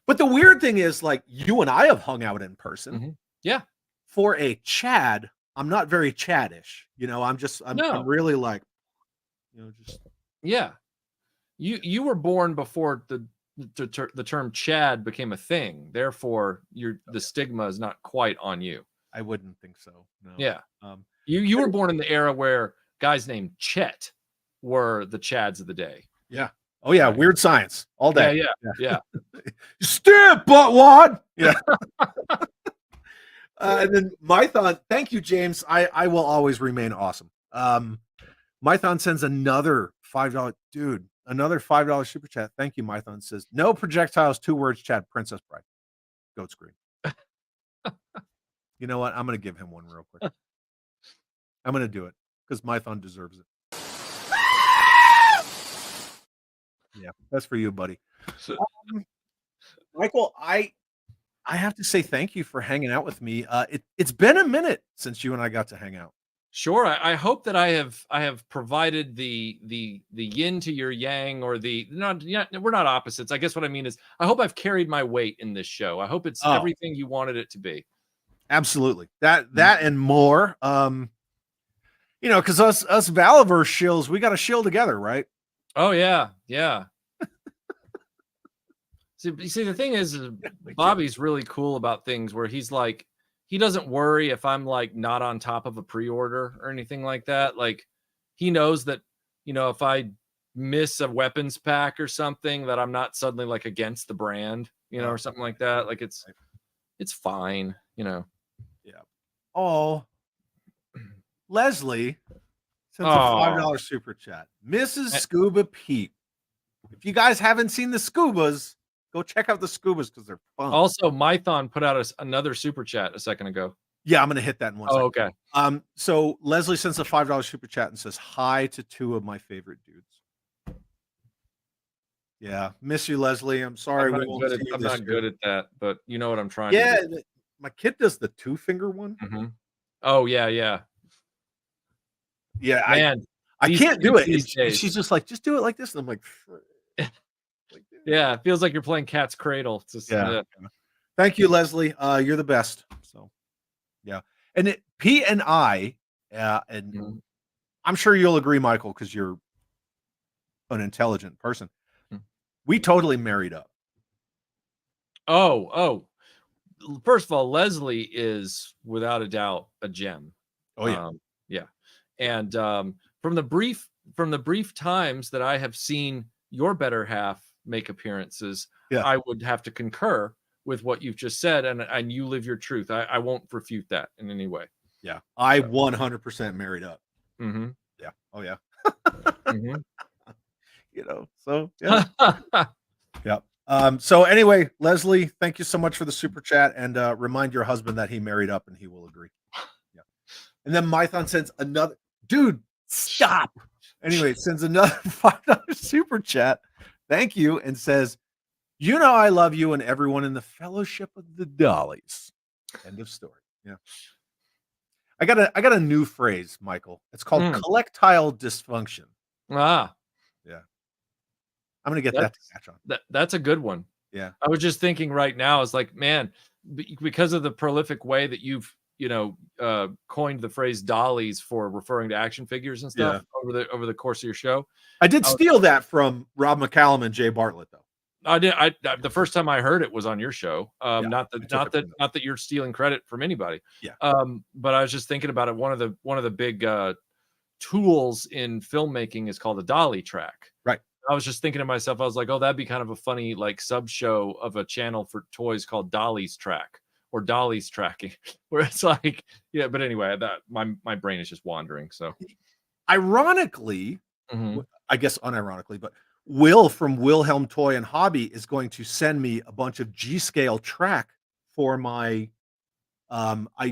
But the weird thing is, like, you and I have hung out in person. Yeah. For a Chad, I'm not very Chadish. You know, I'm really like, you know, just You were born before the the term Chad became a thing. Therefore, the stigma is not quite on you. I wouldn't think so. No. Yeah. You were born in the era where guys named Chet were the Chads of the day. Yeah. Oh yeah, right. Weird Science all day. Yeah. Step buttwad. Yeah. And then Mython, thank you, James. I will always remain awesome. Mython sends another $5, dude. Another $5 super chat. Thank you, Mython. Says no projectiles, 2 words, Chad, Princess Bride. Goat scream. You know what? I'm gonna give him one real quick. I'm gonna do it because Mython deserves it. Yeah, that's for you, buddy. Michael, I have to say thank you for hanging out with me. It's been a minute since you and I got to hang out. Sure. I hope that I have provided the yin to your yang, or we're not opposites. I guess what I mean is I hope I've carried my weight in this show. I hope it's everything you wanted it to be. Absolutely. That and more. Because us Valaverse shills, we got to shill together, right? Oh yeah. See, the thing is Bobby's really cool about things where he's like, he doesn't worry if I'm like not on top of a pre-order or anything like that. Like, he knows that, if I miss a weapons pack or something, that I'm not suddenly like against the brand, or something like that. Like, it's fine, Yeah. Oh, Leslie sends a $5 super chat. Mrs. Scuba Pete. If you guys haven't seen the Scubas, go check out the Scubas because they're fun. Also, Mython put out another super chat a second ago. Yeah, I'm going to hit that in 1 second. Okay. So Leslie sends a $5 super chat and says, hi to 2 of my favorite dudes. Yeah, miss you, Leslie. I'm sorry. I'm not good at that, but you know what I'm trying to do. My kid does the 2-finger one. Mm-hmm. Oh, yeah. Yeah, man, I can't do it. She's just like, just do it like this. And I'm like, yeah, it feels like you're playing Cat's Cradle. Thank you, Leslie. You're the best. So, yeah. And P and I, and I'm sure you'll agree, Michael, because you're an intelligent person. We totally married up. Oh. First of all, Leslie is without a doubt a gem. Oh yeah. Yeah. And from the brief times that I have seen your better half make appearances, I would have to concur with what you've just said, and you live your truth. I won't refute that in any way. Yeah. I 100% married up. Mm-hmm. Yeah. Oh yeah. Mm-hmm. So yeah. Yeah. So anyway, Leslie, thank you so much for the super chat, and remind your husband that he married up and he will agree. Yeah. And then Mython sends another, dude, stop. Anyway, sends another $5 super chat. Thank you. And says, I love you and everyone in the Fellowship of the Dollies. End of story. Yeah. I got a new phrase, Michael. It's called collectile dysfunction. Ah. Yeah. I'm going to get that to catch on. That's a good one. Yeah. I was just thinking right now, it's like, man, because of the prolific way that you've, coined the phrase dollies for referring to action figures and stuff over the course of your show. I did steal that from Rob McCallum and Jay Bartlett, though. I did. The first time I heard it was on your show. Not that you're stealing credit from anybody. Yeah. But I was just thinking about it. One of the big tools in filmmaking is called a dolly track. Right. I was just thinking to myself, I was like, oh, that'd be kind of a funny like sub show of a channel for toys called Dolly's Track or Dolly's Tracking, where it's like, yeah. But anyway, that my brain is just wandering. So, ironically, I guess unironically, but Will from Wilhelm Toy and Hobby is going to send me a bunch of G-scale track for my. I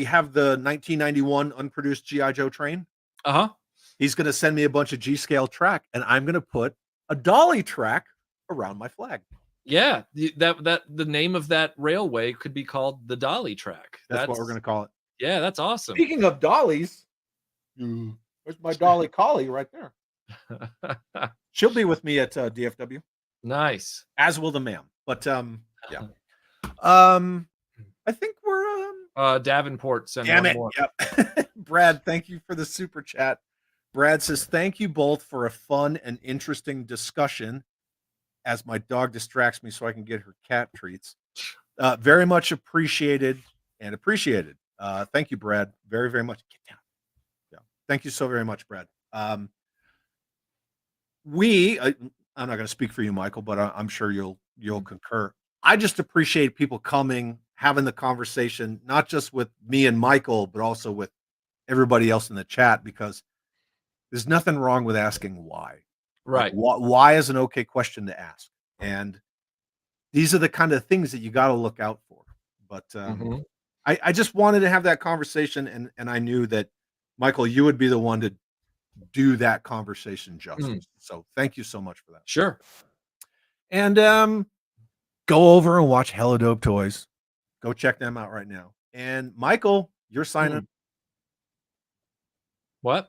have the 1991 unproduced G.I. Joe train. He's going to send me a bunch of G-scale track, and I'm going to put a dolly track around my flag. Yeah, that the name of that railway could be called the dolly track. That's what we're going to call it. Yeah, that's awesome. Speaking of dollies, there's my dolly collie right there. She'll be with me at DFW. Nice. As will the ma'am. But yeah. I think we're Davenport sent damn one it. more. Yep. Brad, thank you for the super chat. Brad says, thank you both for a fun and interesting discussion. as my dog distracts me so I can get her cat treats. Very much appreciated and appreciated. Thank you, Brad. Very, very much. Get down. Yeah. Thank you so very much, Brad. I'm not going to speak for you, Michael, but I'm sure you'll concur. I just appreciate people coming, having the conversation, not just with me and Michael, but also with everybody else in the chat, because there's nothing wrong with asking why. Right. Like, why is an okay question to ask? And these are the kind of things that you got to look out for. But I just wanted to have that conversation, and I knew that, Michael, you would be the one to do that conversation justice. So thank you so much for that. Sure. And go over and watch Hella Dope Toys. Go check them out right now. And Michael, you're signing. What?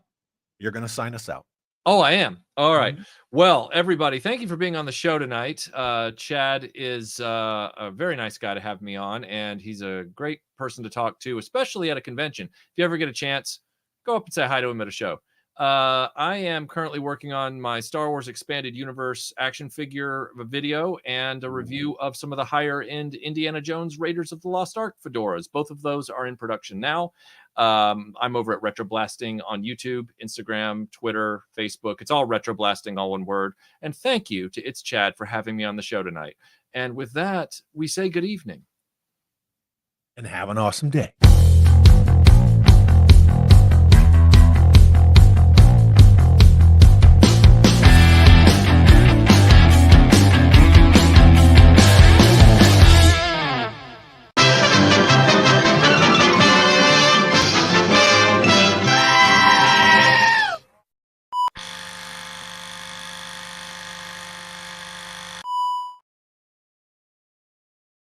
You're going to sign us out. Oh, I am. All right. Well, everybody, thank you for being on the show tonight. Chad is a very nice guy to have me on, and he's a great person to talk to, especially at a convention. If you ever get a chance, go up and say hi to him at a show. I am currently working on my Star Wars Expanded Universe action figure video and a review of some of the higher-end Indiana Jones Raiders of the Lost Ark fedoras. Both of those are in production now. I'm over at Retroblasting on YouTube, Instagram, Twitter, Facebook. It's all Retroblasting, all one word. And thank you to It's Chad for having me on the show tonight. And with that, we say good evening. And have an awesome day.